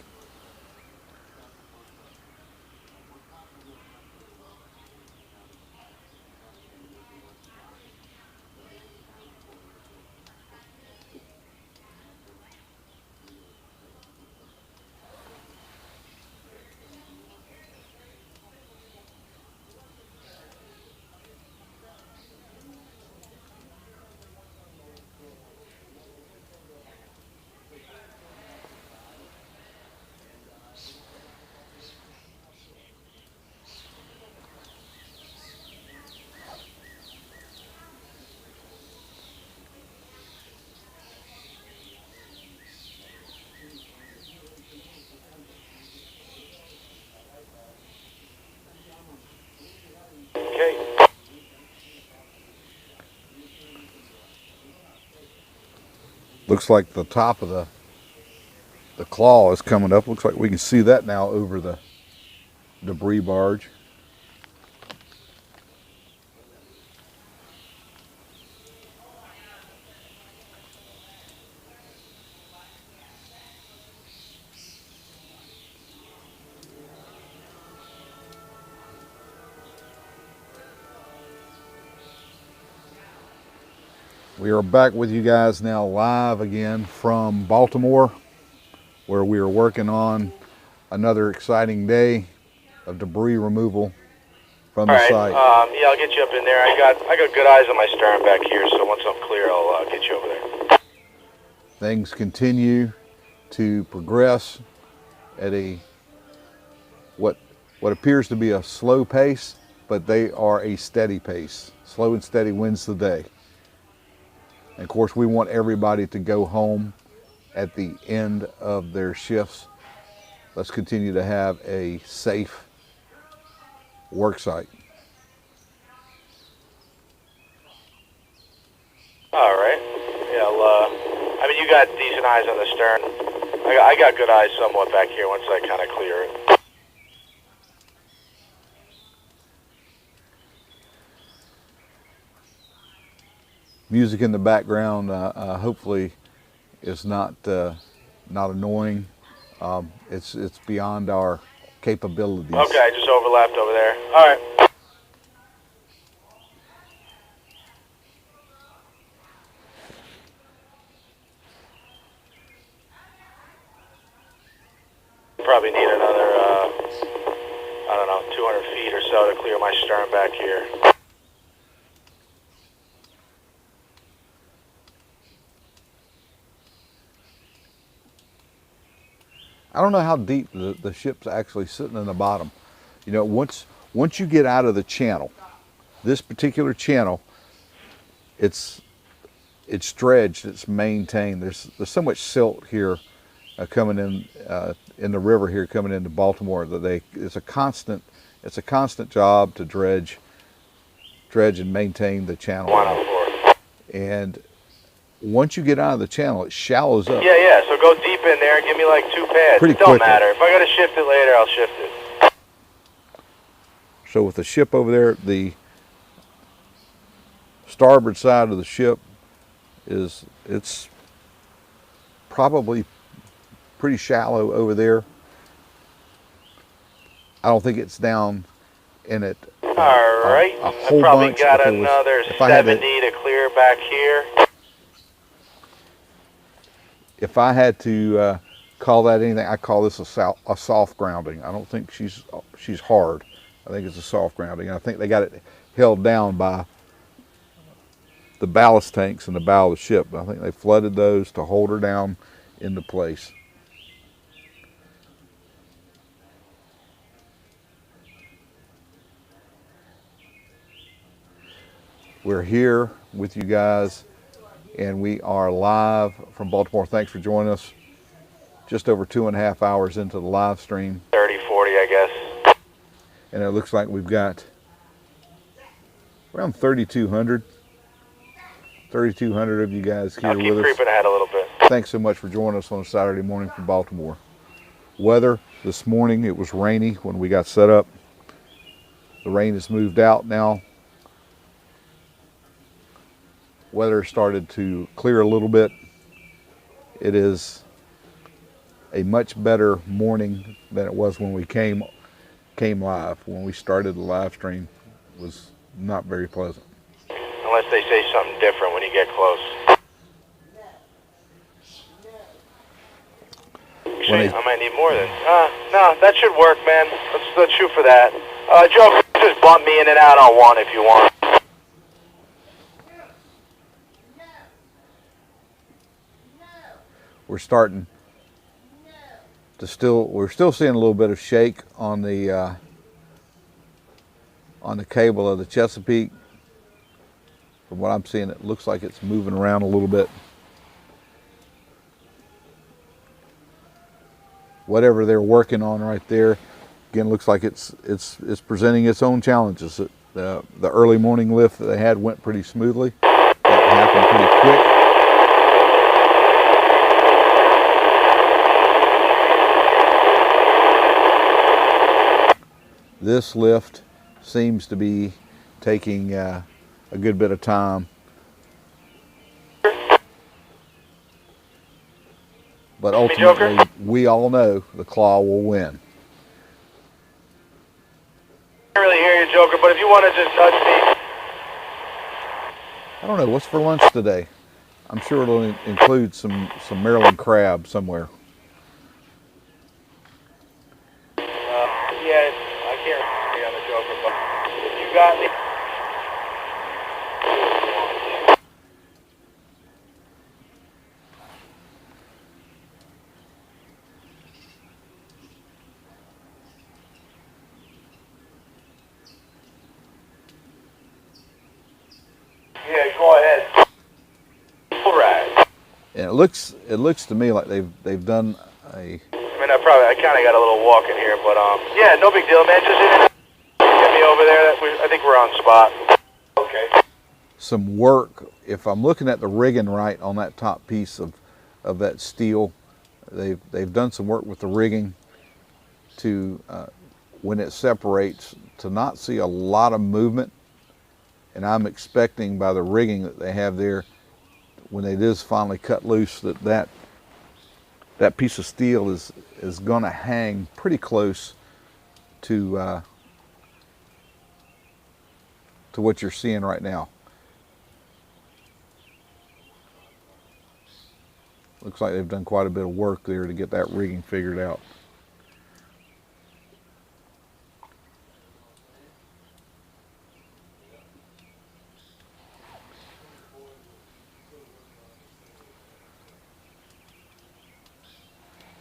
Speaker 2: Looks like the top of the claw is coming up. Looks like we can see that now over the debris barge. We are back with you guys now live again from Baltimore, where we are working on another exciting day of debris removal from the site.
Speaker 6: Yeah, I'll get you up in there. I got good eyes on my stern back here, so once I'm clear, I'll get you over there.
Speaker 2: Things continue to progress at what appears to be a slow pace, but they are a steady pace. Slow and steady wins the day. And of course, we want everybody to go home at the end of their shifts. Let's continue to have a safe work site.
Speaker 6: All right. Yeah, I mean, you got decent eyes on the stern. I got good eyes somewhat back here once I kind of clear it.
Speaker 2: Music in the background hopefully is not annoying. It's beyond our capabilities.
Speaker 6: Okay, I just overlapped over there. All right. Probably need another, I don't know, 200 feet or so to clear my stern back here.
Speaker 2: I don't know how deep the ship's actually sitting in the bottom. You know, once you get out of the channel, this particular channel, it's dredged, it's maintained. There's so much silt here coming in the river here coming into Baltimore that it's a constant job to dredge and maintain the channel. And once you get out of the channel, it shallows up.
Speaker 6: Yeah, so go deep in there and give me like 2 pads.
Speaker 2: Pretty
Speaker 6: It don't
Speaker 2: quickly.
Speaker 6: matter. If I gotta shift it later, I'll shift it.
Speaker 2: So with the ship over there, the starboard side of the ship it's probably pretty shallow over there. I don't think it's down in it
Speaker 6: All right.
Speaker 2: a
Speaker 6: I
Speaker 2: whole
Speaker 6: probably
Speaker 2: bunch.
Speaker 6: got
Speaker 2: If it was-
Speaker 6: another
Speaker 2: if I had
Speaker 6: 70 to clear back here.
Speaker 2: If I had to call that anything, I call this a soft grounding. I don't think she's hard. I think it's a soft grounding. I think they got it held down by the ballast tanks in the bow of the ship. I think they flooded those to hold her down into place. We're here with you guys, and we are live from Baltimore. Thanks for joining us. Just over 2.5 hours into the live stream.
Speaker 6: 30, 40, I guess.
Speaker 2: And it looks like we've got around 3,200 of you guys here
Speaker 6: I'll keep
Speaker 2: with us.
Speaker 6: creeping ahead a little bit.
Speaker 2: Thanks so much for joining us on a Saturday morning from Baltimore. Weather this morning, it was rainy when we got set up. The rain has moved out now. Weather started to clear a little bit. It is a much better morning than it was when we came live. When we started the live stream, it was not very pleasant.
Speaker 6: Unless they say something different when you get close. I might need more than. No, that should work, man. Let's shoot for that. Joe, just bump me in and out on one if you want.
Speaker 2: We're starting to we're still seeing a little bit of shake on the cable of the Chesapeake. From what I'm seeing, it looks like it's moving around a little bit. Whatever they're working on right there, again, looks like it's presenting its own challenges. The early morning lift that they had went pretty smoothly. That happened pretty quick. This lift seems to be taking a good bit of time. But ultimately, we all know the Claw will win.
Speaker 6: I can't really hear you, Joker, but if you want to just nudge me.
Speaker 2: I don't know, what's for lunch today? I'm sure it'll include some Maryland crab somewhere.
Speaker 6: Yeah, I can't hear you on the Joker, but if you got me. Yeah, go ahead. All right.
Speaker 2: And it looks to me like they've done a.
Speaker 6: I mean, I kind of got a little walk in here, but yeah, no big deal, man. Just in and out. Get me over there. I think we're on spot. Okay.
Speaker 2: Some work. If I'm looking at the rigging right on that top piece of that steel, they've done some work with the rigging to when it separates to not see a lot of movement. And I'm expecting by the rigging that they have there, when it is finally cut loose, that piece of steel is going to hang pretty close to what you're seeing right now. Looks like they've done quite a bit of work there to get that rigging figured out.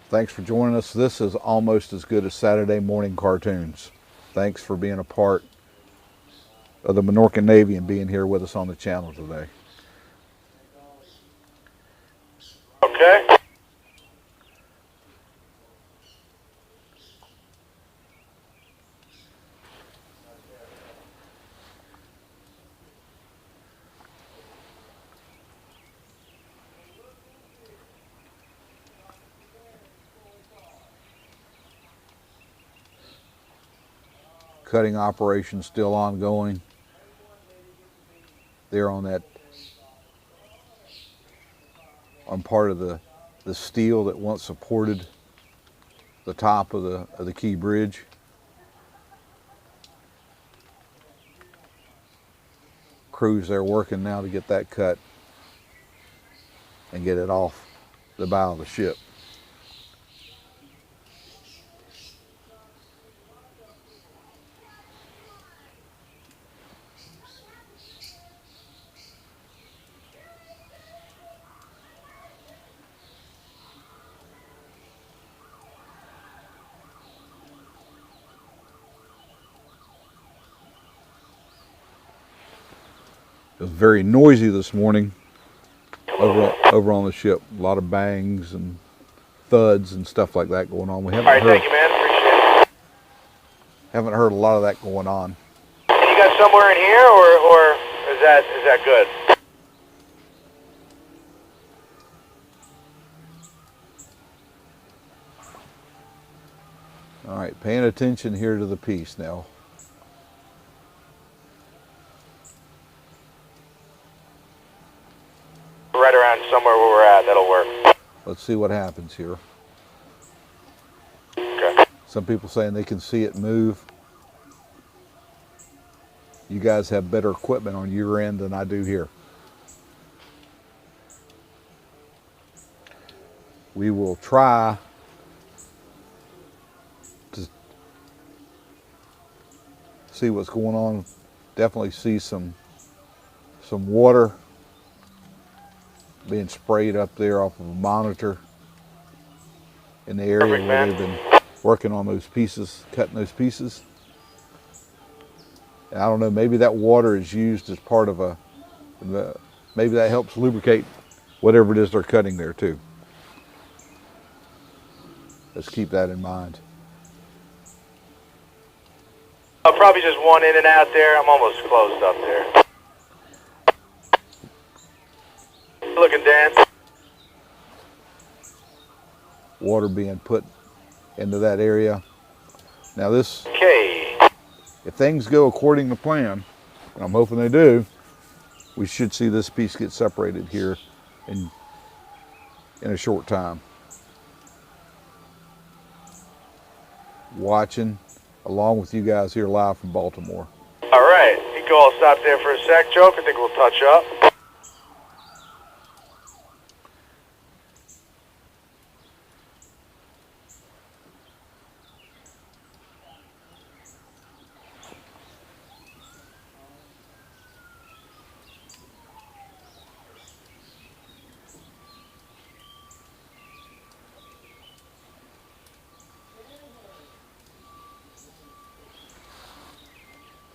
Speaker 2: Thanks for joining us. This is almost as good as Saturday morning cartoons. Thanks for being a part of the Minorcan Navy and being here with us on the channel today.
Speaker 6: Okay.
Speaker 2: Cutting operation still ongoing. There on that, on part of the steel that once supported the top of the key bridge. Crews there working now to get that cut and get it off the bow of the ship. It was very noisy this morning over on the ship. A lot of bangs and thuds and stuff like that going on. We haven't
Speaker 6: Alright,
Speaker 2: heard,
Speaker 6: thank you, man. Appreciate it.
Speaker 2: haven't heard a lot of that going on.
Speaker 6: You got somewhere in here, or is that good?
Speaker 2: All right, paying attention here to the piece now.
Speaker 6: Right around somewhere where we're at, that'll work.
Speaker 2: Let's see what happens here.
Speaker 6: Okay.
Speaker 2: Some people saying they can see it move. You guys have better equipment on your end than I do here. We will try to see what's going on. Definitely see some water being sprayed up there off of a monitor in the area
Speaker 6: Perfect,
Speaker 2: where
Speaker 6: man.
Speaker 2: they've been working on those pieces, cutting those pieces. And I don't know, maybe that water is used as part of maybe that helps lubricate whatever it is they're cutting there too. Let's keep that in mind.
Speaker 6: Probably just one in and out there. I'm almost closed up there. Looking, Dan.
Speaker 2: Water being put into that area. Now this,
Speaker 6: Okay.
Speaker 2: if things go according to plan, and I'm hoping they do, we should see this piece get separated here in a short time. Watching along with you guys here live from Baltimore.
Speaker 6: All right. You can all stop there for a sec, Joke. I think we'll touch up.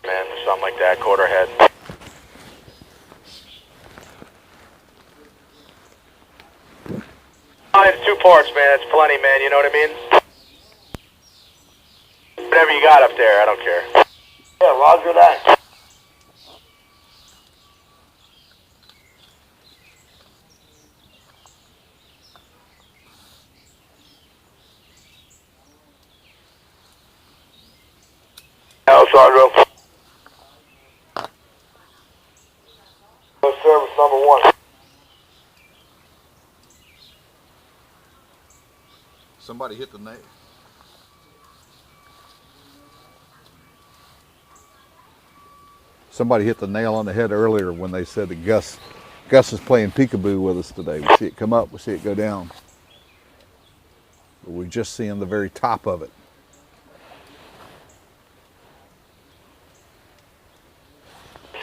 Speaker 6: Man, something like that, quarter head. It's 2 parts, man. It's plenty, man. You know what I mean? Whatever you got up there, I don't care. Yeah, roger that. Alessandro. Service number 1.
Speaker 2: Somebody hit the nail. Somebody hit the nail on the head earlier when they said that Gus is playing peekaboo with us today. We see it come up, we see it go down. But we're just seeing the very top of it.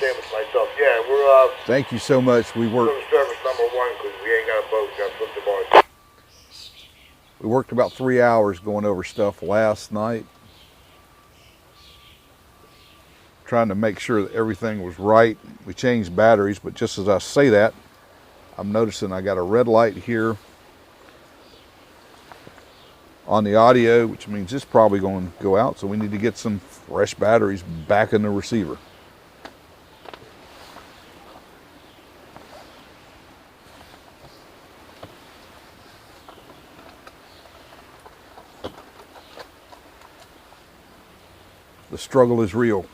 Speaker 5: Same with myself. Yeah, we're
Speaker 2: Thank you so much. We worked
Speaker 5: service number 1 because we ain't got a boat. Got to flip the bar.
Speaker 2: We worked about 3 hours going over stuff last night, trying to make sure that everything was right. We changed batteries, but just as I say that, I'm noticing I got a red light here on the audio, which means it's probably going to go out, so we need to get some fresh batteries back in the receiver. The struggle is real.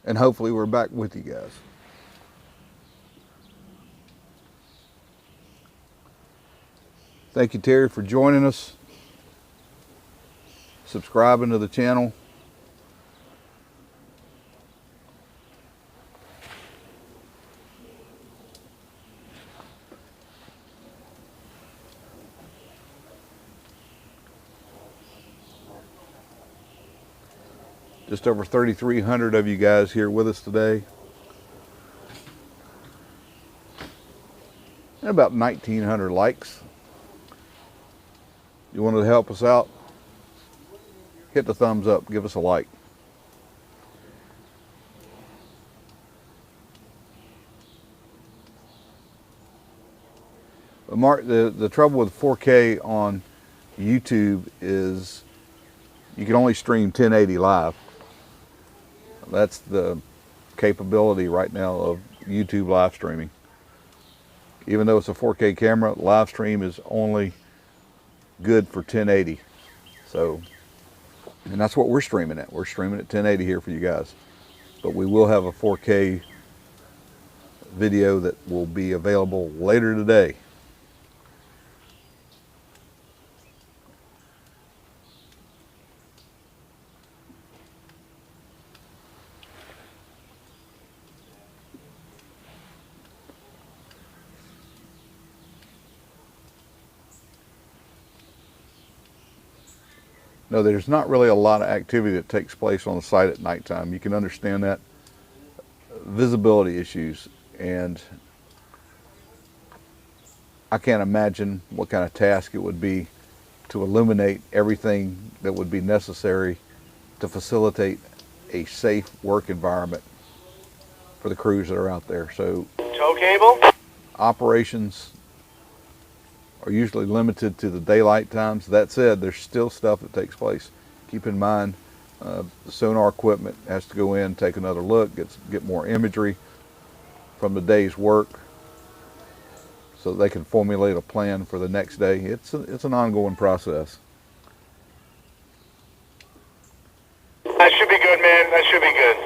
Speaker 2: And hopefully we're back with you guys. Thank you, Terry, for joining us, subscribing to the channel. Just over 3,300 of you guys here with us today. And about 1,900 likes. You wanted to help us out? Hit the thumbs up, give us a like. But Mark, the trouble with 4K on YouTube is you can only stream 1080 live. That's the capability right now of YouTube live streaming. Even though it's a 4K camera, live stream is only good for 1080. So, and that's what we're streaming at. We're streaming at 1080 here for you guys. But we will have a 4K video that will be available later today. No, there's not really a lot of activity that takes place on the site at nighttime. You can understand that. Visibility issues, and I can't imagine what kind of task it would be to illuminate everything that would be necessary to facilitate a safe work environment for the crews that are out there. So,
Speaker 6: Tow cable?
Speaker 2: operations are usually limited to the daylight times. That said, there's still stuff that takes place. Keep in mind, the sonar equipment has to go in, take another look, get more imagery from the day's work, so that they can formulate a plan for the next day. It's an ongoing process.
Speaker 6: That should be good, man. That should be good.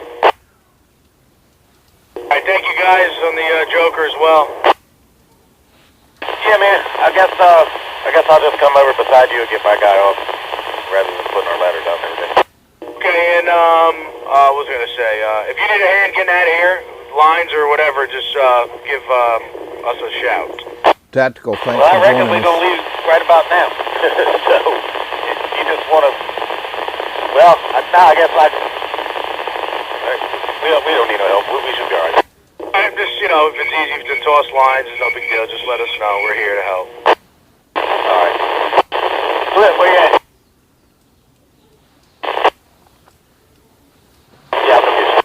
Speaker 6: I thank you guys on the Joker as well.
Speaker 1: Yeah, man. I guess I'll just come over beside you and get my guy off, rather than putting our ladder down and everything.
Speaker 6: Okay, and what was I gonna say? If you need a hand getting out of here, lines or whatever, just give us a shout.
Speaker 2: Tactical, thanks
Speaker 1: Well, I
Speaker 2: for
Speaker 1: reckon
Speaker 2: joining
Speaker 1: we're gonna
Speaker 2: us.
Speaker 1: leave right about now. So, if you just want to, well, I guess we don't need no help. We should be all right.
Speaker 6: Just, you know, if it's easy to toss lines, it's no big deal. Just let us know. We're here to help.
Speaker 1: All right. Flip, where you at? Yeah, I'll come get you.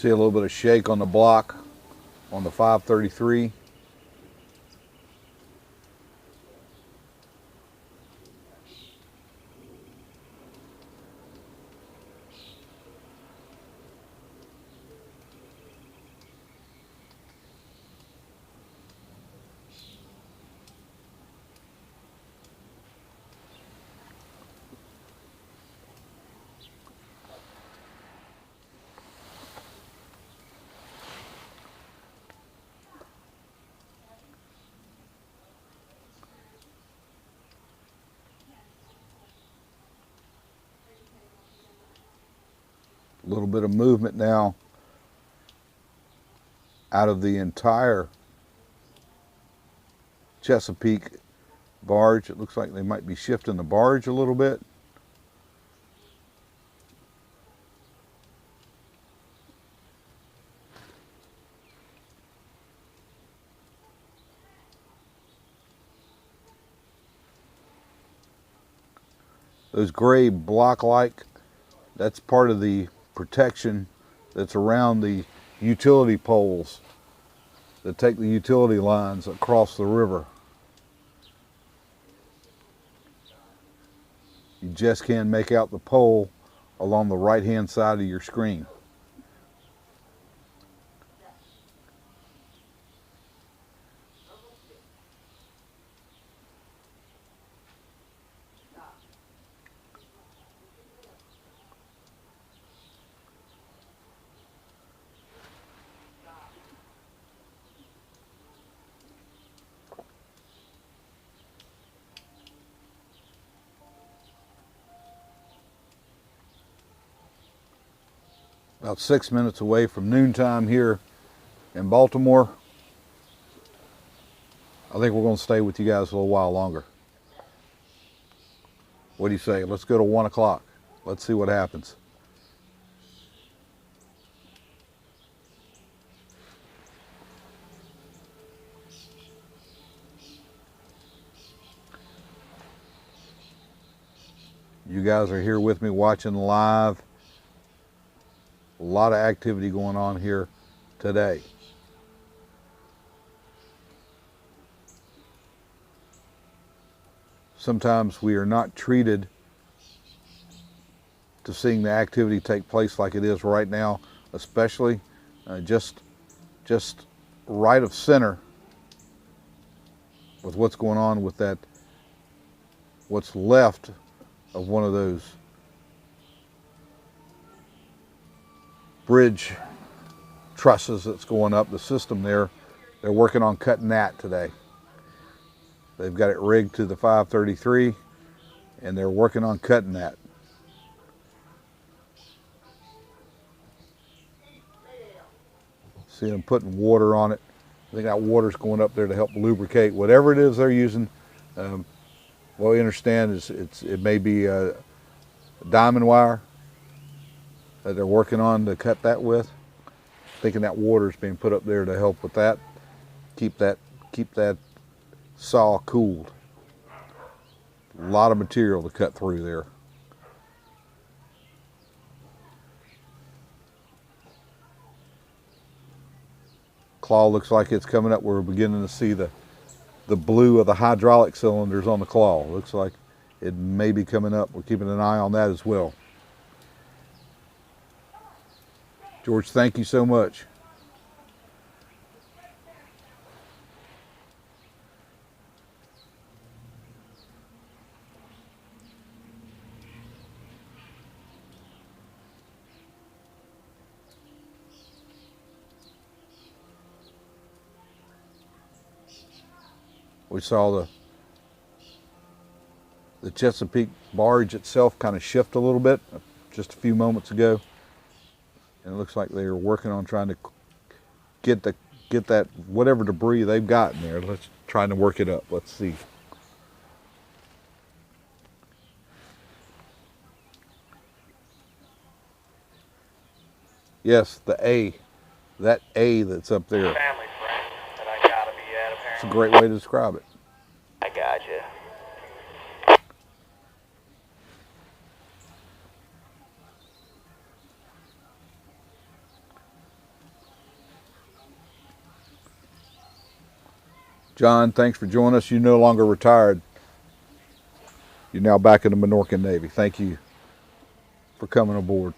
Speaker 2: See a little bit of shake on the block on the 533. A little bit of movement now out of the entire Chesapeake barge. It looks like they might be shifting the barge a little bit. Those gray block-like, that's part of the protection that's around the utility poles that take the utility lines across the river. You just can't make out the pole along the right-hand side of your screen. About 6 minutes away from noontime here in Baltimore. I think we're going to stay with you guys a little while longer. What do you say? Let's go to 1 o'clock. Let's see what happens. You guys are here with me watching live. A lot of activity going on here today. Sometimes we are not treated to seeing the activity take place like it is right now, especially just right of center with what's going on with that, what's left of one of those bridge trusses that's going up the system there. They're working on cutting that today. They've got it rigged to the 533 and they're working on cutting that. See them putting water on it. I think that water's going up there to help lubricate whatever it is they're using. What we understand is it may be a diamond wire that they're working on to cut that with. Thinking that water is being put up there to help with that. Keep that saw cooled. A lot of material to cut through there. Claw looks like it's coming up. We're beginning to see the blue of the hydraulic cylinders on the claw. Looks like it may be coming up. We're keeping an eye on that as well. George, thank you so much. We saw the Chesapeake barge itself kind of shift a little bit just a few moments ago. And it looks like they are working on trying to get that whatever debris they've got in there. Let's try to work it up. Let's see. Yes, the A. That A that's up there.
Speaker 6: Family friend that I gotta be at, apparently.
Speaker 2: It's a great way to describe it.
Speaker 6: I gotcha.
Speaker 2: John, thanks for joining us. You're no longer retired. You're now back in the Minorcan Navy. Thank you for coming aboard.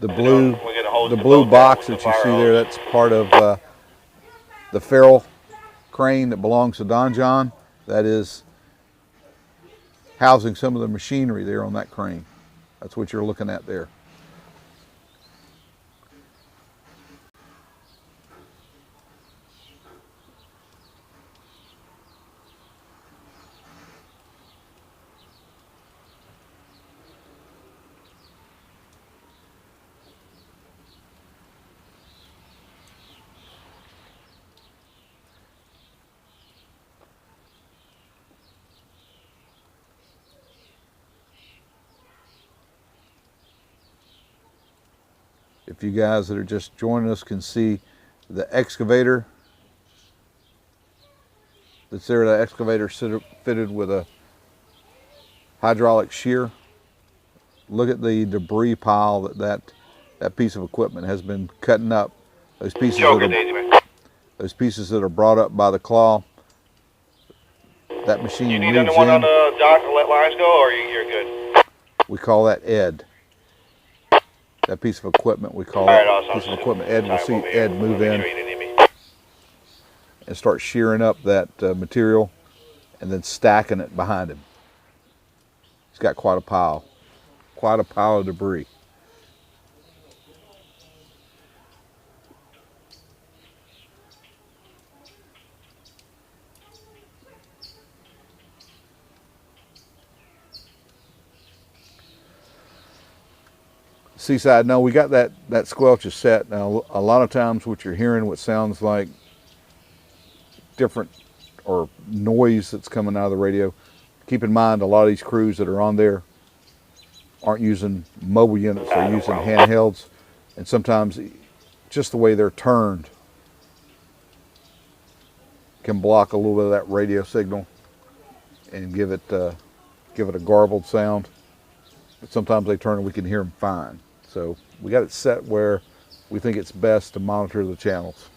Speaker 2: The blue box that you see there, that's part of the ferrule crane that belongs to Don John. That is housing some of the machinery there on that crane. That's what you're looking at there. If you guys that are just joining us can see the excavator that's there, the excavator fitted with a hydraulic shear. Look at the debris pile that piece of equipment has been cutting up. Those pieces that are brought up by the claw, that machine
Speaker 6: You need
Speaker 2: moves
Speaker 6: anyone on
Speaker 2: in.
Speaker 6: the dock to let lines go, or you're good?
Speaker 2: We call that Ed. That piece of equipment, we call
Speaker 6: Alright,
Speaker 2: that
Speaker 6: awesome.
Speaker 2: piece of equipment Ed. We'll
Speaker 6: Time
Speaker 2: see
Speaker 6: over here.
Speaker 2: Ed move in
Speaker 6: Sure you didn't need me.
Speaker 2: and start shearing up that material and then stacking it behind him. He's got quite a pile of debris. Seaside, no, we got that squelch is set. Now, a lot of times what you're hearing, what sounds like different or noise that's coming out of the radio, keep in mind a lot of these crews that are on there aren't using mobile units, they're using handhelds, and sometimes just the way they're turned can block a little bit of that radio signal and give it a garbled sound. But sometimes they turn and we can hear them fine. So we got it set where we think it's best to monitor the channels.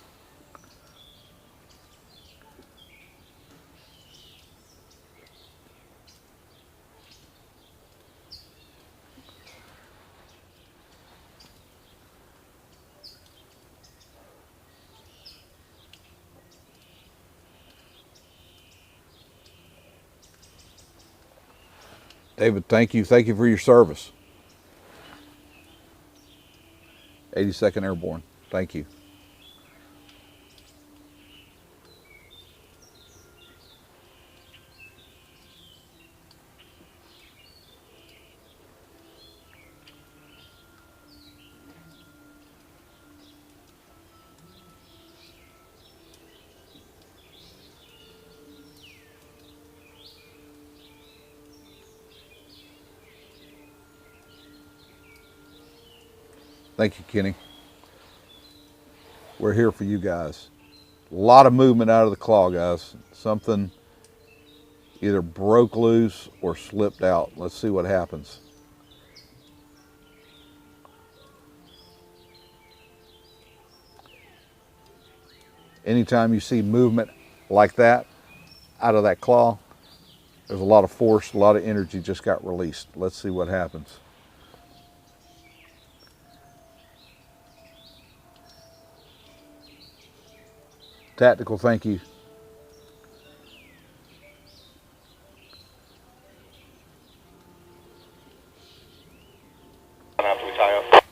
Speaker 2: David, thank you. Thank you for your service. 82nd Airborne, thank you. Thank you, Kenny. We're here for you guys. A lot of movement out of the claw, guys. Something either broke loose or slipped out. Let's see what happens. Anytime you see movement like that out of that claw, there's a lot of force, a lot of energy just got released. Let's see what happens. Tactical, thank you.
Speaker 6: After we tie up.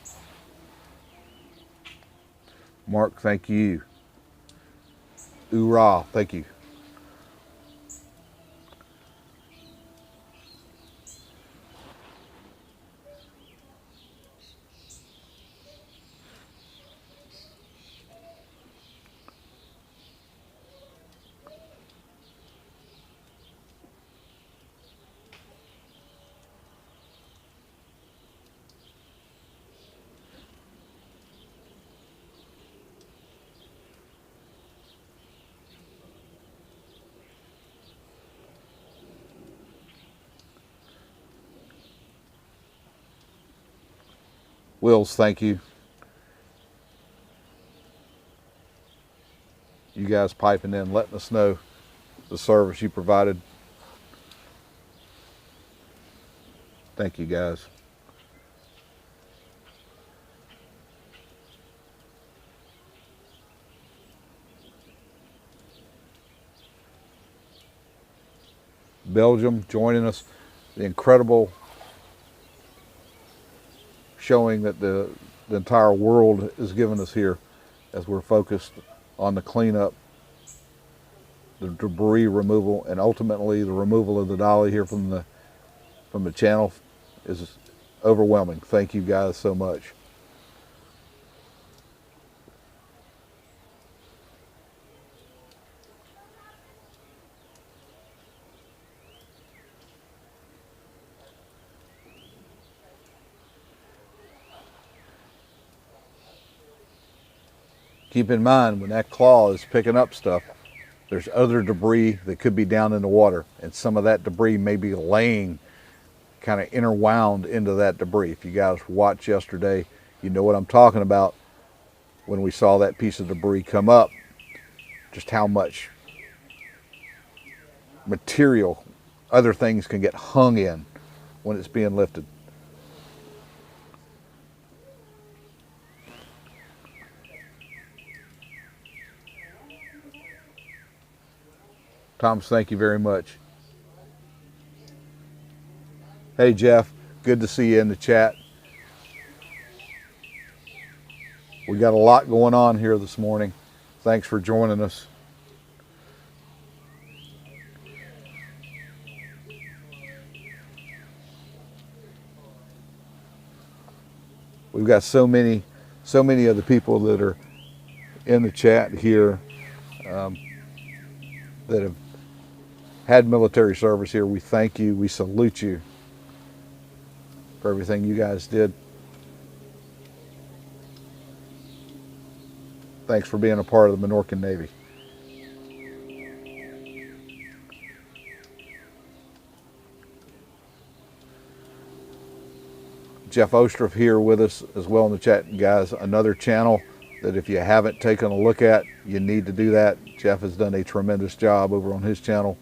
Speaker 2: Mark, thank you. Oorah, thank you. Wills, thank you. You guys piping in, letting us know the service you provided. Thank you, guys. Belgium joining us. The incredible showing that the entire world is giving us here as we're focused on the cleanup, the debris removal, and ultimately the removal of the dolly here from the channel is overwhelming. Thank you guys so much. Keep in mind, when that claw is picking up stuff, there's other debris that could be down in the water, and some of that debris may be laying kind of interwound into that debris. If you guys watched yesterday, you know what I'm talking about when we saw that piece of debris come up, just how much material, other things can get hung in when it's being lifted. Thomas, thank you very much. Hey Jeff, good to see you in the chat. We got a lot going on here this morning. Thanks for joining us. We've got so many of the people that are in the chat here that have had military service here. We thank you. We salute you for everything you guys did. Thanks for being a part of the Minorcan Navy. Jeff Ostroff here with us as well in the chat. Guys, another channel that if you haven't taken a look at, you need to do that. Jeff has done a tremendous job over on his channel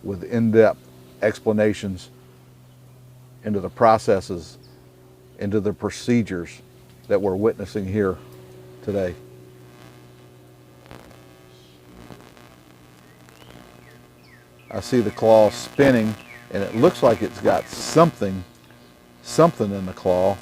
Speaker 2: with in-depth explanations into the processes, into the procedures that we're witnessing here today. I see the claw spinning, and it looks like it's got something in the claw.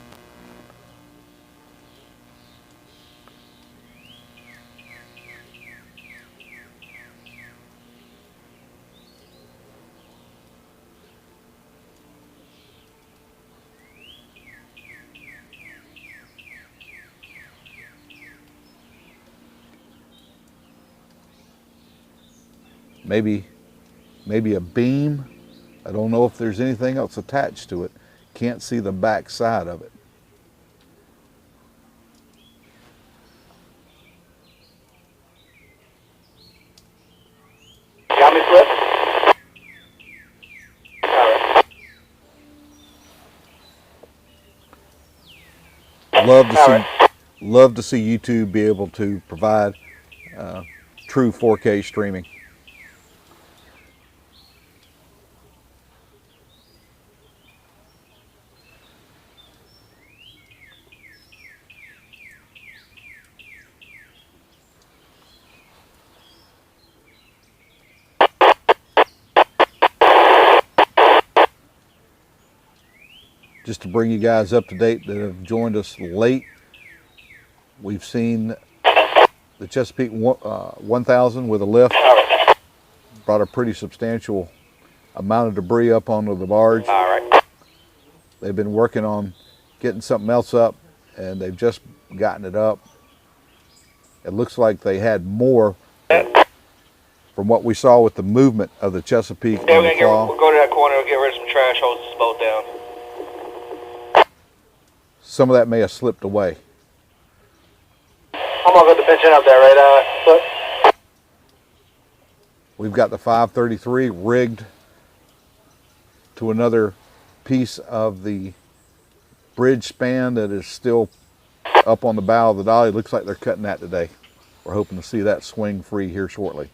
Speaker 2: Maybe a beam. I don't know if there's anything else attached to it. Can't see the back side of it.
Speaker 1: Got me, Flip? All right.
Speaker 2: Love to see YouTube be able to provide true 4K streaming. Just to bring you guys up to date that have joined us late, we've seen the Chesapeake 1000 with a lift. Brought a pretty substantial amount of debris up onto the barge.
Speaker 1: All right.
Speaker 2: They've been working on getting something else up, and they've just gotten it up. It looks like they had more from what we saw with the movement of the Chesapeake
Speaker 6: Yeah,
Speaker 2: and the claw.
Speaker 6: we'll go to that corner and get rid of some trash, hose this boat down.
Speaker 2: Some of that may have slipped away.
Speaker 1: I'm gonna put the pitch in up there, right? Flip.
Speaker 2: We've got the 533 rigged to another piece of the bridge span that is still up on the bow of the dolly. Looks like they're cutting that today. We're hoping to see that swing free here shortly.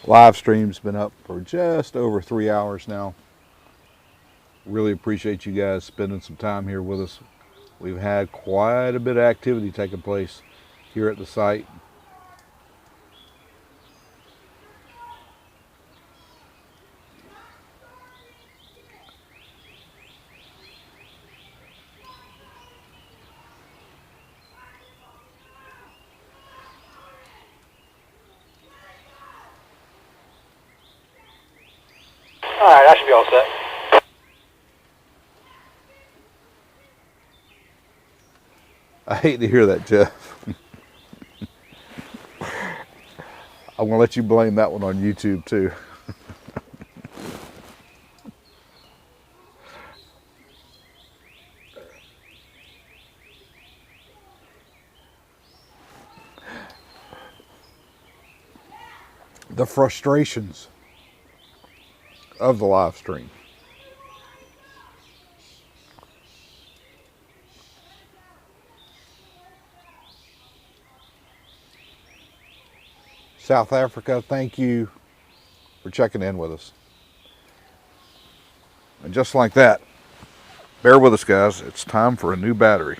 Speaker 2: Live stream's been up for just over 3 hours now. Really appreciate you guys spending some time here with us. We've had quite a bit of activity taking place here at the site.
Speaker 1: All right, I should be all set.
Speaker 2: I hate to hear that, Jeff. I'm gonna let you blame that one on YouTube too. The frustrations of the live stream. South Africa, thank you for checking in with us. And just like that, bear with us, guys. It's time for a new battery.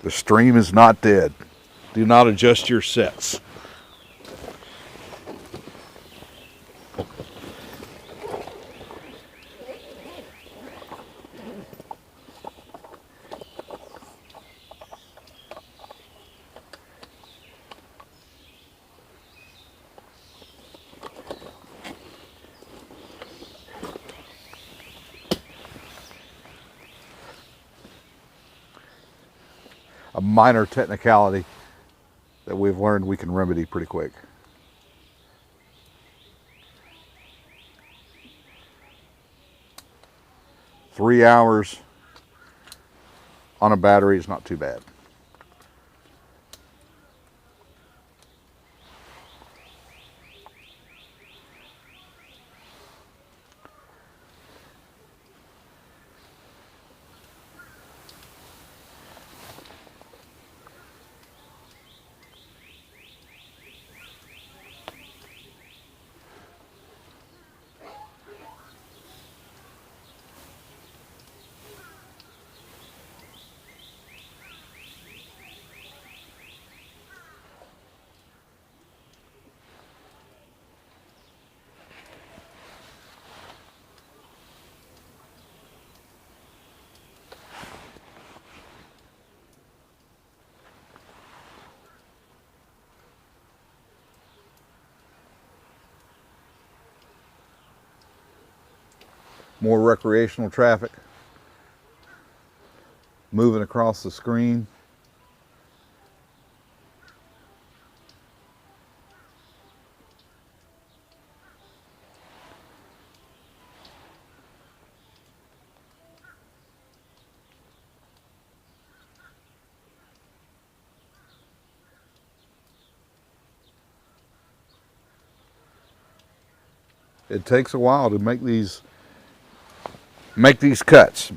Speaker 2: The stream is not dead. Do not adjust your sets. A minor technicality that we've learned we can remedy pretty quick. Three hours on a battery is not too bad. more recreational traffic moving across the screen. It takes a while to make these cuts.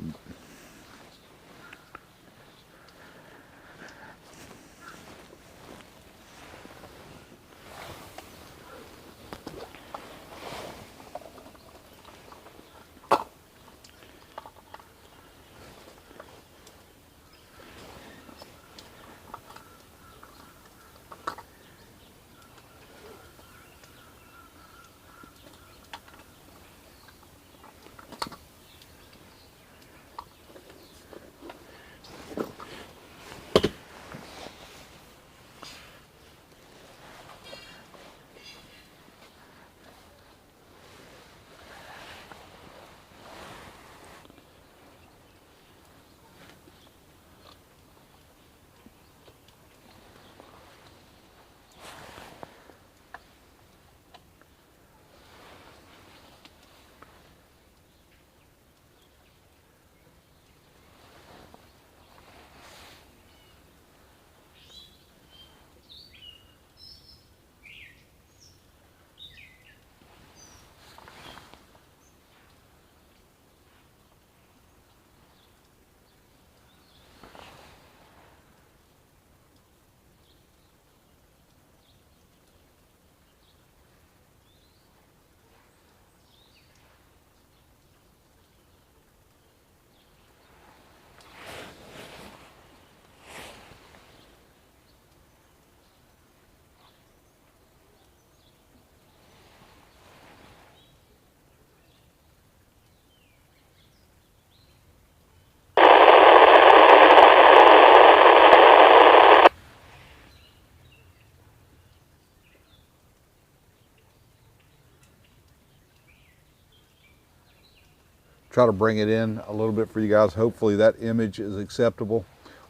Speaker 2: Try to bring it in a little bit for you guys. Hopefully that image is acceptable.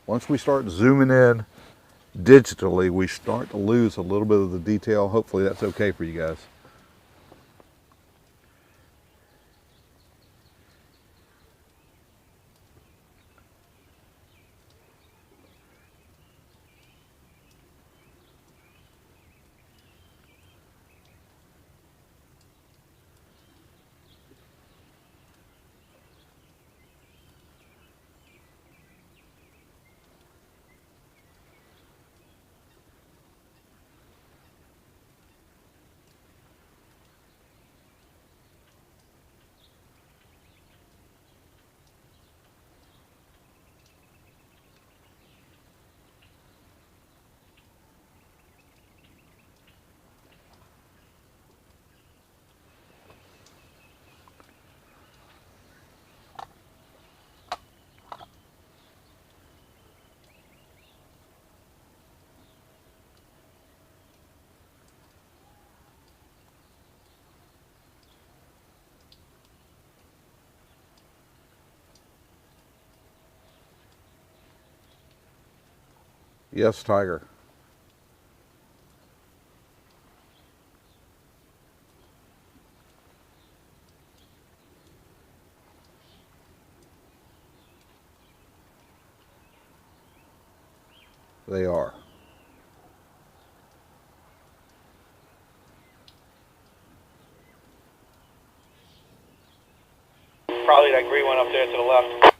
Speaker 2: Once we start zooming in digitally, we start to lose a little bit of the detail. Hopefully that's okay for you guys. Yes, Tiger. They are.
Speaker 6: Probably that green one up there to the left.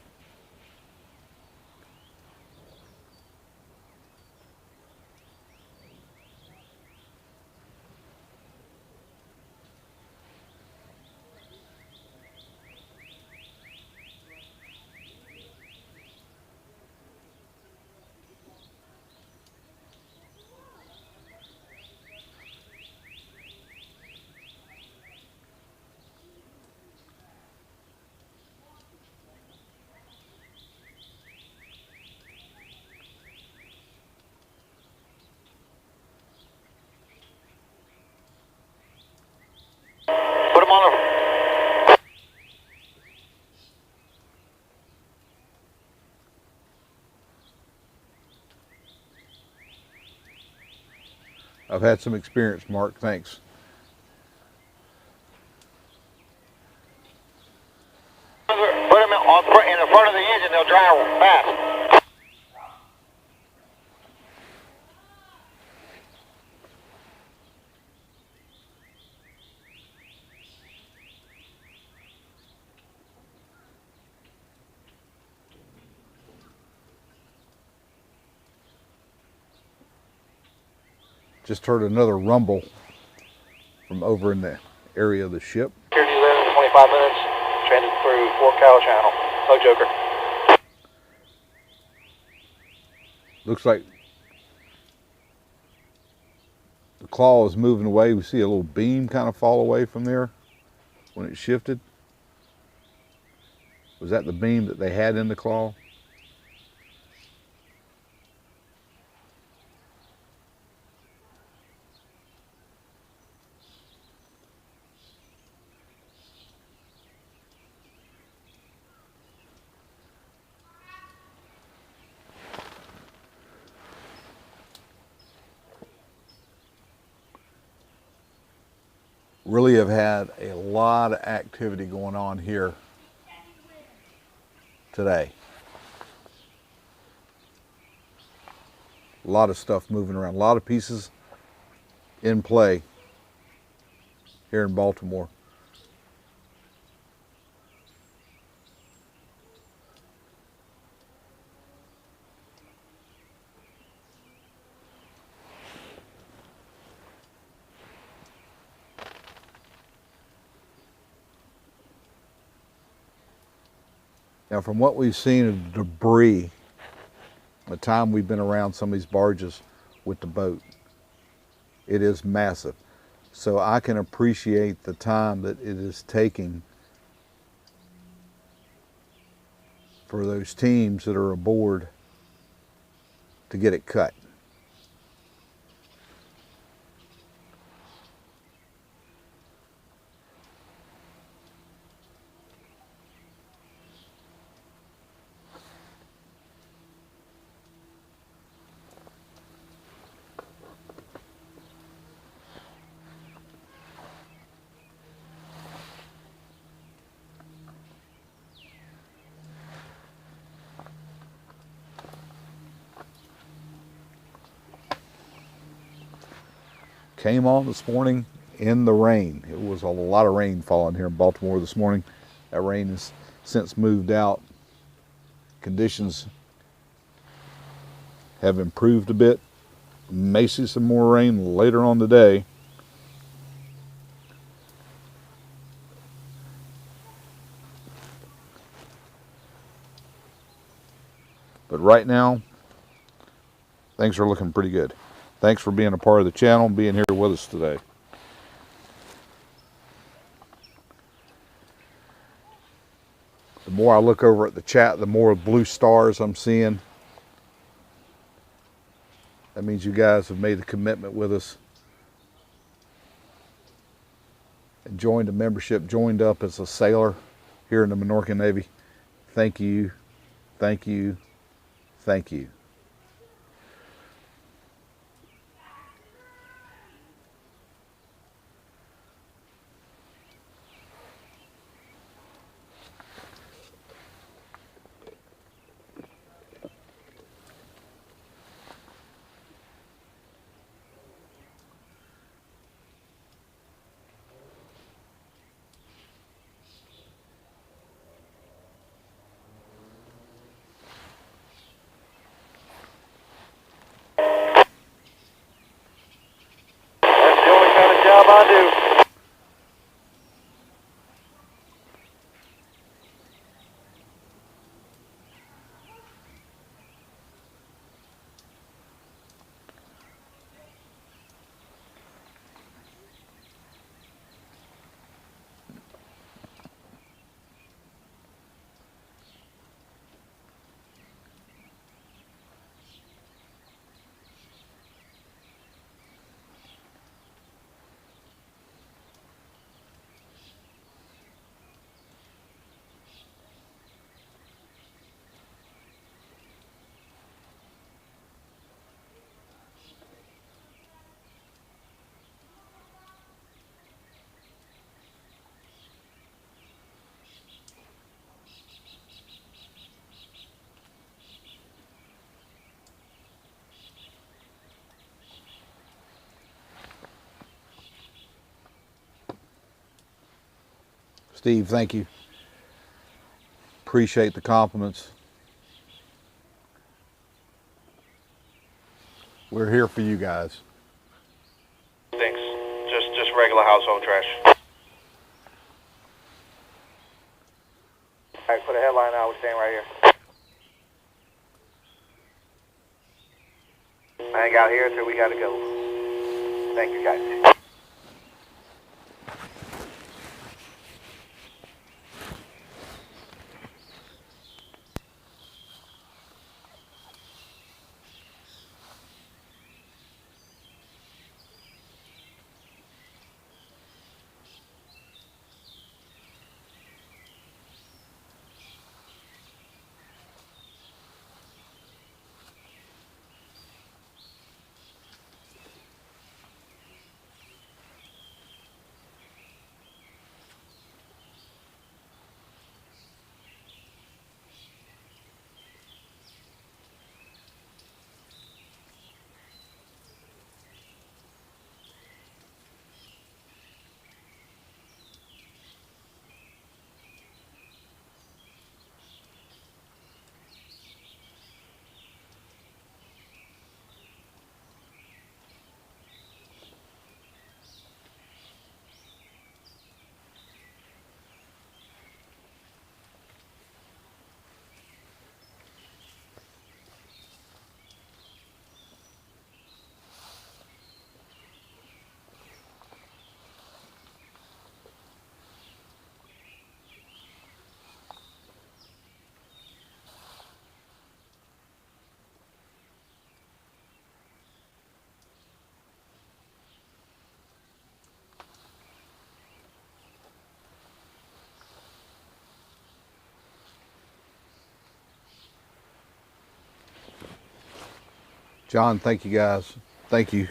Speaker 6: Put them on the...
Speaker 2: I've had some experience, Mark. Thanks.
Speaker 1: Put them in the front of the engine, they'll dry fast.
Speaker 2: Just heard another rumble from over in the area of the ship.
Speaker 6: Here you live in 25 minutes, stranded through 4 channel. No joker.
Speaker 2: Looks like the claw is moving away. We see a little beam kind of fall away from there when it shifted. Was that the beam that they had in the claw? Really have had a lot of activity going on here today. A lot of stuff moving around, a lot of pieces in play here in Baltimore. Now, from what we've seen of debris, the time we've been around some of these barges with the boat, it is massive. So I can appreciate the time that it is taking for those teams that are aboard to get it cut. Came on this morning in the rain. It was a lot of rain falling here in Baltimore this morning. That rain has since moved out. Conditions have improved a bit. May see some more rain later on today. But right now, things are looking pretty good. Thanks for being a part of the channel and being here with us today. The more I look over at the chat, the more blue stars I'm seeing. That means you guys have made the commitment with us and joined a membership, joined up as a sailor here in the Minorca Navy. Thank you, thank you, thank you.
Speaker 6: Job I do.
Speaker 2: Steve, thank you. Appreciate the compliments. We're here for you guys.
Speaker 6: Thanks. Just regular household trash.
Speaker 4: Alright, put a headline out. We're staying right here. Hang out here until we gotta go. Thank you, guys.
Speaker 2: John, thank you guys. Thank you.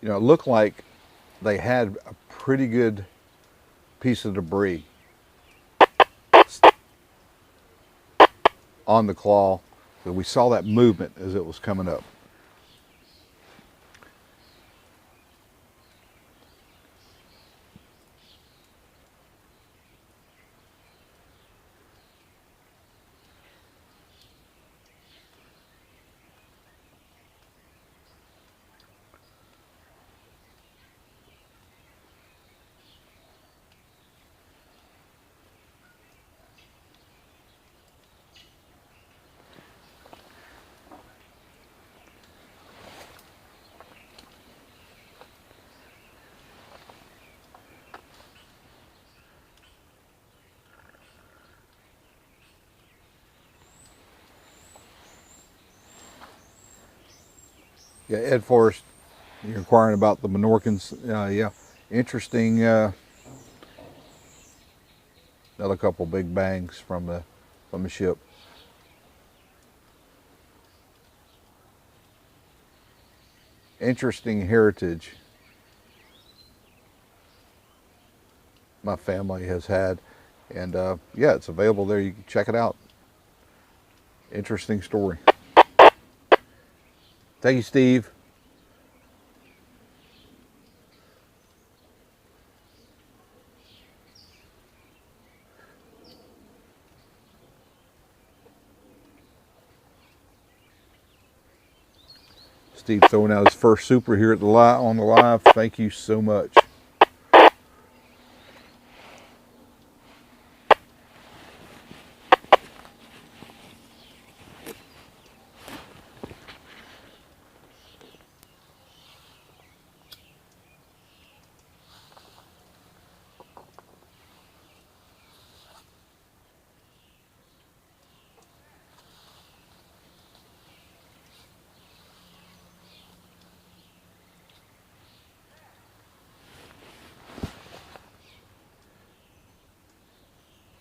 Speaker 2: You know, it looked like they had a pretty good piece of debris on the claw. So we saw that movement as it was coming up. Yeah, Ed Forrest, you're inquiring about the Menorcans. Yeah, interesting. Another couple big bangs from the ship. Interesting heritage my family has had, and yeah, it's available there. You can check it out. Interesting story. Thank you, Steve. Steve throwing out his first super here at on the live. Thank you so much.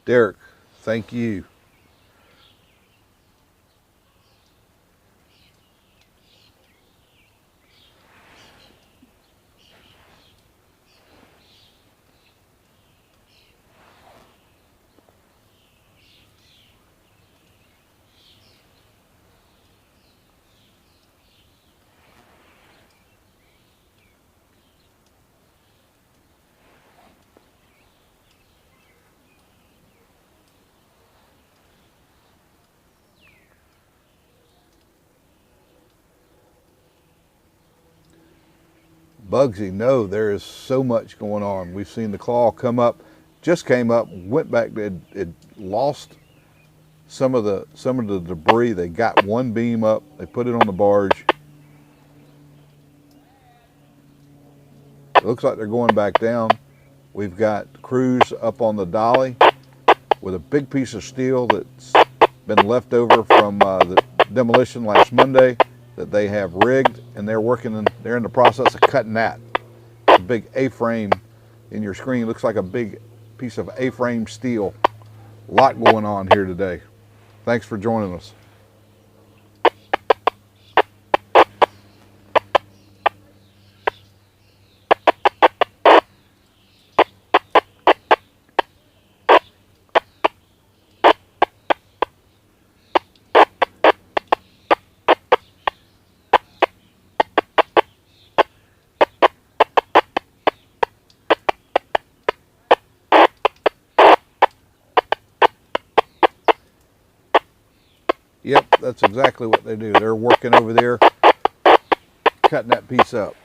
Speaker 2: Derek, thank you. Bugsy, no, there is so much going on. We've seen the claw come up, just came up, went back. It lost some of the debris. They got one beam up. They put it on the barge. It looks like they're going back down. We've got crews up on the dolly with a big piece of steel that's been left over from the demolition last Monday that they have rigged, and they're in the process of cutting that. A big A-frame in your screen looks like a big piece of A-frame steel. A lot going on here today. Thanks for joining us. Yep, that's exactly what they do. They're working over there, cutting that piece up.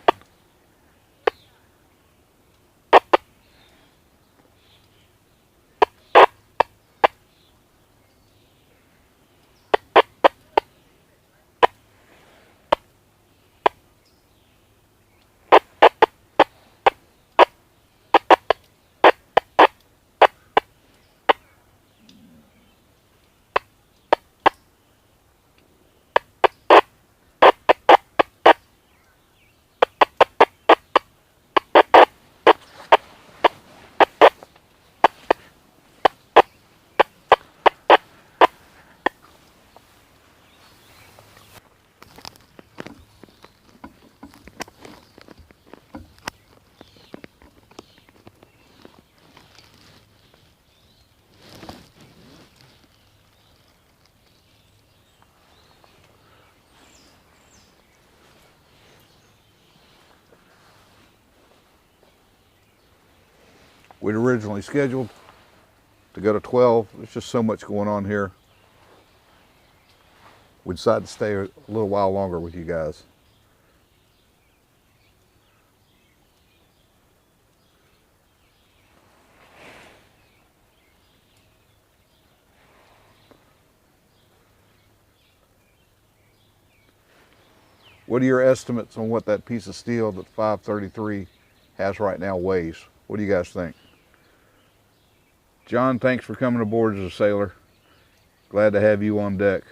Speaker 2: We'd originally scheduled to go to 12. There's just so much going on here. We decided to stay a little while longer with you guys. What are your estimates on what that piece of steel that 533 has right now weighs? What do you guys think? John, thanks for coming aboard as a sailor. Glad to have you on deck.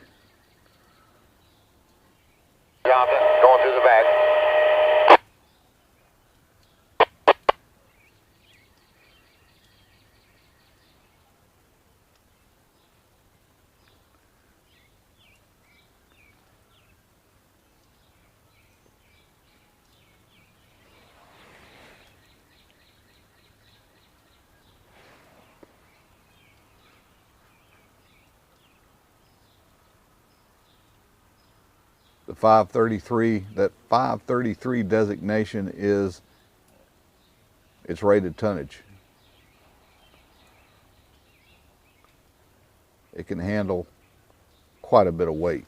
Speaker 1: Johnson, going through the back.
Speaker 2: The 533, that 533 designation is its rated tonnage. It can handle quite a bit of weight.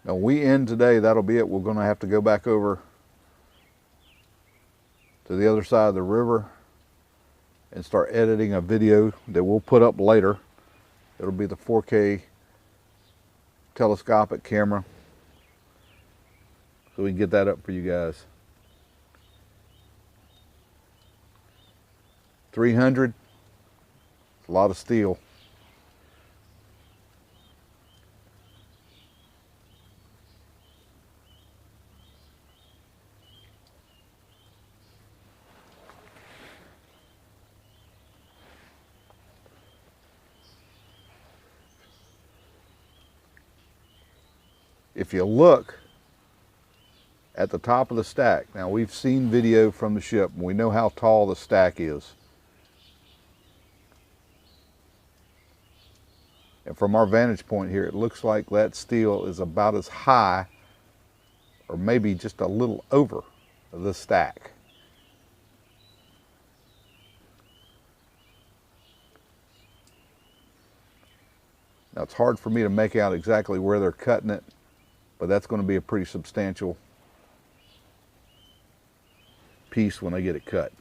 Speaker 2: Now we end today, that'll be it. We're going to have to go back over to the other side of the river and start editing a video that we'll put up later. It'll be the 4K telescopic camera, so we can get that up for you guys. 300, a lot of steel. If you look at the top of the stack, now we've seen video from the ship and we know how tall the stack is. And from our vantage point here, it looks like that steel is about as high, or maybe just a little over, the stack. Now it's hard for me to make out exactly where they're cutting it, but that's going to be a pretty substantial piece when they get it cut.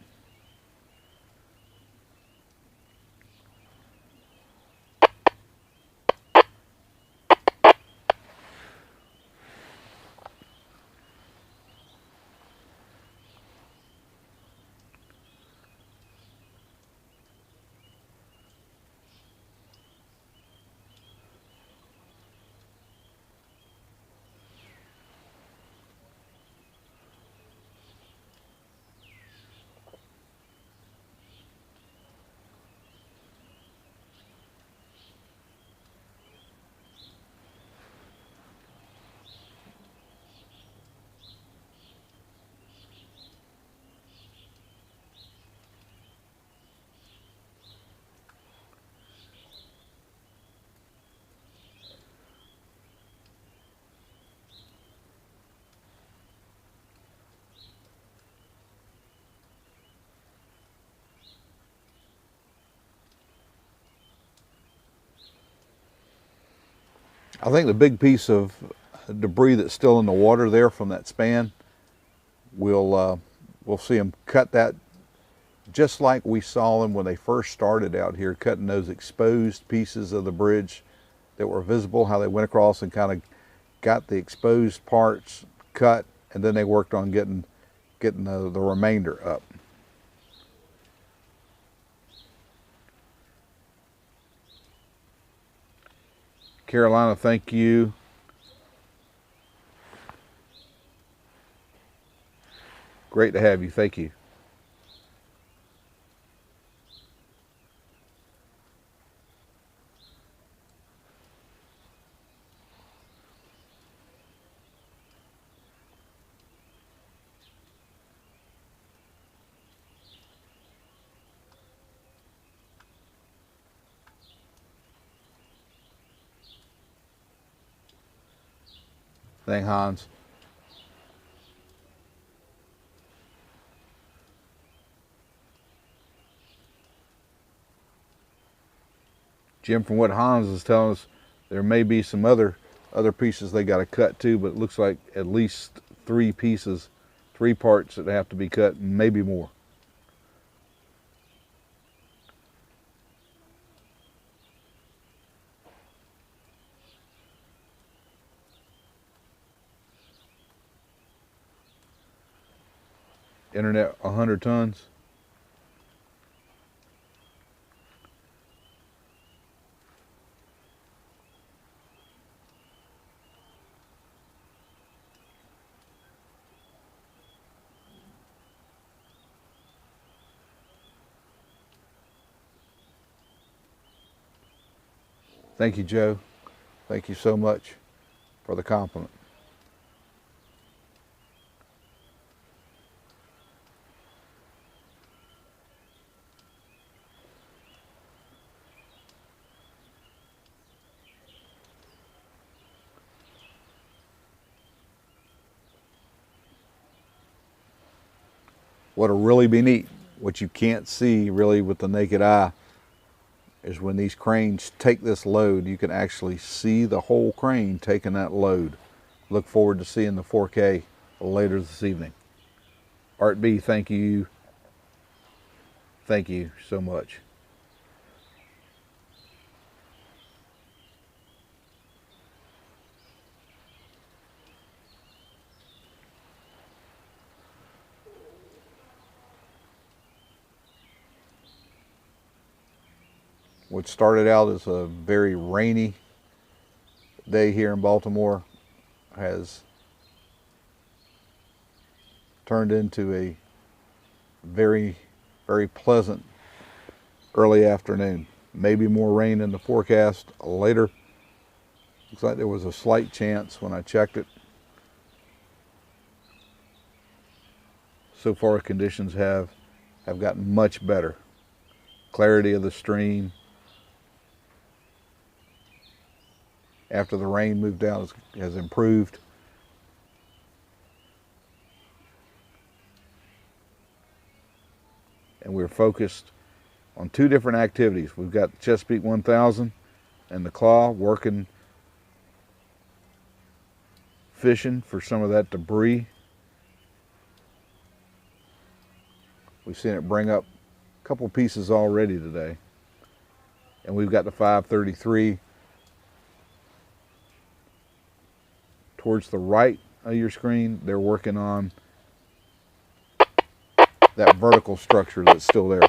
Speaker 2: I think the big piece of debris that's still in the water there from that span, we'll see them cut that just like we saw them when they first started out here, cutting those exposed pieces of the bridge that were visible, how they went across and kind of got the exposed parts cut, and then they worked on getting the remainder up. Carolina, thank you. Great to have you. Thank you. Thank Hans. Jim, from what Hans is telling us, there may be some other pieces they got to cut too, but it looks like at least 3 pieces, 3 parts that have to be cut, maybe more. Internet 100 tons. Thank you, Joe. Thank you so much for the compliment. What'll really be neat, what you can't see really with the naked eye, is when these cranes take this load, you can actually see the whole crane taking that load. Look forward to seeing the 4K later this evening. Art B, thank you. Thank you so much. What started out as a very rainy day here in Baltimore has turned into a very, very pleasant early afternoon. Maybe more rain in the forecast later. Looks like there was a slight chance when I checked it. So far conditions have gotten much better. Clarity of the stream, after the rain moved out has improved. And we're focused on two different activities. We've got Chesapeake 1000 and the claw working, fishing for some of that debris. We've seen it bring up a couple pieces already today. And we've got the 533 towards the right of your screen. They're working on that vertical structure that's still there.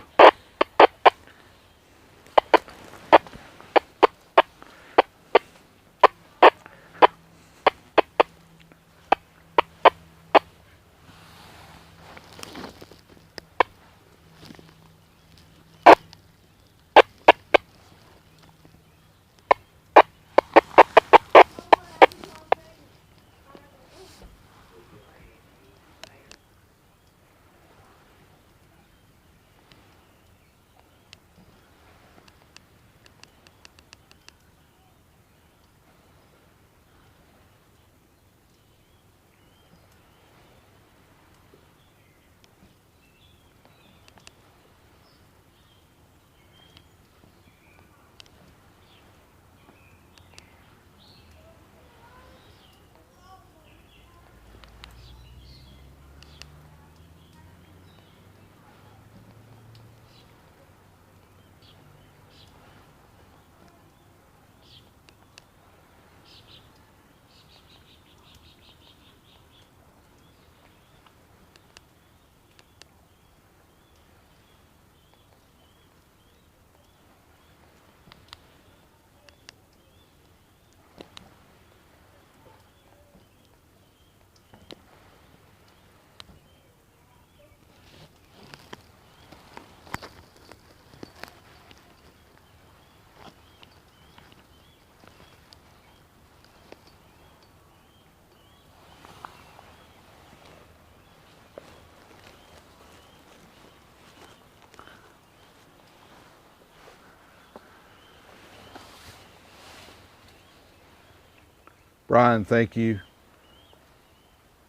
Speaker 2: Brian, thank you.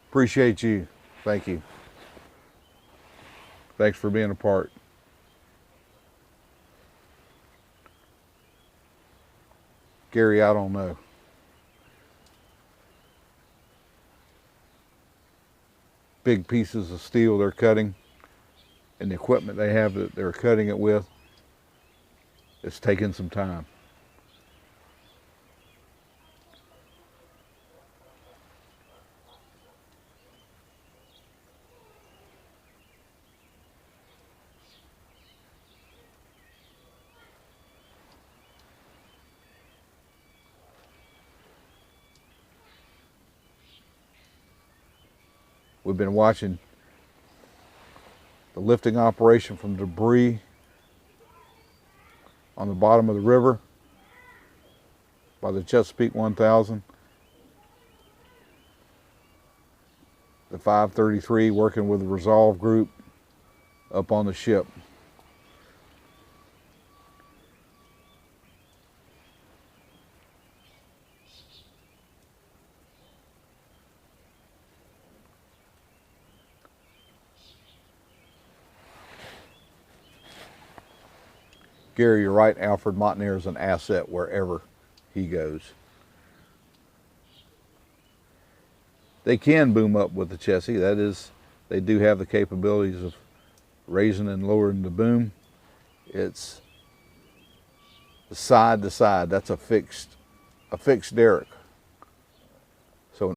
Speaker 2: Appreciate you. Thank you. Thanks for being a part. Gary, I don't know. Big pieces of steel they're cutting, and the equipment they have that they're cutting it with, it's taking some time. We've been watching the lifting operation from debris on the bottom of the river by the Chesapeake 1000. The 533 working with the Resolve group up on the ship. Gary, you're right. Alfred Montanier is an asset wherever he goes. They can boom up with the Chessie. That is, they do have the capabilities of raising and lowering the boom. It's the side to side. That's a fixed derrick. So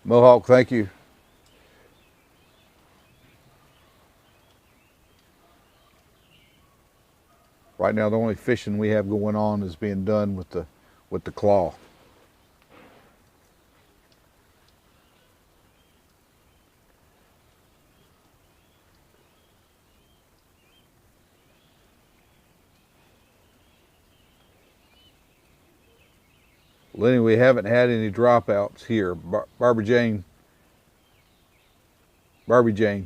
Speaker 2: Mohawk, thank you. Right now, the only fishing we have going on is being done with the claw. Lenny, we haven't had any dropouts here. Barbara Jane,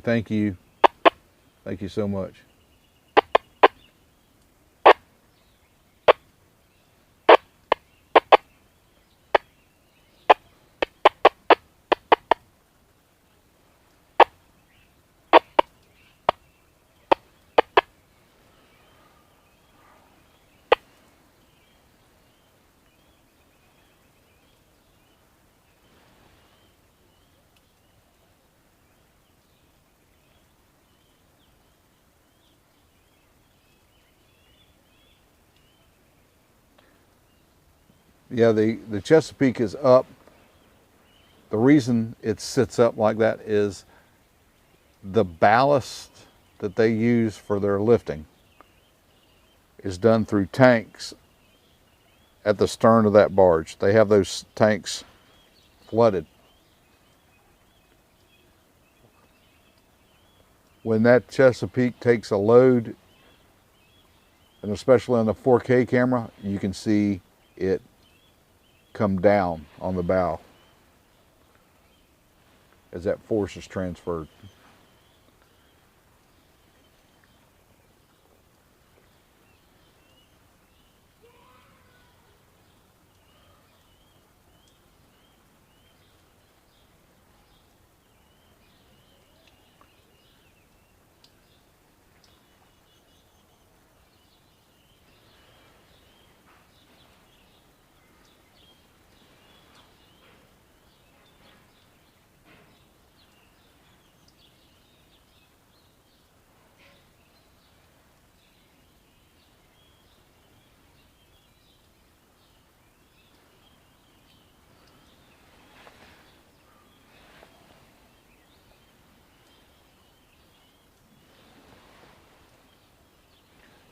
Speaker 2: thank you. Thank you so much. Yeah, the Chesapeake is up. The reason it sits up like that is the ballast that they use for their lifting is done through tanks at the stern of that barge. They have those tanks flooded. When that Chesapeake takes a load, and especially on the 4K camera, you can see it come down on the bow as that force is transferred.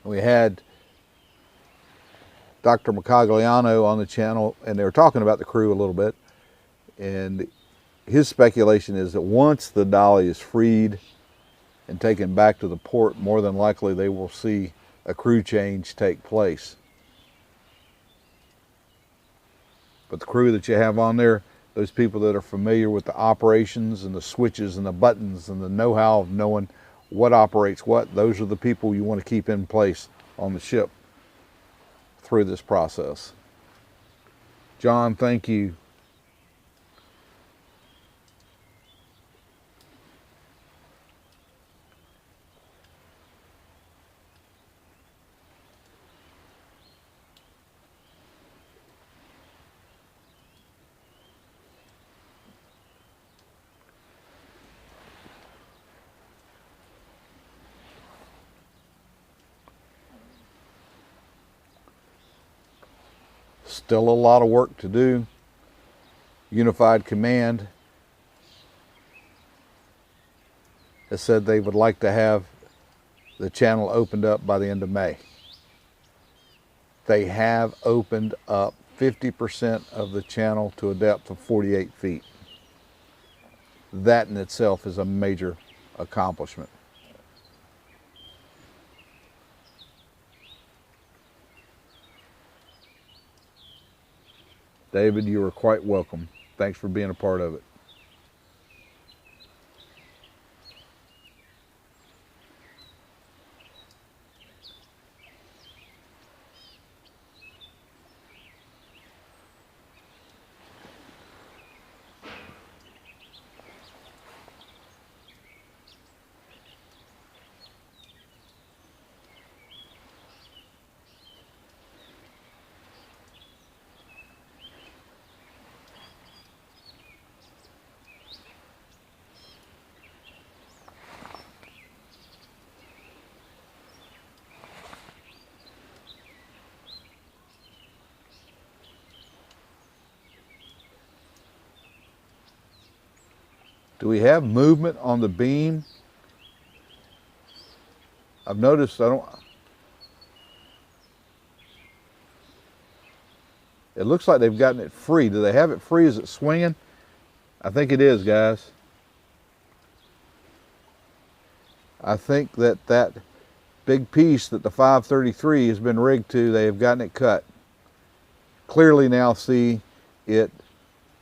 Speaker 2: We had Dr. Macagliano on the channel, and they were talking about the crew a little bit. And his speculation is that once the dolly is freed and taken back to the port, more than likely they will see a crew change take place. But the crew that you have on there, those people that are familiar with the operations and the switches and the buttons and the know-how of knowing what operates what, those are the people you want to keep in place on the ship through this process. John, thank you. Still a lot of work to do. Unified Command has said they would like to have the channel opened up by the end of May. They have opened up 50% of the channel to a depth of 48 feet. That in itself is a major accomplishment. David, you are quite welcome. Thanks for being a part of it. Do we have movement on the beam? I've noticed it looks like they've gotten it free. Do they have it free? Is it swinging? I think it is, guys. I think that big piece that the 533 has been rigged to, they have gotten it cut. Clearly now see it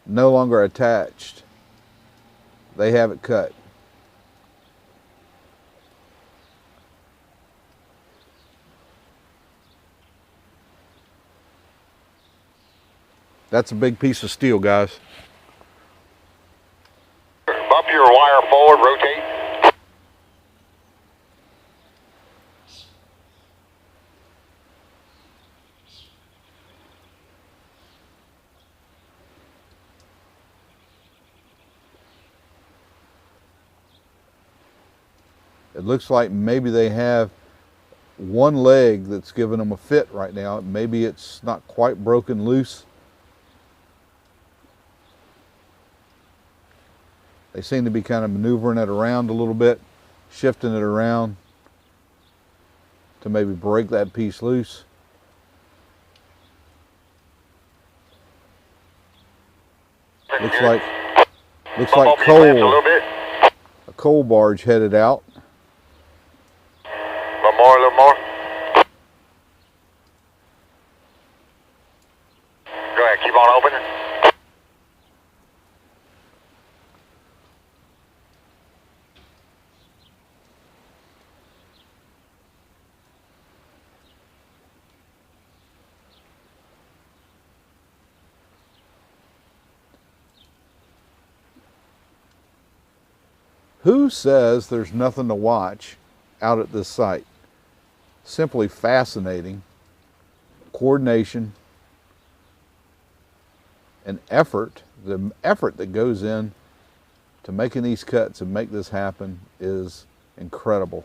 Speaker 2: no longer attached. They have it cut. That's a big piece of steel, guys.
Speaker 5: Bump your wire forward, rotate.
Speaker 2: It looks like maybe they have one leg that's giving them a fit right now. Maybe it's not quite broken loose. They seem to be kind of maneuvering it around a little bit, shifting it around to maybe break that piece loose. Looks like a coal barge headed out.
Speaker 5: A little more. Go ahead, keep on opening.
Speaker 2: Who says there's nothing to watch out at this site? Simply fascinating. Coordination and effort. The effort that goes in to making these cuts and make this happen is incredible.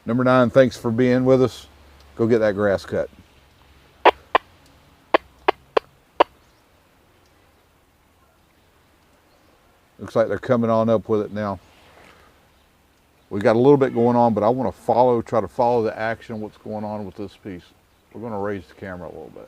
Speaker 2: Number 9, thanks for being with us. Go get that grass cut. Looks like they're coming on up with it now. We got a little bit going on, but I want to try to follow the action, what's going on with this piece. We're going to raise the camera a little bit.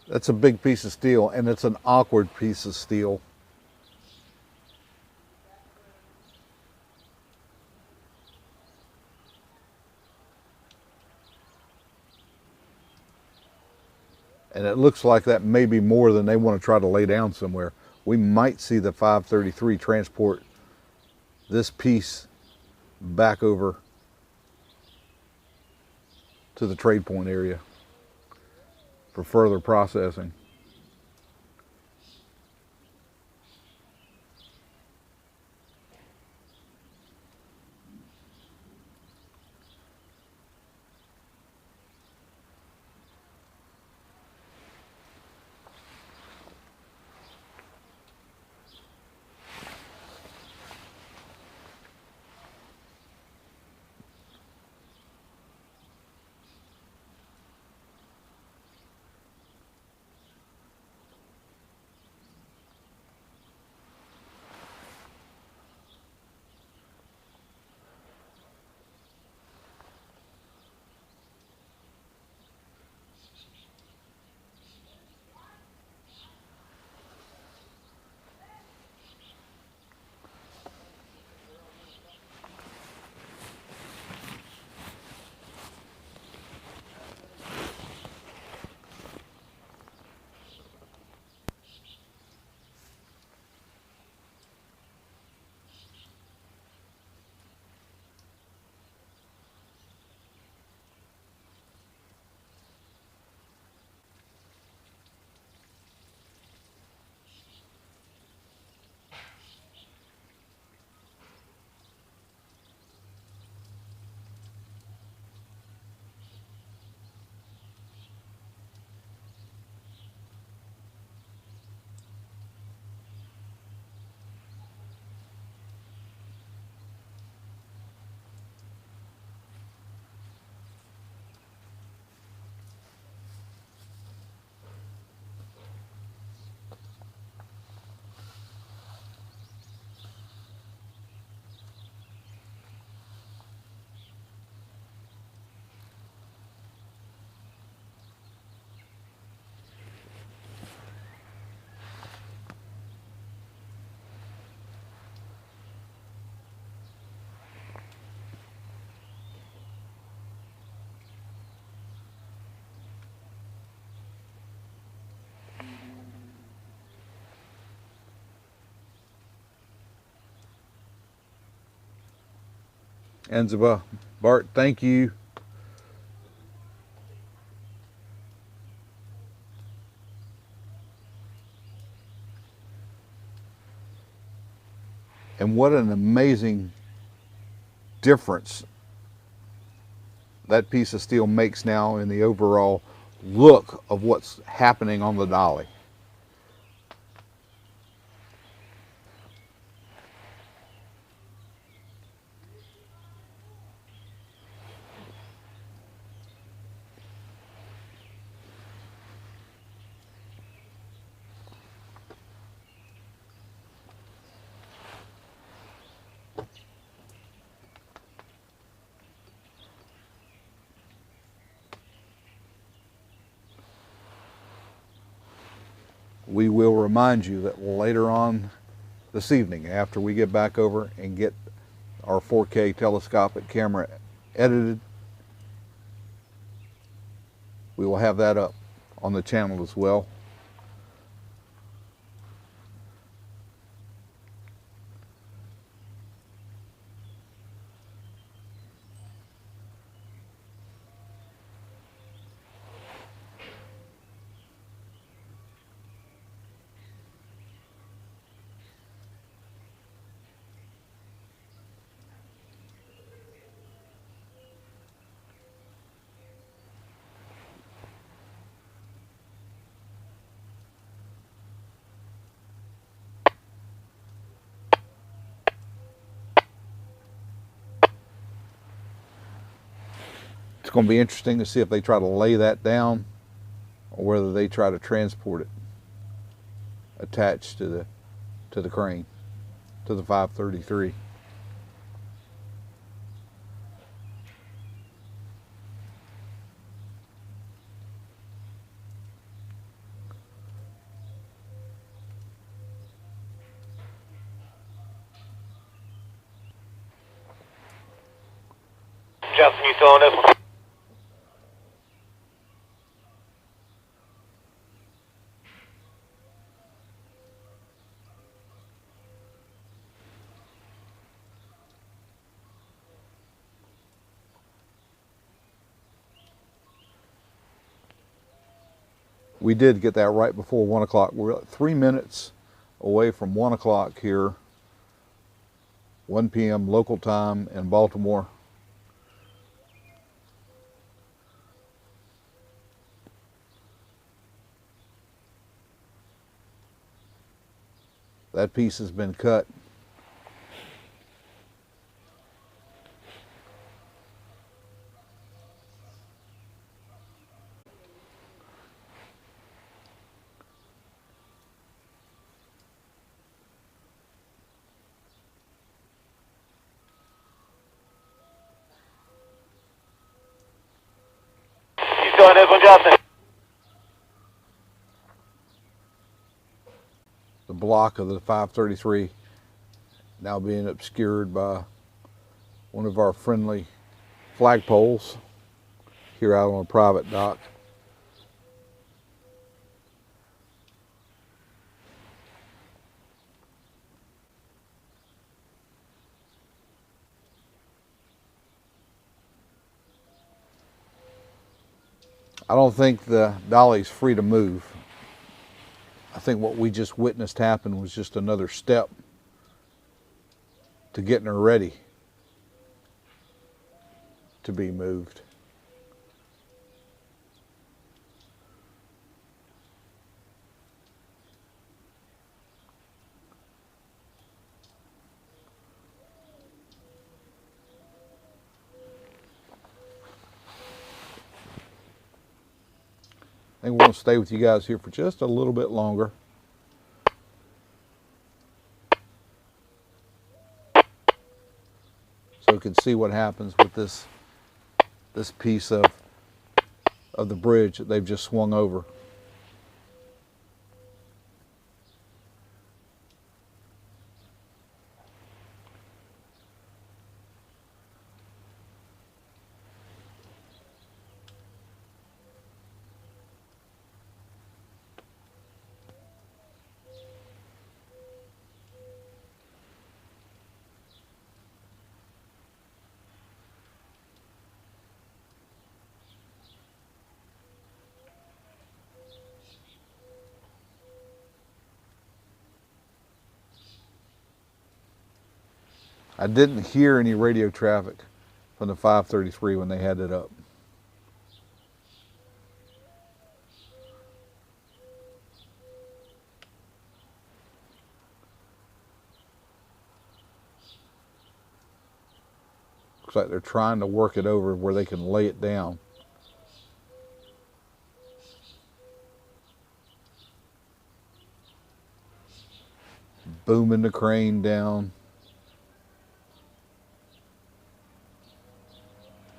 Speaker 2: That's a big piece of steel, and it's an awkward piece of steel. And it looks like that may be more than they want to try to lay down somewhere. We might see the 533 transport this piece back over to the trade point area for further processing. Anzaba, Bart, thank you. And what an amazing difference that piece of steel makes now in the overall look of what's happening on the dolly. We will remind you that later on this evening, after we get back over and get our 4K telescopic camera edited, we will have that up on the channel as well. It's going to be interesting to see if they try to lay that down or whether they try to transport it attached to the crane, to the 533.
Speaker 1: Justin, you still on this one?
Speaker 2: We did get that right before 1 o'clock. We're 3 minutes away from 1 o'clock here, 1 p.m. local time in Baltimore. That piece has been cut.
Speaker 1: You still on this one, Justin?
Speaker 2: The block of the 533 now being obscured by one of our friendly flagpoles here out on a private dock. I don't think the dolly's free to move. I think what we just witnessed happen was just another step to getting her ready to be moved. I think we're going to stay with you guys here for just a little bit longer. So we can see what happens with this piece of the bridge that they've just swung over. I didn't hear any radio traffic from the 533 when they had it up. Looks like they're trying to work it over where they can lay it down. Booming the crane down.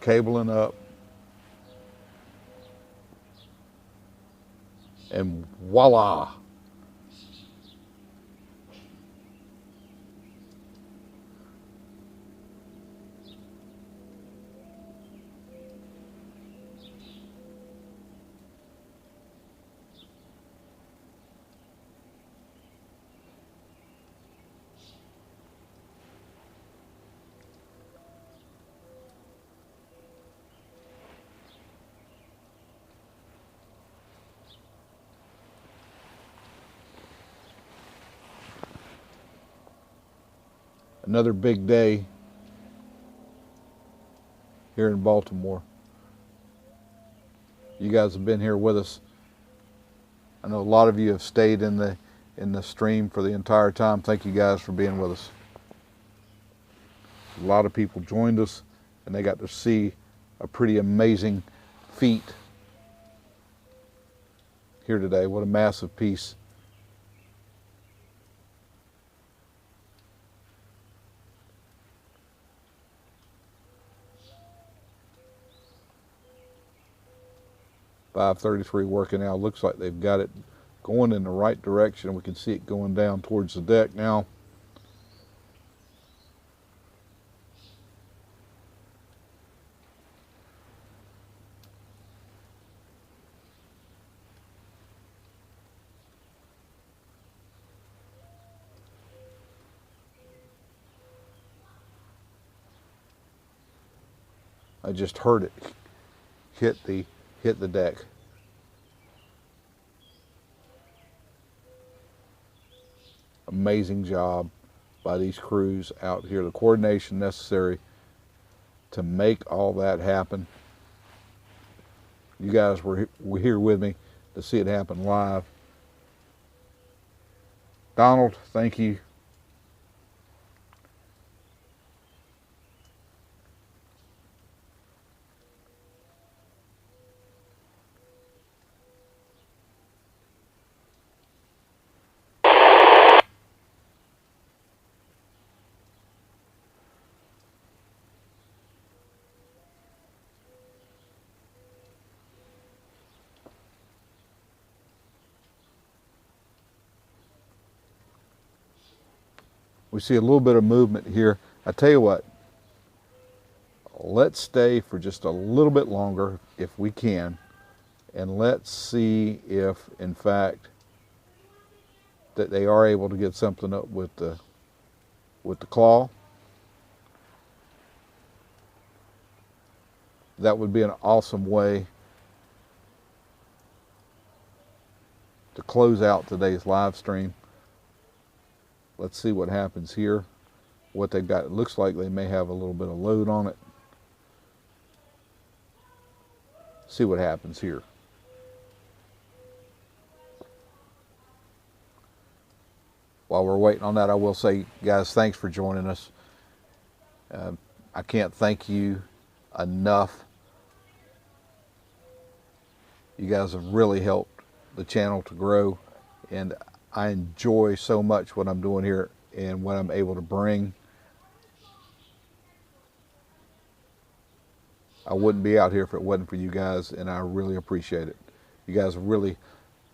Speaker 2: Cabling up. And voila! Another big day here in Baltimore. You guys have been here with us. I know a lot of you have stayed in the stream for the entire time. Thank you guys for being with us. A lot of people joined us and they got to see a pretty amazing feat here today. What a massive piece. .533 working out. Looks like they've got it going in the right direction. We can see it going down towards the deck now. I just heard it hit the deck. Amazing job by these crews out here. The coordination necessary to make all that happen. You guys were here with me to see it happen live. Donald, thank you. We see a little bit of movement here. I tell you what, let's stay for just a little bit longer if we can, and let's see if, in fact, that they are able to get something up with the claw. That would be an awesome way to close out today's live stream. Let's see what happens here. What they've got, it looks like they may have a little bit of load on it. See what happens here. While we're waiting on that, I will say, guys, thanks for joining us. I can't thank you enough. You guys have really helped the channel to grow, and I enjoy so much what I'm doing here and what I'm able to bring. I wouldn't be out here if it wasn't for you guys, and I really appreciate it. You guys really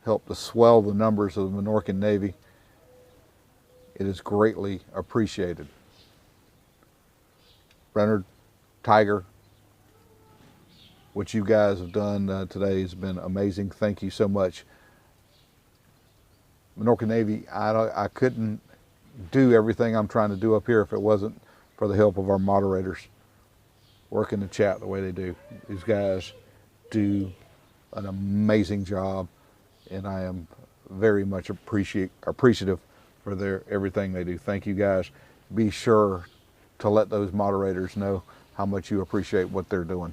Speaker 2: helped to swell the numbers of the Minorcan Navy. It is greatly appreciated. Renard, Tiger, what you guys have done today has been amazing. Thank you so much. Minorcan Navy, I couldn't do everything I'm trying to do up here if it wasn't for the help of our moderators working the chat the way they do. These guys do an amazing job, and I am very much appreciative for everything they do. Thank you guys. Be sure to let those moderators know how much you appreciate what they're doing.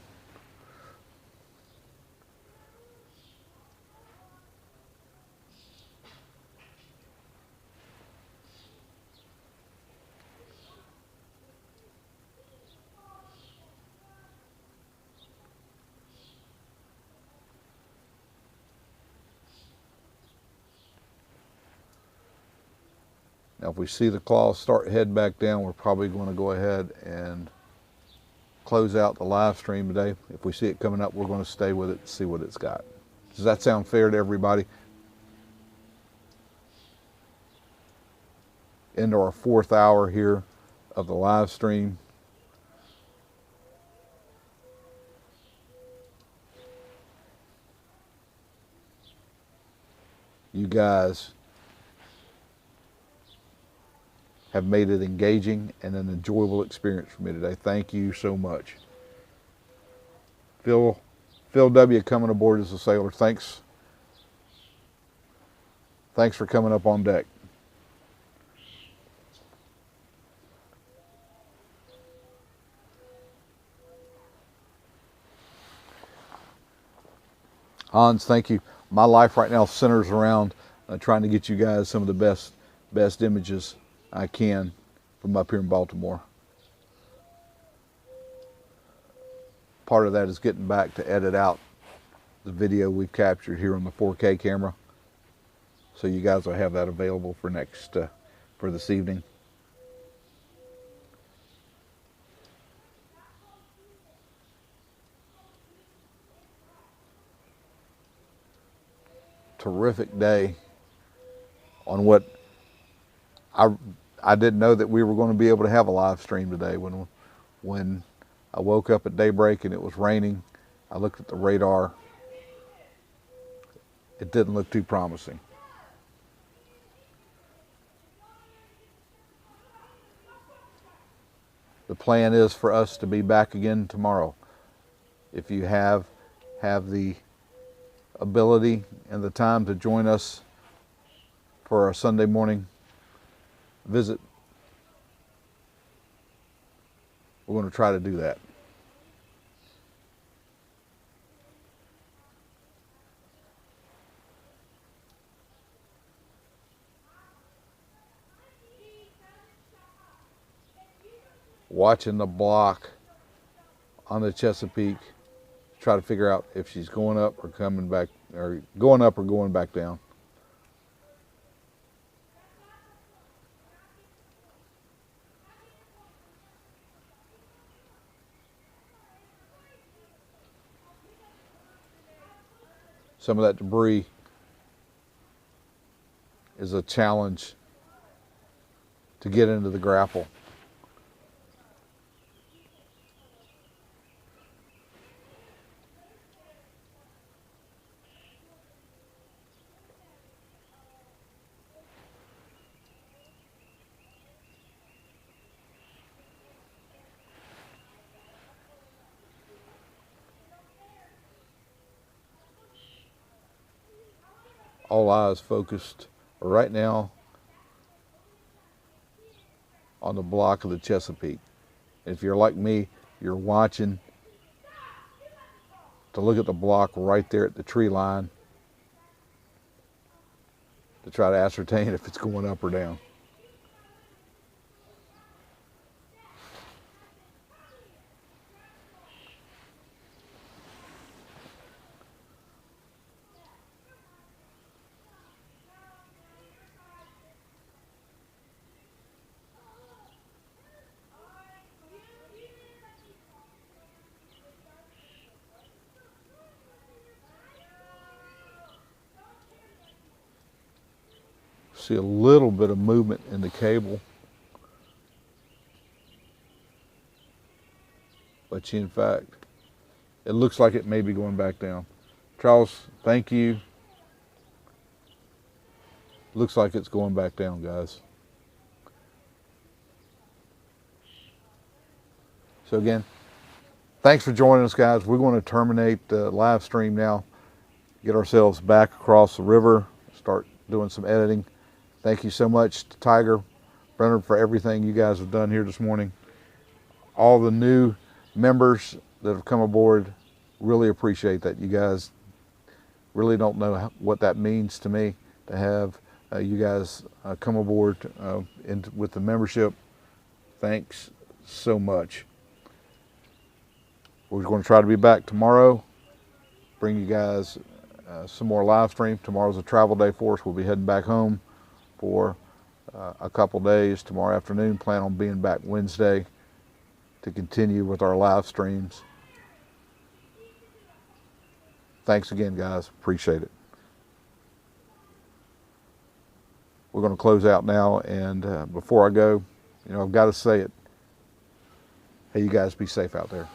Speaker 2: Now, if we see the claws start heading back down, we're probably going to go ahead and close out the live stream today. If we see it coming up, we're going to stay with it and see what it's got. Does that sound fair to everybody? Into our 4th hour here of the live stream. You guys have made it engaging and an enjoyable experience for me today. Thank you so much. Phil W. coming aboard as a sailor. Thanks for coming up on deck. Hans, thank you. My life right now centers around trying to get you guys some of the best images I can from up here in Baltimore. Part of that is getting back to edit out the video we've captured here on the 4K camera, so you guys will have that available for for this evening. Terrific day on what I didn't know that we were going to be able to have a live stream today. When I woke up at daybreak and it was raining, I looked at the radar. It didn't look too promising. The plan is for us to be back again tomorrow. If you have the ability and the time to join us for our Sunday morning visit, we're going to try to do that. Watching the block on the Chesapeake, try to figure out if she's going up or coming back, or going up or going back down. Some of that debris is a challenge to get into the grapple. All eyes focused right now on the block of the Chesapeake. If you're like me, you're watching to look at the block right there at the tree line to try to ascertain if it's going up or down. See a little bit of movement in the cable, but in fact, it looks like it may be going back down. Charles, thank you. Looks like it's going back down, guys. So again, thanks for joining us, guys. We're going to terminate the live stream now, get ourselves back across the river, start doing some editing. Thank you so much to Tiger, Brenner, for everything you guys have done here this morning. all the new members that have come aboard, really appreciate that. You guys really don't know what that means to me to have you guys come aboard with the membership. Thanks so much. We're going to try to be back tomorrow, bring you guys some more live stream. Tomorrow's a travel day for us. We'll be heading back home for a couple days tomorrow afternoon. Plan on being back Wednesday to continue with our live streams. Thanks again, guys. Appreciate it. We're going to close out now, and before I go, I've got to say it. Hey, you guys be safe out there.